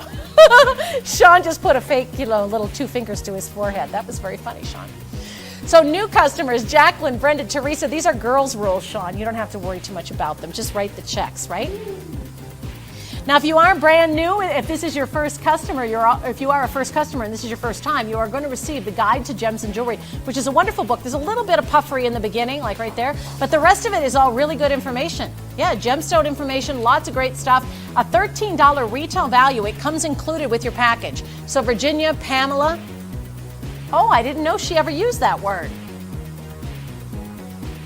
Sean just put a fake, little 2 fingers to his forehead. That was very funny, Sean. So new customers, Jacqueline, Brenda, Teresa, these are girls' rules, Sean. You don't have to worry too much about them. Just write the checks, right? Now, if you are brand new, if this is your first customer, if you are a first customer and this is your first time, you are going to receive the Guide to Gems and Jewelry, which is a wonderful book. There's a little bit of puffery in the beginning, like right there, but the rest of it is all really good information. Yeah, gemstone information, lots of great stuff. A $13 retail value. It comes included with your package. So Virginia, Pamela, oh, I didn't know she ever used that word.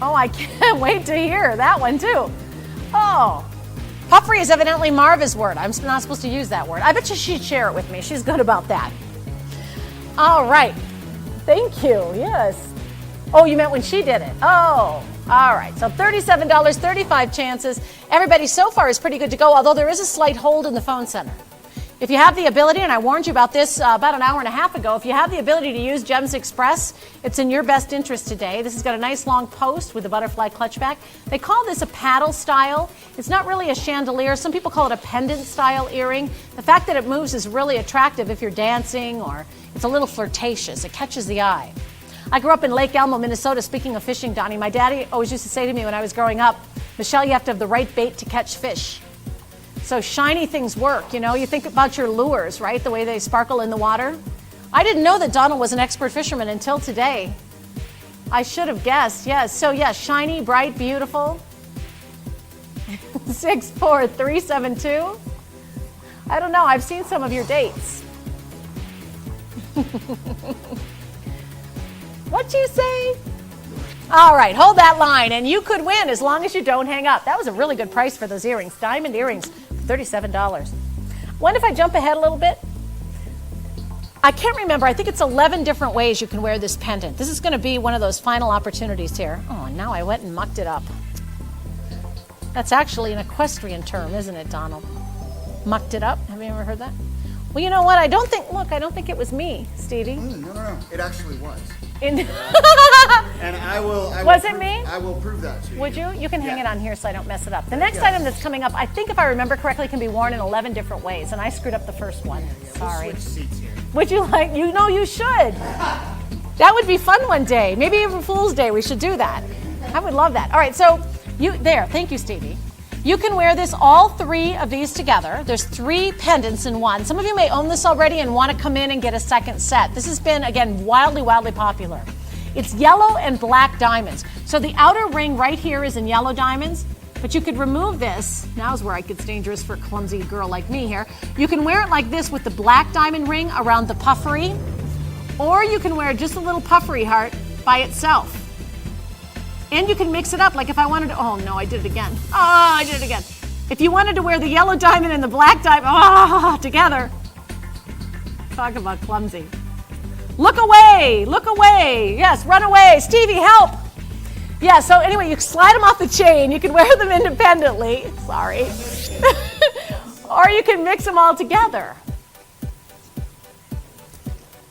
Oh, I can't wait to hear that one too. Oh, puffery is evidently Marva's word. I'm not supposed to use that word. I bet you she'd share it with me. She's good about that. All right. Thank you. Yes. Oh, you meant when she did it. Oh, all right. So $37, 35 chances. Everybody so far is pretty good to go, although there is a slight hold in the phone center. If you have the ability, and I warned you about this about an hour and a half ago, if you have the ability to use Gems Express, it's in your best interest today. This has got a nice long post with a butterfly clutch back. They call this a paddle style. It's not really a chandelier. Some people call it a pendant style earring. The fact that it moves is really attractive if you're dancing, or it's a little flirtatious. It catches the eye. I grew up in Lake Elmo, Minnesota. Speaking of fishing, Donnie, my daddy always used to say to me when I was growing up, Michelle, you have to have the right bait to catch fish. So shiny things work, you know. You think about your lures, right? The way they sparkle in the water. I didn't know that Donald was an expert fisherman until today. I should have guessed, yes. So yes, shiny, bright, beautiful. 64372. I don't know, I've seen some of your dates. What'd you say? All right, hold that line, and you could win as long as you don't hang up. That was a really good price for those earrings. Diamond earrings, $37. Wonder if I jump ahead a little bit? I can't remember. I think it's 11 different ways you can wear this pendant. This is going to be one of those final opportunities here. Oh, now I went and mucked it up. That's actually an equestrian term, isn't it, Donald? Mucked it up. Have you ever heard that? Well, you know what? I don't think it was me, Stevie. No. It actually was. And I will Was it me? I will prove that to you. Would you? You can hang it on here so I don't mess it up. The next item that's coming up, I think if I remember correctly, can be worn in 11 different ways, and I screwed up the first one. Sorry. We'll switch seats here. Would you like? You know you should. That would be fun one day. Maybe April Fool's Day we should do that. I would love that. All right, so thank you, Stevie. You can wear this, all three of these together. There's 3 pendants in one. Some of you may own this already and want to come in and get a second set. This has been, again, wildly popular. It's yellow and black diamonds. So the outer ring right here is in yellow diamonds, but you could remove this. Now's where it gets dangerous for a clumsy girl like me here. You can wear it like this with the black diamond ring around the puffery, or you can wear just a little puffery heart by itself. And you can mix it up, like if I wanted to, oh no, I did it again. Oh, I did it again. If you wanted to wear the yellow diamond and the black diamond, together. Talk about clumsy. Look away, yes, run away. Stevie, help. Yeah, so anyway, you slide them off the chain. You can wear them independently, sorry. Or you can mix them all together.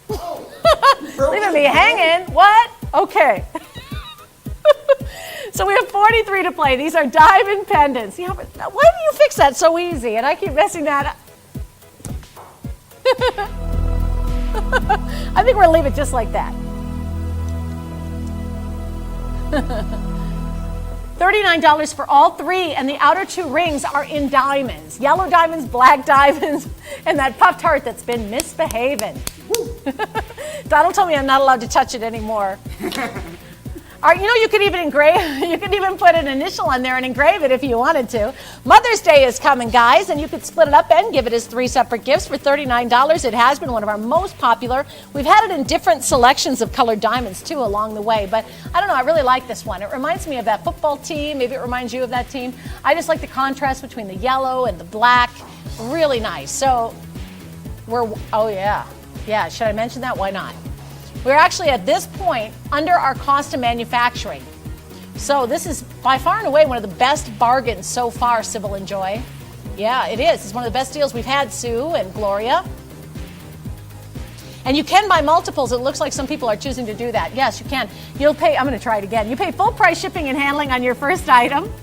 Leaving me hanging, what? Okay. So we have 43 to play. These are diamond pendants. Yeah, but why do you fix that so easy? And I keep messing that up. I think we're going to leave it just like that. $39 for all 3, and the outer 2 rings are in diamonds. Yellow diamonds, black diamonds, and that puffed heart that's been misbehaving. Donald told me I'm not allowed to touch it anymore. All right, you know, you could even put an initial on there and engrave it if you wanted to. Mother's Day is coming, guys, and you could split it up and give it as 3 separate gifts for $39. It has been one of our most popular. We've had it in different selections of colored diamonds, too, along the way. But I don't know, I really like this one. It reminds me of that football team. Maybe it reminds you of that team. I just like the contrast between the yellow and the black. Really nice. So oh, yeah. Yeah, should I mention that? Why not? We're actually at this point under our cost of manufacturing. So this is by far and away one of the best bargains so far, Sybil and Joy. Yeah, it is. It's one of the best deals we've had, Sue and Gloria. And you can buy multiples. It looks like some people are choosing to do that. Yes, you can. You'll pay, I'm going to try it again. You pay full price shipping and handling on your first item,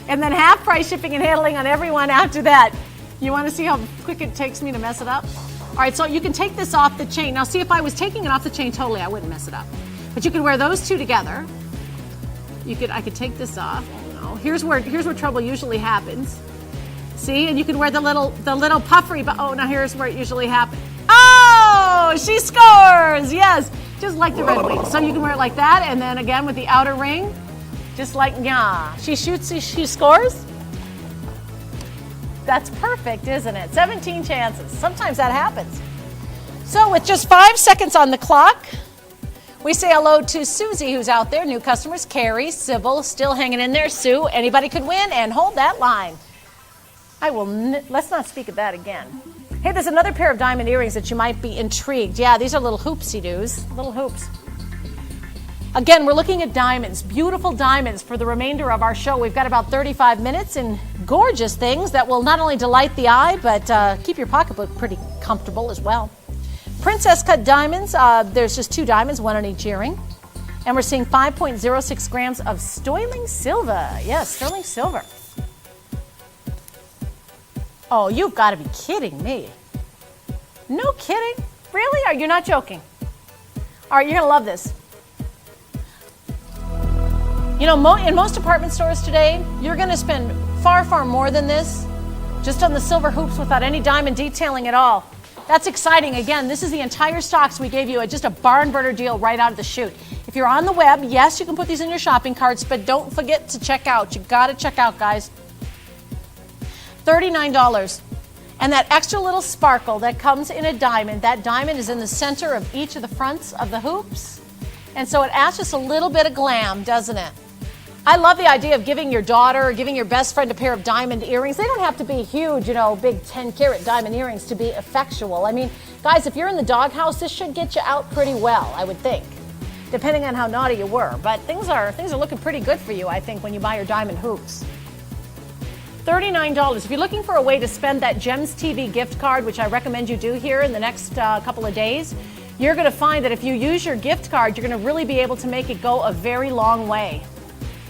and then half price shipping and handling on every one after that. You want to see how quick it takes me to mess it up? All right, so you can take this off the chain. Now, see, if I was taking it off the chain totally, I wouldn't mess it up. But you can wear those 2 together. I could take this off. Oh, no. Here's where trouble usually happens. See, and you can wear the little puffery. But oh, now here's where it usually happens. Oh, she scores! Yes, just like the red wing. So you can wear it like that, and then again with the outer ring, just like she shoots, she scores. That's perfect, isn't it? 17 chances. Sometimes that happens. So with just 5 seconds on the clock, We say hello to Susie, who's out there. New customers, Carrie, Sybil, still hanging in there. Sue, anybody could win, and hold that line. Let's not speak of that again. Hey, there's another pair of diamond earrings that you might be intrigued. Yeah, these are little hoopsie-doos, little hoops. Again, we're looking at diamonds, beautiful diamonds for the remainder of our show. We've got about 35 minutes and gorgeous things that will not only delight the eye, but keep your pocketbook pretty comfortable as well. Princess cut diamonds, there's just 2 diamonds, 1 on each earring. And we're seeing 5.06 grams of sterling silver. Yes, sterling silver. Oh, you've got to be kidding me. No kidding? Really? You're not joking? All right, you're going to love this. You know, in most department stores today, you're going to spend far, far more than this just on the silver hoops without any diamond detailing at all. That's exciting. Again, this is the entire stocks we gave you at just a barn burner deal right out of the chute. If you're on the web, yes, you can put these in your shopping carts, but don't forget to check out. You got to check out, guys. $39. And that extra little sparkle that comes in a diamond, that diamond is in the center of each of the fronts of the hoops. And so it adds just a little bit of glam, doesn't it? I love the idea of giving your daughter or giving your best friend a pair of diamond earrings. They don't have to be huge, you know, big 10-carat diamond earrings to be effectual. I mean, guys, if you're in the doghouse, this should get you out pretty well, I would think, depending on how naughty you were. But things are looking pretty good for you, I think, when you buy your diamond hoops. $39. If you're looking for a way to spend that GemsTV gift card, which I recommend you do here in the next couple of days, you're going to find that if you use your gift card, you're going to really be able to make it go a very long way.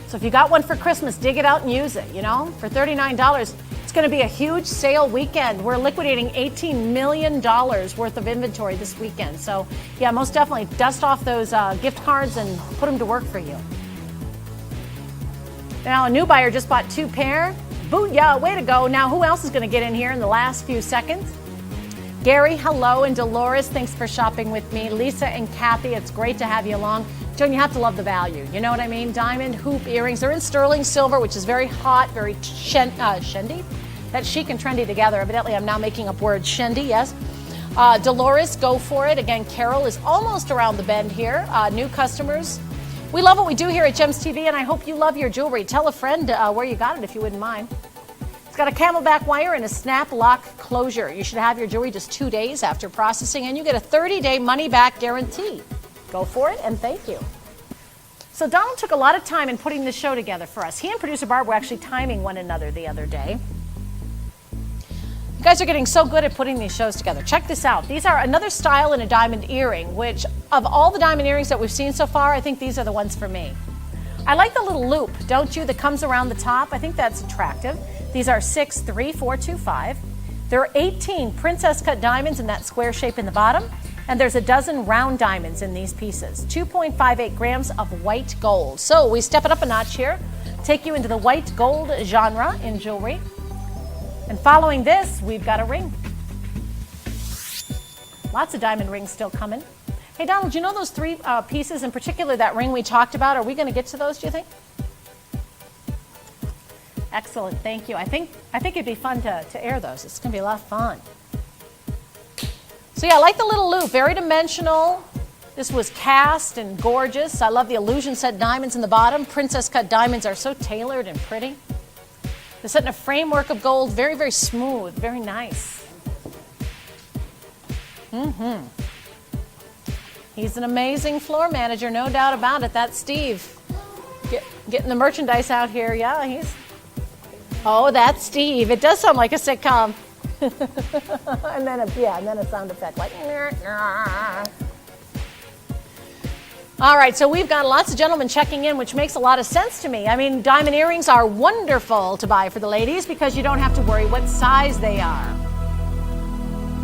So if you got one for Christmas, dig it out and use it, you know. For $39, it's going to be a huge sale weekend. We're liquidating $18 million worth of inventory this weekend. So, yeah, most definitely dust off those gift cards and put them to work for you. Now, a new buyer just bought 2 pair. Booyah, way to go. Now, who else is going to get in here in the last few seconds? Gary, hello, and Dolores, thanks for shopping with me. Lisa and Kathy, it's great to have you along. Joan, you have to love the value. You know what I mean? Diamond hoop earrings. They're in sterling silver, which is very hot, very shendy. That's chic and trendy together. Evidently, I'm now making up words. Shendy, yes. Dolores, go for it. Again, Carol is almost around the bend here. New customers. We love what we do here at GemsTV, and I hope you love your jewelry. Tell a friend where you got it if you wouldn't mind. It's got a camelback wire and a snap lock closure. You should have your jewelry just 2 days after processing, and you get a 30-day money-back guarantee. Go for it, and thank you. So Donald took a lot of time in putting this show together for us. He and producer Barb were actually timing one another the other day. You guys are getting so good at putting these shows together. Check this out. These are another style in a diamond earring, which of all the diamond earrings that we've seen so far, I think these are the ones for me. I like the little loop, don't you, that comes around the top. I think that's attractive. These are 63425. There are 18 princess cut diamonds in that square shape in the bottom, and there's a dozen round diamonds in these pieces. 2.58 grams of white gold. So we step it up a notch here, take you into the white gold genre in jewelry. And following this, we've got a ring. Lots of diamond rings still coming. Hey, Donald, do you know those 3 pieces, in particular that ring we talked about? Are we going to get to those, do you think? Excellent, thank you. I think it'd be fun to air those. It's going to be a lot of fun. So yeah, I like the little loop, very dimensional. This was cast and gorgeous. I love the illusion set diamonds in the bottom. Princess cut diamonds are so tailored and pretty. They're set in a framework of gold, very, very smooth, very nice. He's an amazing floor manager, no doubt about it. That's Steve. Getting the merchandise out here. Yeah, oh, that's Steve. It does sound like a sitcom. and then a sound effect like. All right, so we've got lots of gentlemen checking in, which makes a lot of sense to me. I mean, diamond earrings are wonderful to buy for the ladies because you don't have to worry what size they are.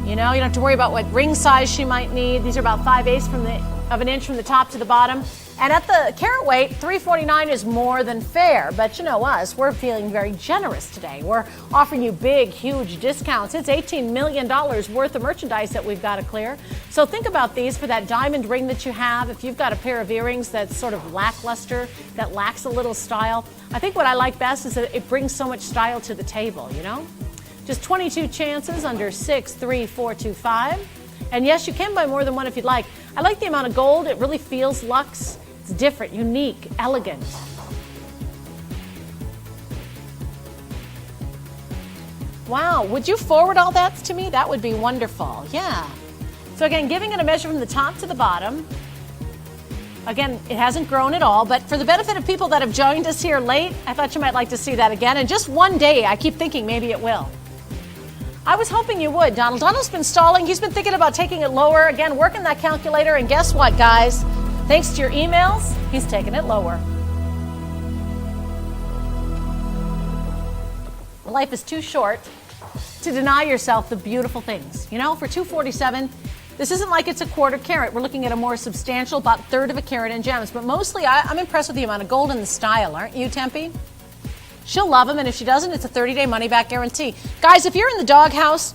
You know, you don't have to worry about what ring size she might need. These are about 5/8 of an inch from the top to the bottom. And at the carat weight, $349 is more than fair. But you know us, we're feeling very generous today. We're offering you big, huge discounts. It's $18 million worth of merchandise that we've got to clear. So think about these for that diamond ring that you have. If you've got a pair of earrings that's sort of lackluster, that lacks a little style, I think what I like best is that it brings so much style to the table, you know? Just 22 chances under 63425. And yes, you can buy more than one if you'd like. I like the amount of gold. It really feels luxe. It's different, unique, elegant. Wow, would you forward all that to me? That would be wonderful. Yeah. So again, giving it a measure from the top to the bottom. Again, it hasn't grown at all, but for the benefit of people that have joined us here late, I thought you might like to see that again. And just one day, I keep thinking maybe it will. I was hoping you would, Donald. Donald's been stalling. He's been thinking about taking it lower. Again, working that calculator. And guess what, guys? Thanks to your emails, he's taking it lower. Life is too short to deny yourself the beautiful things. You know, for $247, this isn't like it's a quarter carat. We're looking at a more substantial, about third of a carat in gems. But mostly, I'm impressed with the amount of gold and the style, aren't you, Tempe? She'll love them, and if she doesn't, it's a 30-day money-back guarantee. Guys, if you're in the doghouse,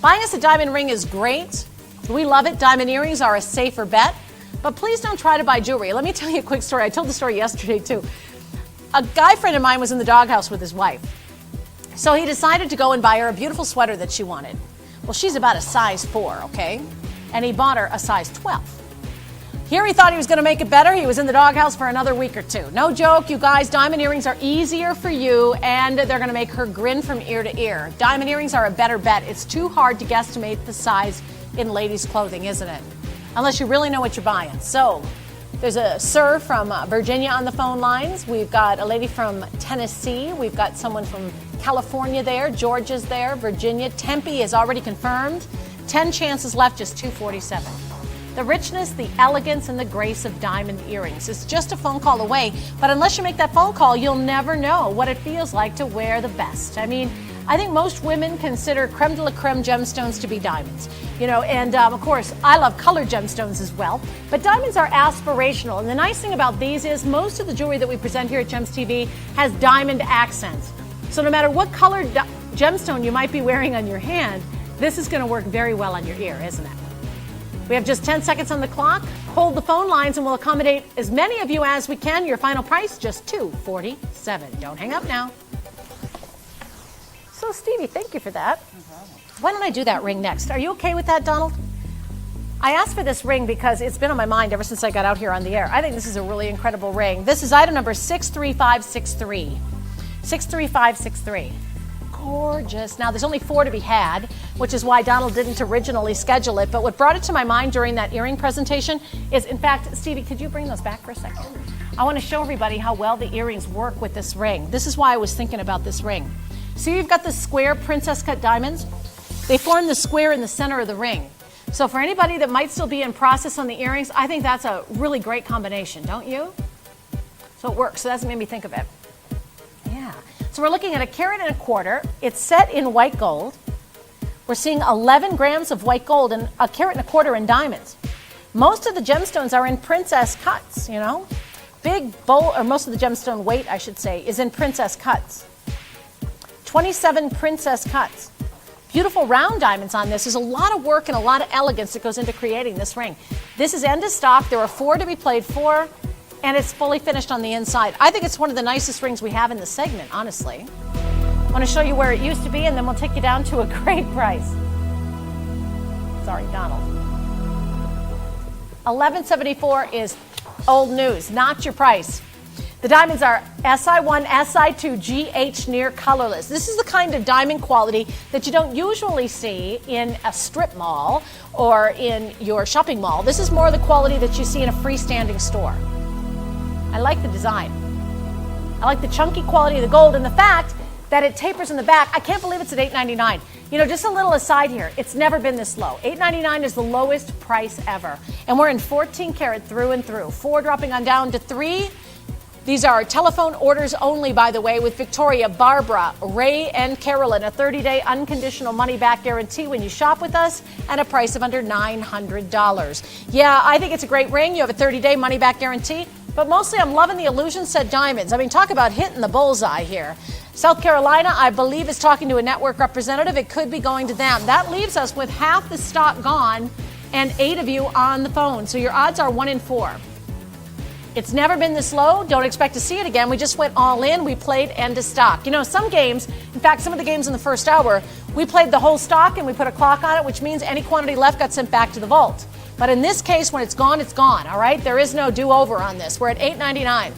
buying us a diamond ring is great. We love it. Diamond earrings are a safer bet. But please don't try to buy jewelry. Let me tell you a quick story. I told the story yesterday, too. A guy friend of mine was in the doghouse with his wife. So he decided to go and buy her a beautiful sweater that she wanted. Well, she's about a size 4, okay? And he bought her a size 12. Here he thought he was going to make it better. He was in the doghouse for another week or two. No joke, you guys, diamond earrings are easier for you, and they're going to make her grin from ear to ear. Diamond earrings are a better bet. It's too hard to guesstimate the size in ladies' clothing, isn't it? Unless you really know what you're buying. So there's a sir from Virginia on the phone lines. We've got a lady from Tennessee. We've got someone from California there. Georgia's there. Virginia. Tempe is already confirmed. 10 chances left, just $247. The richness, the elegance, and the grace of diamond earrings. It's just a phone call away, but unless you make that phone call, you'll never know what it feels like to wear the best. I mean, I think most women consider creme de la creme gemstones to be diamonds. You know, and of course, I love colored gemstones as well, but diamonds are aspirational. And the nice thing about these is most of the jewelry that we present here at GemsTV has diamond accents. So no matter what colored gemstone you might be wearing on your hand, this is going to work very well on your ear, isn't it? We have just 10 seconds on the clock. Hold the phone lines and we'll accommodate as many of you as we can. Your final price, just $247. Don't hang up now. So, Stevie, thank you for that. No problem. Why don't I do that ring next? Are you okay with that, Donald? I asked for this ring because it's been on my mind ever since I got out here on the air. I think this is a really incredible ring. This is item number 63563. 63563. Gorgeous. Now, there's only 4 to be had, which is why Donald didn't originally schedule it. But what brought it to my mind during that earring presentation is, in fact, Stevie, could you bring those back for a second? I want to show everybody how well the earrings work with this ring. This is why I was thinking about this ring. See, you've got the square princess cut diamonds. They form the square in the center of the ring. So for anybody that might still be in process on the earrings, I think that's a really great combination, don't you? So it works. So that's made me think of it. Yeah. So we're looking at 1.25 carats. It's set in white gold. We're seeing 11 grams of white gold and 1.25 carats in diamonds. Most of the gemstones are in princess cuts, you know. Big bowl, or most of the gemstone weight, I should say, is in princess cuts. 27 princess cuts. Beautiful round diamonds on this. There's a lot of work and a lot of elegance that goes into creating this ring. This is end of stock. There are 4 to be played for, and it's fully finished on the inside. I think it's one of the nicest rings we have in the segment, honestly. I want to show you where it used to be, and then we'll take you down to a great price. Sorry, Donald. $1174 is old news, not your price. The diamonds are SI1, SI2, GH near colorless. This is the kind of diamond quality that you don't usually see in a strip mall or in your shopping mall. This is more the quality that you see in a freestanding store. I like the design. I like the chunky quality of the gold and the fact that it tapers in the back. I can't believe it's at $899. You know, just a little aside here, it's never been this low. $899 is the lowest price ever. And we're in 14 karat through and through. 4 dropping on down to 3. These are telephone orders only, by the way, with Victoria, Barbara, Ray, and Carolyn. A 30-day unconditional money-back guarantee when you shop with us and a price of under $900. Yeah, I think it's a great ring. You have a 30-day money-back guarantee. But mostly I'm loving the illusion set diamonds. I mean, talk about hitting the bullseye here. South Carolina, I believe, is talking to a network representative. It could be going to them. That leaves us with half the stock gone and 8 of you on the phone. So your odds are 1 in 4. It's never been this low. Don't expect to see it again. We just went all in. We played end of stock. You know, some games, in fact, some of the games in the first hour, we played the whole stock and we put a clock on it, which means any quantity left got sent back to the vault. But in this case, when it's gone, all right? There is no do-over on this. We're at $8.99.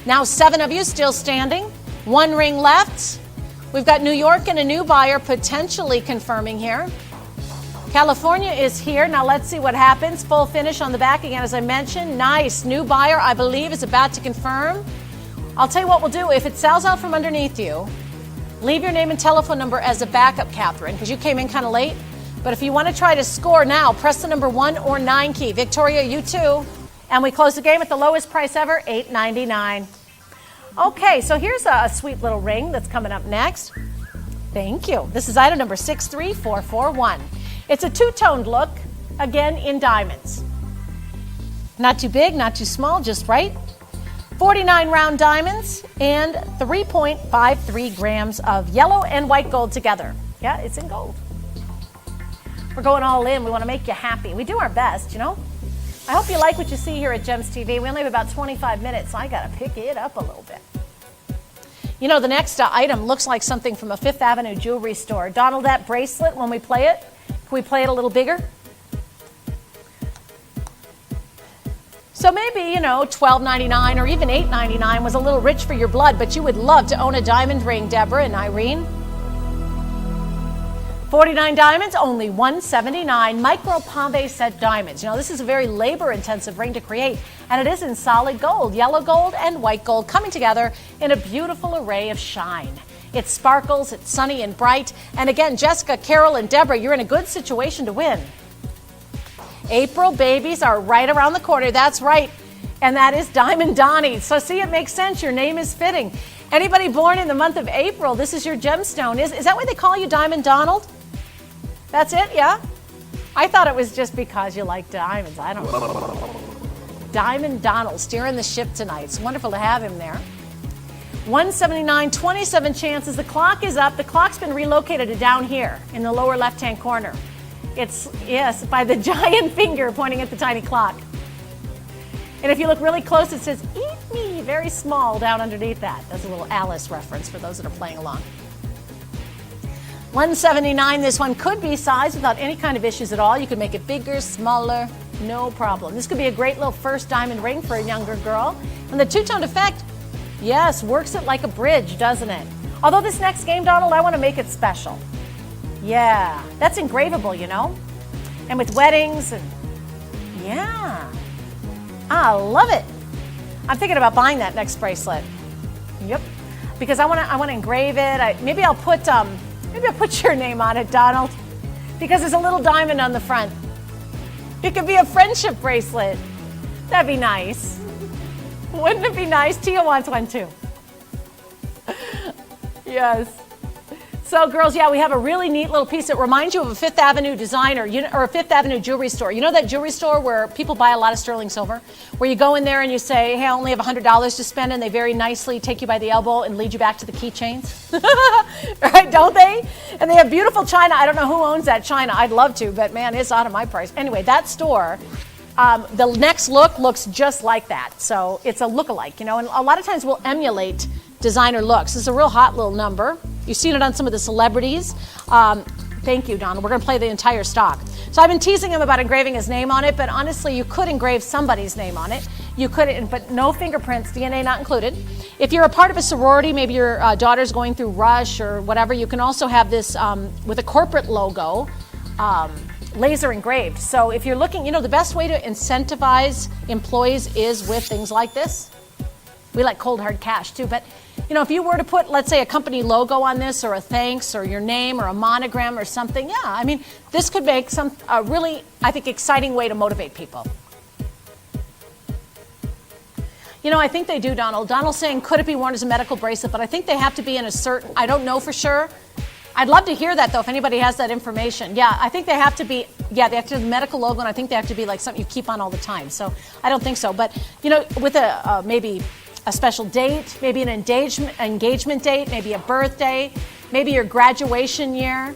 Now 7 of you still standing. 1 ring left. We've got New York and a new buyer potentially confirming here. California is here. Now let's see what happens. Full finish on the back again, as I mentioned. Nice. New buyer, I believe, is about to confirm. I'll tell you what we'll do. If it sells out from underneath you, leave your name and telephone number as a backup, Catherine, because you came in kind of late. But if you want to try to score now, press the number 1 or 9 key. Victoria, you too. And we close the game at the lowest price ever, $8.99. Okay, so here's a sweet little ring that's coming up next. Thank you. This is item number 63441. It's a two-toned look, again in diamonds. Not too big, not too small, just right. 49 round diamonds and 3.53 grams of yellow and white gold together. Yeah, it's in gold. We're going all in. We want to make you happy. We do our best, you know. I hope you like what you see here at GemsTV. We only have about 25 minutes, so I got to pick it up a little bit. You know, the next item looks like something from a Fifth Avenue jewelry store. Donald, that bracelet, when we play it, can we play it a little bigger? So maybe, you know, $12.99 or even $8.99 was a little rich for your blood, but you would love to own a diamond ring, Deborah and Irene. 49 diamonds, only $179. Micro Pave set diamonds. You know, this is a very labor-intensive ring to create, and it is in solid gold, yellow gold and white gold coming together in a beautiful array of shine. It sparkles, it's sunny and bright. And again, Jessica, Carol, and Deborah, you're in a good situation to win. April babies are right around the corner. That's right. And that is Diamond Donnie. So see, it makes sense. Your name is fitting. Anybody born in the month of April, this is your gemstone. Is that why they call you Diamond Donald? That's it, yeah? I thought it was just because you like diamonds. I don't know. Diamond Donald steering the ship tonight. It's wonderful to have him there. 179, 27 chances. The clock is up. The clock's been relocated to down here in the lower left-hand corner. It's, yes, by the giant finger pointing at the tiny clock. And if you look really close, it says, "Eat me," very small down underneath that. That's a little Alice reference for those that are playing along. 179, this one could be sized without any kind of issues at all. You could make it bigger, smaller, no problem. This could be a great little first diamond ring for a younger girl. And the two-toned effect, yes, works it like a bridge, doesn't it? Although this next game, Donald, I want to make it special. Yeah, that's engravable, you know? And with weddings and, yeah. I love it. I'm thinking about buying that next bracelet. Yep. Because I want to engrave it. Maybe I'll put your name on it, Donald. Because there's a little diamond on the front. It could be a friendship bracelet. That'd be nice. Wouldn't it be nice? Tia wants one too. Yes. So, girls, yeah, we have a really neat little piece that reminds you of a Fifth Avenue designer, or a Fifth Avenue jewelry store. You know that jewelry store where people buy a lot of sterling silver? Where you go in there and you say, hey, I only have $100 to spend, and they very nicely take you by the elbow and lead you back to the keychains? Right, don't they? And they have beautiful china. I don't know who owns that china. I'd love to, but man, it's out of my price. Anyway, that store, the next look looks just like that. So it's a look-alike, you know, and a lot of times we'll emulate designer looks. This is a real hot little number. You've seen it on some of the celebrities. Thank you, Donna. We're going to play the entire stock. So I've been teasing him about engraving his name on it, but honestly, you could engrave somebody's name on it. You could, but no fingerprints, DNA not included. If you're a part of a sorority, maybe your daughter's going through Rush or whatever, you can also have this with a corporate logo, laser engraved. So if you're looking, you know, the best way to incentivize employees is with things like this. We like cold hard cash too, but you know, if you were to put, let's say, a company logo on this, or a thanks, or your name, or a monogram, or something, yeah, I mean, this could make a really, I think, exciting way to motivate people. You know, I think they do, Donald. Donald's saying, could it be worn as a medical bracelet? But I think they have to be in a certain, I don't know for sure. I'd love to hear that, though, if anybody has that information. Yeah, I think they have to be, yeah, they have to have the medical logo, and I think they have to be like something you keep on all the time. So I don't think so. But, you know, with a maybe a special date, maybe an engagement date, maybe a birthday, maybe your graduation year.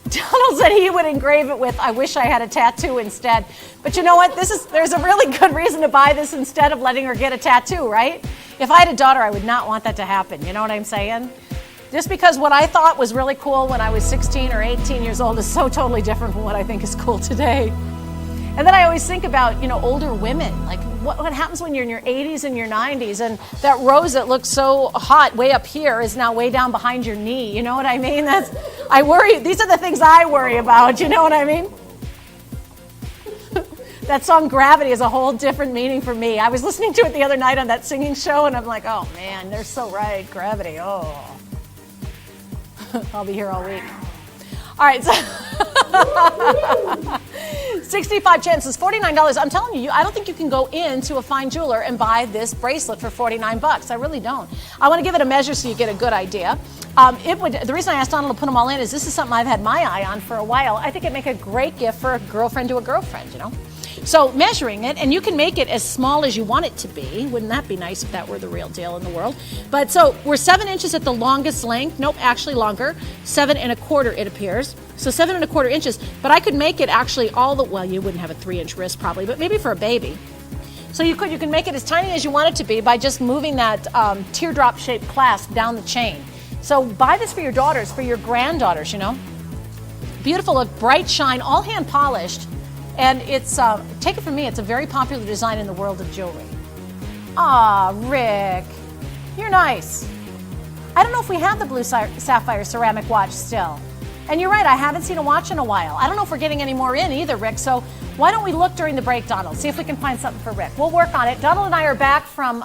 Donald said he would engrave it with, I wish I had a tattoo instead. But you know what? There's a really good reason to buy this instead of letting her get a tattoo, right? If I had a daughter, I would not want that to happen. You know what I'm saying? Just because what I thought was really cool when I was 16 or 18 years old is so totally different from what I think is cool today. And then I always think about, older women. Like, what happens when you're in your 80s and your 90s and that rose that looks so hot way up here is now way down behind your knee? You know what I mean? I worry. These are the things I worry about. You know what I mean? That song Gravity is a whole different meaning for me. I was listening to it the other night on that singing show, and I'm like, oh, man, they're so right. Gravity, oh. I'll be here all week. All right, so 65 chances, $49. I'm telling you, I don't think you can go into a fine jeweler and buy this bracelet for $49. I really don't. I want to give it a measure so you get a good idea. The reason I asked Donald to put them all in is this is something I've had my eye on for a while. I think it'd make a great gift for a girlfriend to a girlfriend, So measuring it, and you can make it as small as you want it to be. Wouldn't that be nice if that were the real deal in the world? But so we're 7 inches at the longest length. Nope, actually longer. 7 1/4 it appears. So 7 1/4 inches. But I could make it actually well, you wouldn't have a 3-inch wrist probably, but maybe for a baby. So you can make it as tiny as you want it to be by just moving that teardrop-shaped clasp down the chain. So buy this for your daughters, for your granddaughters, Beautiful, look, bright shine, all hand polished. And it's, take it from me, it's a very popular design in the world of jewelry. Ah, Rick, you're nice. I don't know if we have the blue sapphire ceramic watch still. And you're right, I haven't seen a watch in a while. I don't know if we're getting any more in either, Rick. So why don't we look during the break, Donald, see if we can find something for Rick. We'll work on it. Donald and I are back from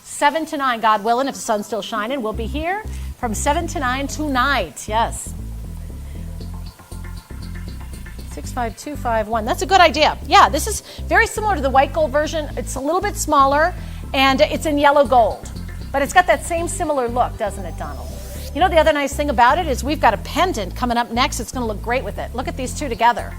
7 to 9, God willing, if the sun's still shining. We'll be here from 7 to 9 tonight, yes. 65251. That's a good idea. Yeah, this is very similar to the white gold version. It's a little bit smaller, and it's in yellow gold. But it's got that same similar look, doesn't it, Donald? The other nice thing about it is we've got a pendant coming up next. It's going to look great with it. Look at these two together.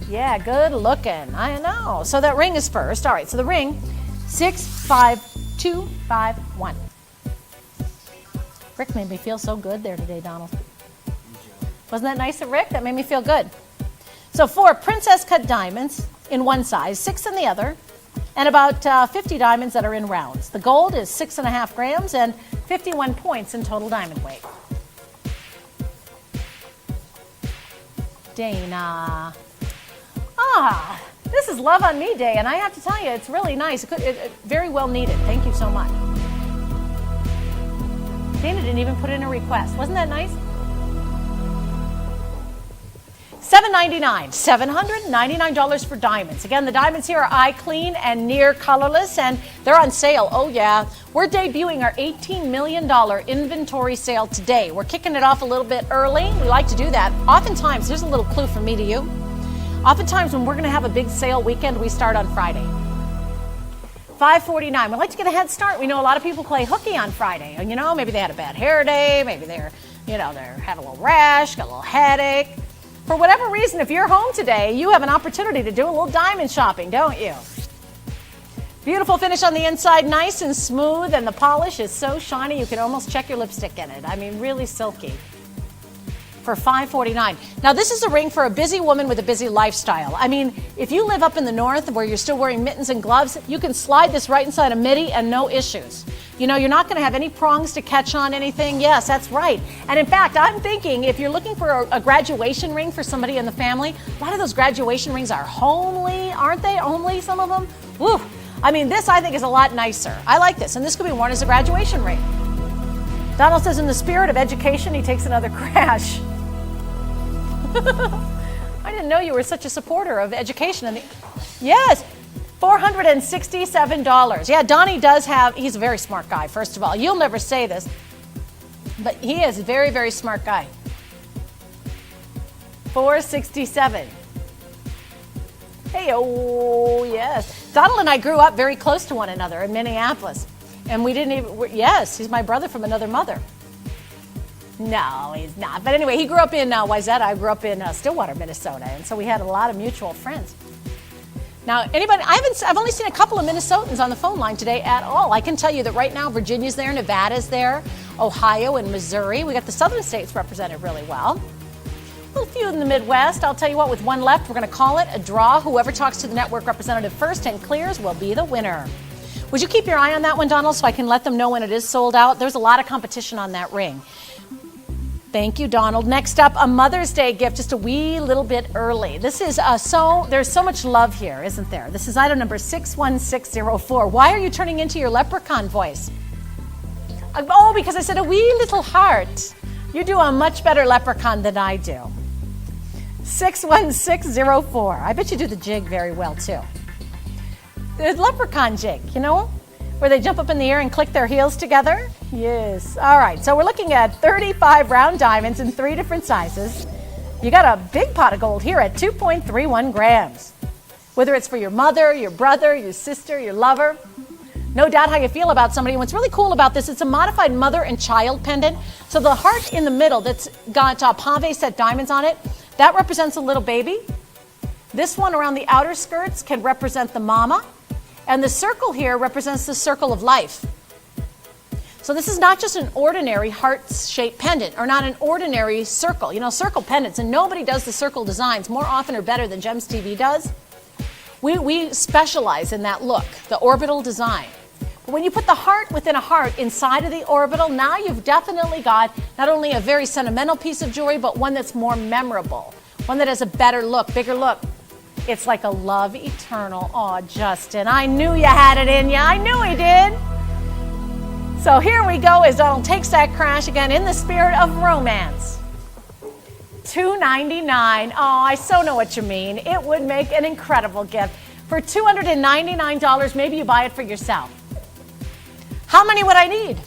Yeah, good looking. I know. So that ring is first. All right, so the ring, 65251. Rick made me feel so good there today, Donald. Wasn't that nice of Rick? That made me feel good. So 4 princess cut diamonds in one size, 6 in the other, and about 50 diamonds that are in rounds. The gold is 6.5 grams and 51 points in total diamond weight. Dana. This is Love on Me Day, and I have to tell you, it's really nice. It very well needed. Thank you so much. Dana didn't even put in a request. Wasn't that nice? $799, $799 for diamonds. Again, the diamonds here are eye clean and near colorless, and they're on sale. Oh yeah, we're debuting our $18 million inventory sale today. We're kicking it off a little bit early. We like to do that. Oftentimes, here's a little clue from me to you. Oftentimes, when we're going to have a big sale weekend, we start on Friday. $549. We like to get a head start. We know a lot of people play hooky on Friday. And maybe they had a bad hair day. Maybe they're had a little rash, got a little headache. For whatever reason, if you're home today, you have an opportunity to do a little diamond shopping, don't you? Beautiful finish on the inside, nice and smooth, and the polish is so shiny you can almost check your lipstick in it. I mean, really silky. For $549. Now, this is a ring for a busy woman with a busy lifestyle. I mean, if you live up in the north where you're still wearing mittens and gloves, you can slide this right inside a midi and no issues. You're not going to have any prongs to catch on anything. Yes, that's right. And in fact, I'm thinking if you're looking for a graduation ring for somebody in the family, a lot of those graduation rings are homely, aren't they? Homely, some of them. Woo. I mean, this I think is a lot nicer. I like this, and this could be worn as a graduation ring. Donald says in the spirit of education, he takes another crash. I didn't know you were such a supporter of education. Yes. $467. Yeah, Donnie he's a very smart guy, first of all. You'll never say this, but he is a very, very smart guy. $467. Hey, oh, yes. Donald and I grew up very close to one another in Minneapolis. And yes, he's my brother from another mother. No, he's not. But anyway, he grew up in Wayzata. I grew up in Stillwater, Minnesota. And so we had a lot of mutual friends. Now, I've only seen a couple of Minnesotans on the phone line today at all. I can tell you that right now, Virginia's there, Nevada's there, Ohio and Missouri. We got the southern states represented really well. A little few in the Midwest. I'll tell you what, with one left, we're going to call it a draw. Whoever talks to the network representative first and clears will be the winner. Would you keep your eye on that one, Donald, so I can let them know when it is sold out? There's a lot of competition on that ring. Thank you, Donald. Next up, a Mother's Day gift, just a wee little bit early. This is there's so much love here, isn't there? This is item number 61604. Why are you turning into your leprechaun voice? Oh, because I said a wee little heart. You do a much better leprechaun than I do. 61604. I bet you do the jig very well, too. The leprechaun jig, you know, where they jump up in the air and click their heels together. Yes. All right, so we're looking at 35 round diamonds in 3 different sizes. You got a big pot of gold here at 2.31 grams. Whether it's for your mother, your brother, your sister, your lover, no doubt how you feel about somebody. And what's really cool about this, it's a modified mother and child pendant. So the heart in the middle that's got pave set diamonds on it, that represents a little baby. This one around the outer skirts can represent the mama. And the circle here represents the circle of life. So this is not just an ordinary heart-shaped pendant, or not an ordinary circle. You know, circle pendants, and nobody does the circle designs more often or better than GemsTV does. We specialize in that look, the orbital design. But when you put the heart within a heart inside of the orbital, now you've definitely got not only a very sentimental piece of jewelry, but one that's more memorable, one that has a better look, bigger look. It's like a love eternal. Oh, Justin, I knew you had it in you. I knew he did. So here we go as Donald takes that crash again in the spirit of romance. $299. Oh, I so know what you mean. It would make an incredible gift. For $299, maybe you buy it for yourself. How many would I need?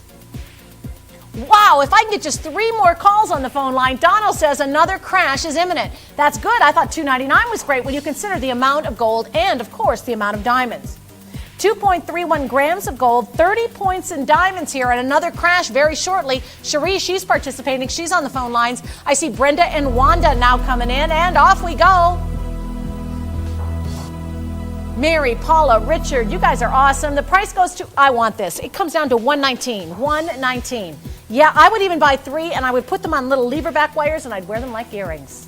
Wow, if I can get just 3 more calls on the phone line, Donald says another crash is imminent. That's good. I thought $299 was great when you consider the amount of gold and, of course, the amount of diamonds. 2.31 grams of gold, 30 points in diamonds here, and another crash very shortly. Cherie, she's participating. She's on the phone lines. I see Brenda and Wanda now coming in, and off we go. Mary, Paula, Richard, you guys are awesome. The price goes to, I want this. It comes down to $119. $119. Yeah, I would even buy 3, and I would put them on little lever back wires, and I'd wear them like earrings.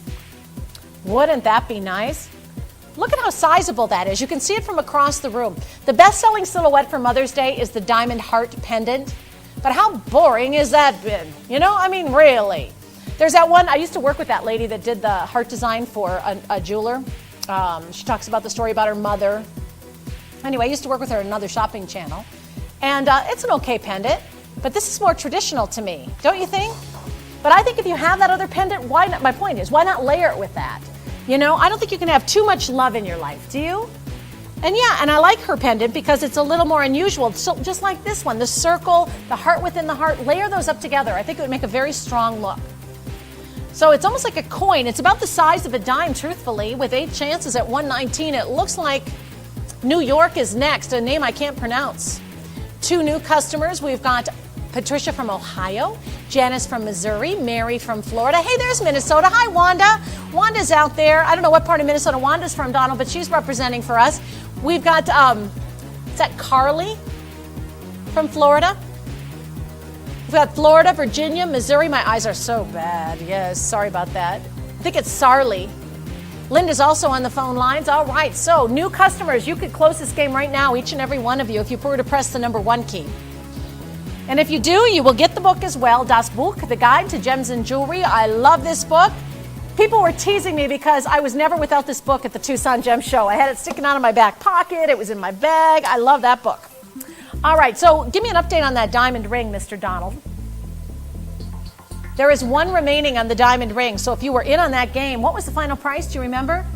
Wouldn't that be nice? Look at how sizable that is. You can see it from across the room. The best-selling silhouette for Mother's Day is the diamond heart pendant. But how boring has that been? You know, I mean, really. There's that one, I used to work with that lady that did the heart design for a jeweler. She talks about the story about her mother. Anyway, I used to work with her on another shopping channel. And it's an okay pendant, but this is more traditional to me, don't you think? But I think if you have that other pendant, why not? My point is, why not layer it with that? You know, I don't think you can have too much love in your life, do you? And yeah, and I like her pendant because it's a little more unusual. So just like this one, the circle, the heart within the heart, layer those up together. I think it would make a very strong look. So it's almost like a coin. It's about the size of a dime, truthfully, with 8 chances at $119. It looks like New York is next, a name I can't pronounce. 2 new customers. We've got Patricia from Ohio, Janice from Missouri, Mary from Florida. Hey, there's Minnesota. Hi, Wanda. Wanda's out there. I don't know what part of Minnesota Wanda's from, Donald, but she's representing for us. We've got, is that Carly from Florida? We've got Florida, Virginia, Missouri. My eyes are so bad. Yes, sorry about that. I think it's Sarli. Linda's also on the phone lines. All right, so new customers, you could close this game right now, each and every one of you, if you were to press the number 1 key. And if you do, you will get the book as well, Das Buch, the Guide to Gems and Jewelry. I love this book. People were teasing me because I was never without this book at the Tucson Gem Show. I had it sticking out of my back pocket. It was in my bag. I love that book. All right, so give me an update on that diamond ring, Mr. Donald. There is 1 remaining on the diamond ring. So if you were in on that game, what was the final price? Do you remember?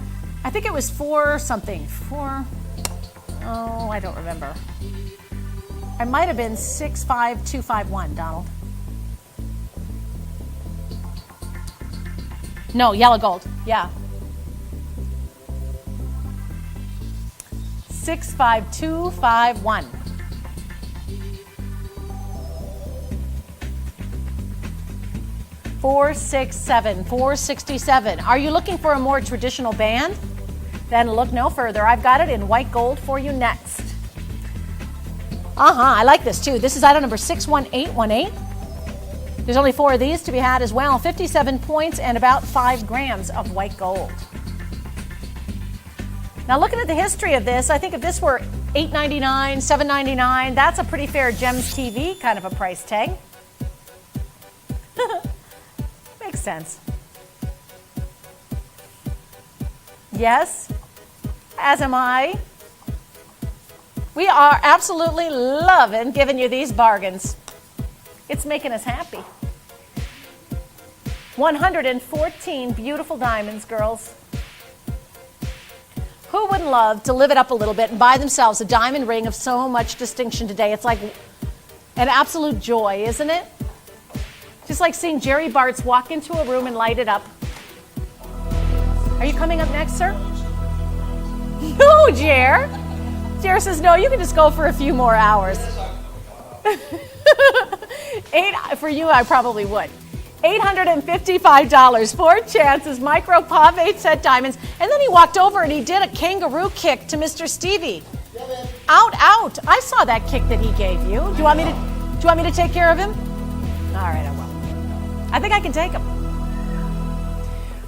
I think it was 4 something. 4, oh, I don't remember. It might have been 65251, Donald. No, yellow gold. Yeah. 65251. $467. Are you looking for a more traditional band? Then look no further. I've got it in white gold for you next. I like this too. This is item number 61818. There's only 4 of these to be had as well. 57 points and about 5 grams of white gold. Now looking at the history of this, I think if this were $8.99, $7.99. That's a pretty fair GemsTV kind of a price tag. Makes sense. Yes, as am I. We are absolutely loving giving you these bargains. It's making us happy. 114 beautiful diamonds, girls. Who wouldn't love to live it up a little bit and buy themselves a diamond ring of so much distinction today? It's like an absolute joy, isn't it? Just like seeing Jerry Bartz walk into a room and light it up. Are you coming up next, sir? No, Jer. Jer says, no, you can just go for a few more hours. For you, I probably would. $855, 4 chances, micro pave set diamonds. And then he walked over and he did a kangaroo kick to Mr. Stevie. Out. I saw that kick that he gave you. Do you want me to take care of him? All right, I will. I think I can take him.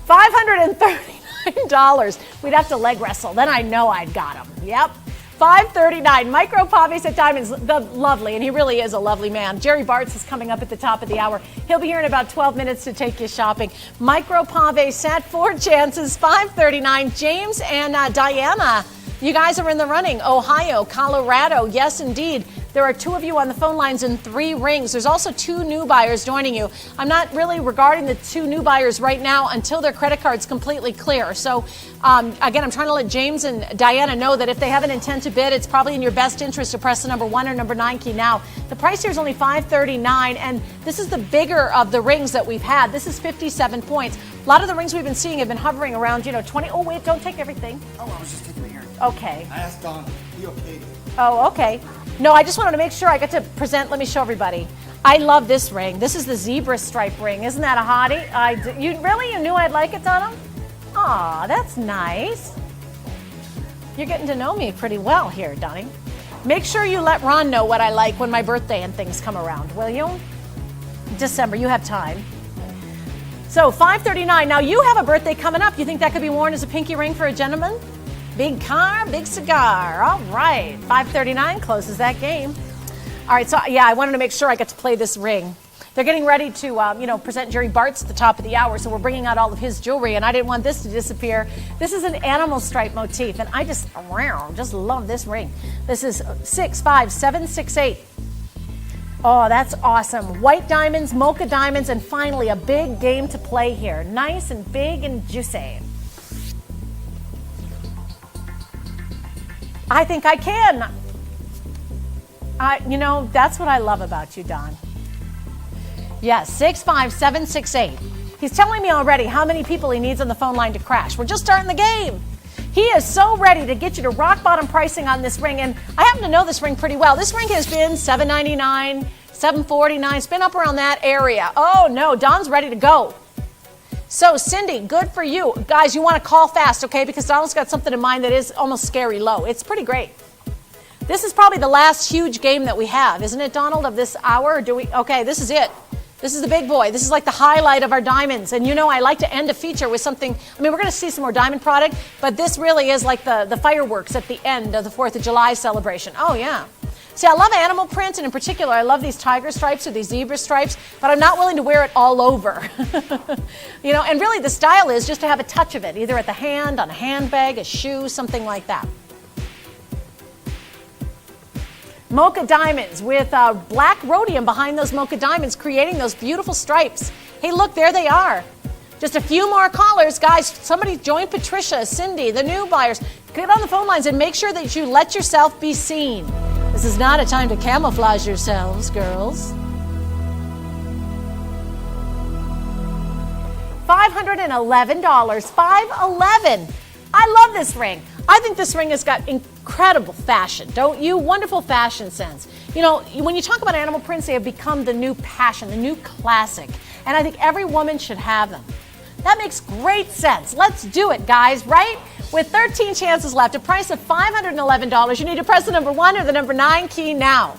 $539. We'd have to leg wrestle. Then I know I'd got him. Yep. $539. Micro pave set diamonds. The lovely, and he really is a lovely man. Jerry Bartz is coming up at the top of the hour. He'll be here in about 12 minutes to take you shopping. Micro pave set, 4 chances, $539. James and Diana, you guys are in the running. Ohio, Colorado. Yes, indeed. There are 2 of you on the phone lines and 3 rings. There's also 2 new buyers joining you. I'm not really regarding the 2 new buyers right now until their credit card's completely clear. So, again, I'm trying to let James and Diana know that if they have an intent to bid, it's probably in your best interest to press the number 1 or number 9 key now. The price here is only $539, and this is the bigger of the rings that we've had. This is 57 points. A lot of the rings we've been seeing have been hovering around, 20. Oh, wait, don't take everything. Oh, I was just taking the earring. Okay. I asked Don, he okayed it. Oh, okay. No, I just wanted to make sure I got to present. Let me show everybody. I love this ring. This is the zebra stripe ring. Isn't that a hottie? You knew I'd like it, Donald? Aw, that's nice. You're getting to know me pretty well here, Donnie. Make sure you let Ron know what I like when my birthday and things come around, will you? December, you have time. So $539. Now you have a birthday coming up. You think that could be worn as a pinky ring for a gentleman? Big car, big cigar. All right. $539 closes that game. All right. So, yeah, I wanted to make sure I got to play this ring. They're getting ready to, present Jerry Bartz at the top of the hour. So we're bringing out all of his jewelry, and I didn't want this to disappear. This is an animal stripe motif, and I just love this ring. This is 65768. Oh, that's awesome. White diamonds, mocha diamonds, and finally a big game to play here. Nice and big and juicy. I think I can. That's what I love about you, Don. Yes, 65768. He's telling me already how many people he needs on the phone line to crash. We're just starting the game. He is so ready to get you to rock bottom pricing on this ring, and I happen to know this ring pretty well. This ring has been $799, $749. It's been up around that area. Oh, no, Don's ready to go. So, Cindy, good for you. Guys, you want to call fast, okay? Because Donald's got something in mind that is almost scary low. It's pretty great. This is probably the last huge game that we have, isn't it, Donald, of this hour? Okay, this is it. This is the big boy. This is like the highlight of our diamonds. And I like to end a feature with something. We're going to see some more diamond product, but this really is like the fireworks at the end of the 4th of July celebration. Oh, yeah. See, I love animal print, and in particular, I love these tiger stripes or these zebra stripes, but I'm not willing to wear it all over. And really the style is just to have a touch of it, either at the hand, on a handbag, a shoe, something like that. Mocha diamonds with black rhodium behind those mocha diamonds, creating those beautiful stripes. Hey, look, there they are. Just a few more callers. Guys, somebody join Patricia, Cindy, the new buyers. Get on the phone lines and make sure that you let yourself be seen. This is not a time to camouflage yourselves, girls. $511. $511. I love this ring. I think this ring has got incredible fashion, don't you? Wonderful fashion sense. When you talk about animal prints, they have become the new passion, the new classic. And I think every woman should have them. That makes great sense. Let's do it, guys, right? With 13 chances left, a price of $511, you need to press the number 1 or the number 9 key now.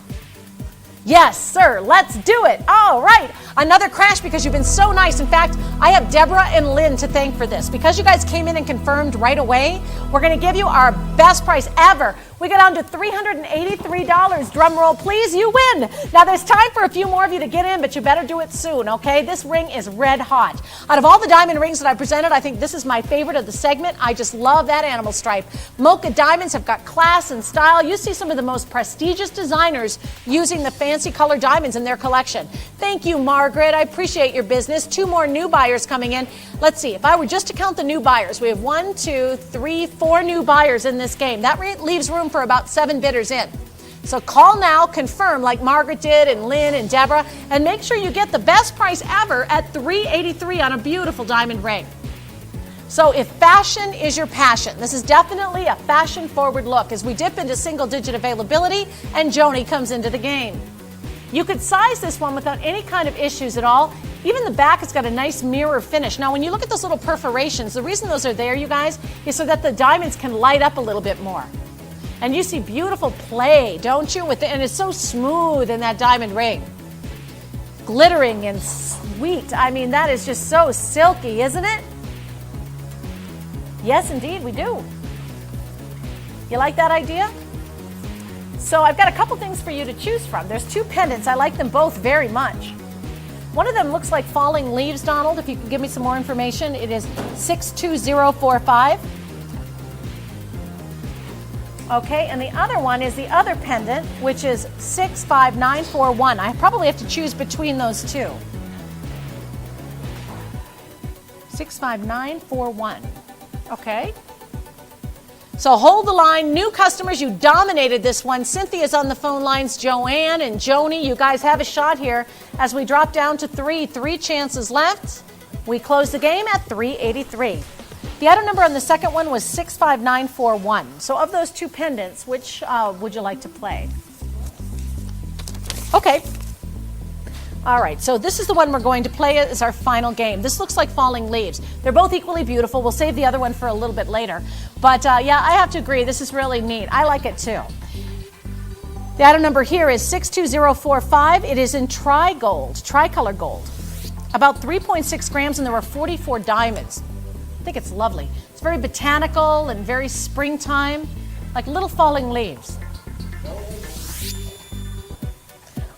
Yes, sir. Let's do it. All right. Another crash because you've been so nice. In fact, I have Deborah and Lynn to thank for this. Because you guys came in and confirmed right away, we're going to give you our best price ever. We go down to $383. Drum roll, please. You win. Now, there's time for a few more of you to get in, but you better do it soon, okay? This ring is red hot. Out of all the diamond rings that I presented, I think this is my favorite of the segment. I just love that animal stripe. Mocha diamonds have got class and style. You see some of the most prestigious designers using the fancy color diamonds in their collection. Thank you, Margaret. I appreciate your business. 2 more new buyers coming in. Let's see. If I were just to count the new buyers, we have 1, 2, 3, 4 new buyers in this game. That leaves room for about 7 bidders in. So call now, confirm like Margaret did and Lynn and Deborah, and make sure you get the best price ever at $383 on a beautiful diamond ring. So if fashion is your passion, this is definitely a fashion-forward look as we dip into single-digit availability and Joni comes into the game. You could size this one without any kind of issues at all. Even the back has got a nice mirror finish. Now, when you look at those little perforations, the reason those are there, you guys, is so that the diamonds can light up a little bit more. And you see beautiful play, don't you? And it's so smooth in that diamond ring. Glittering and sweet. I mean, that is just so silky, isn't it? Yes, indeed, we do. You like that idea? So I've got a couple things for you to choose from. There's 2 pendants. I like them both very much. One of them looks like falling leaves, Donald. If you could give me some more information, it is 62045. Okay, and the other one is the other pendant, which is 65941. I probably have to choose between those 2. 65941. Okay. So hold the line. New customers, you dominated this one. Cynthia's on the phone lines. Joanne and Joni, you guys have a shot here as we drop down to 3. 3 chances left. We close the game at $383. The item number on the second one was 65941. So of those 2 pendants, which would you like to play? Okay. All right, so this is the one we're going to play as our final game. This looks like falling leaves. They're both equally beautiful. We'll save the other one for a little bit later. But yeah, I have to agree, this is really neat. I like it too. The item number here is 62045. It is in tricolor gold. About 3.6 grams, and there are 44 diamonds. I think it's lovely. It's very botanical and very springtime, like little falling leaves.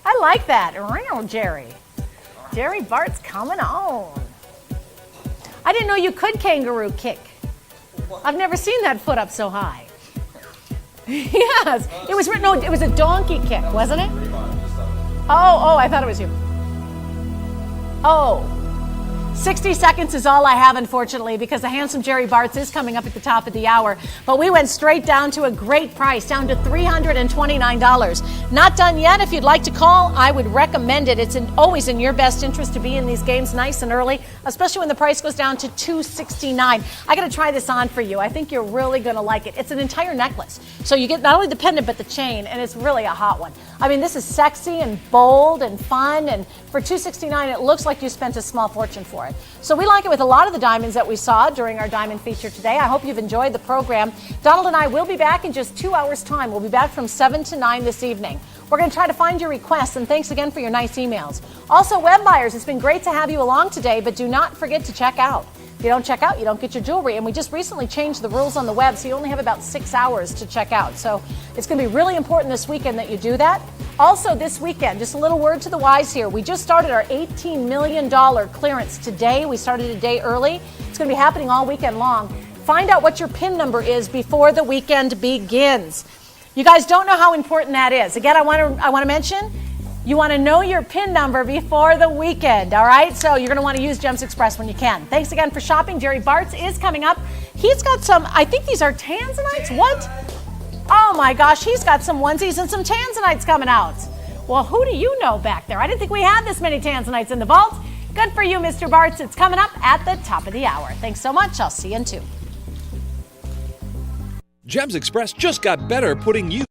I like that. Jerry. Jerry Bart's coming on. I didn't know you could kangaroo kick. I've never seen that foot up so high. Yes. It was a donkey kick, wasn't it? Oh, I thought it was you. Oh. 60 seconds is all I have, unfortunately, because the handsome Jerry Bartz is coming up at the top of the hour. But we went straight down to a great price, down to $329. Not done yet. If you'd like to call, I would recommend it. It's always in your best interest to be in these games nice and early, especially when the price goes down to $269. I got to try this on for you. I think you're really going to like it. It's an entire necklace. So you get not only the pendant, but the chain, and it's really a hot one. I mean, this is sexy and bold and fun, and for $269, it looks like you spent a small fortune for it. So we like it with a lot of the diamonds that we saw during our diamond feature today. I hope you've enjoyed the program. Donald and I will be back in just 2 hours' time. We'll be back from 7 to 9 this evening. We're going to try to find your requests, and thanks again for your nice emails. Also, web buyers, it's been great to have you along today, but do not forget to check out. If you don't check out, you don't get your jewelry. And we just recently changed the rules on the web, so you only have about 6 hours to check out. So it's going to be really important this weekend that you do that. Also this weekend, just a little word to the wise here. We just started our $18 million clearance today. We started a day early. It's going to be happening all weekend long. Find out what your PIN number is before the weekend begins. You guys don't know how important that is. Again, I want to mention, you want to know your PIN number before the weekend, all right? So you're going to want to use Gems Express when you can. Thanks again for shopping. Jerry Bartz is coming up. He's got some, I think these are tanzanites. What? Oh my gosh, he's got some onesies and some tanzanites coming out. Well, who do you know back there? I didn't think we had this many tanzanites in the vault. Good for you, Mr. Bartz. It's coming up at the top of the hour. Thanks so much. I'll see you in 2. Gems Express just got better putting you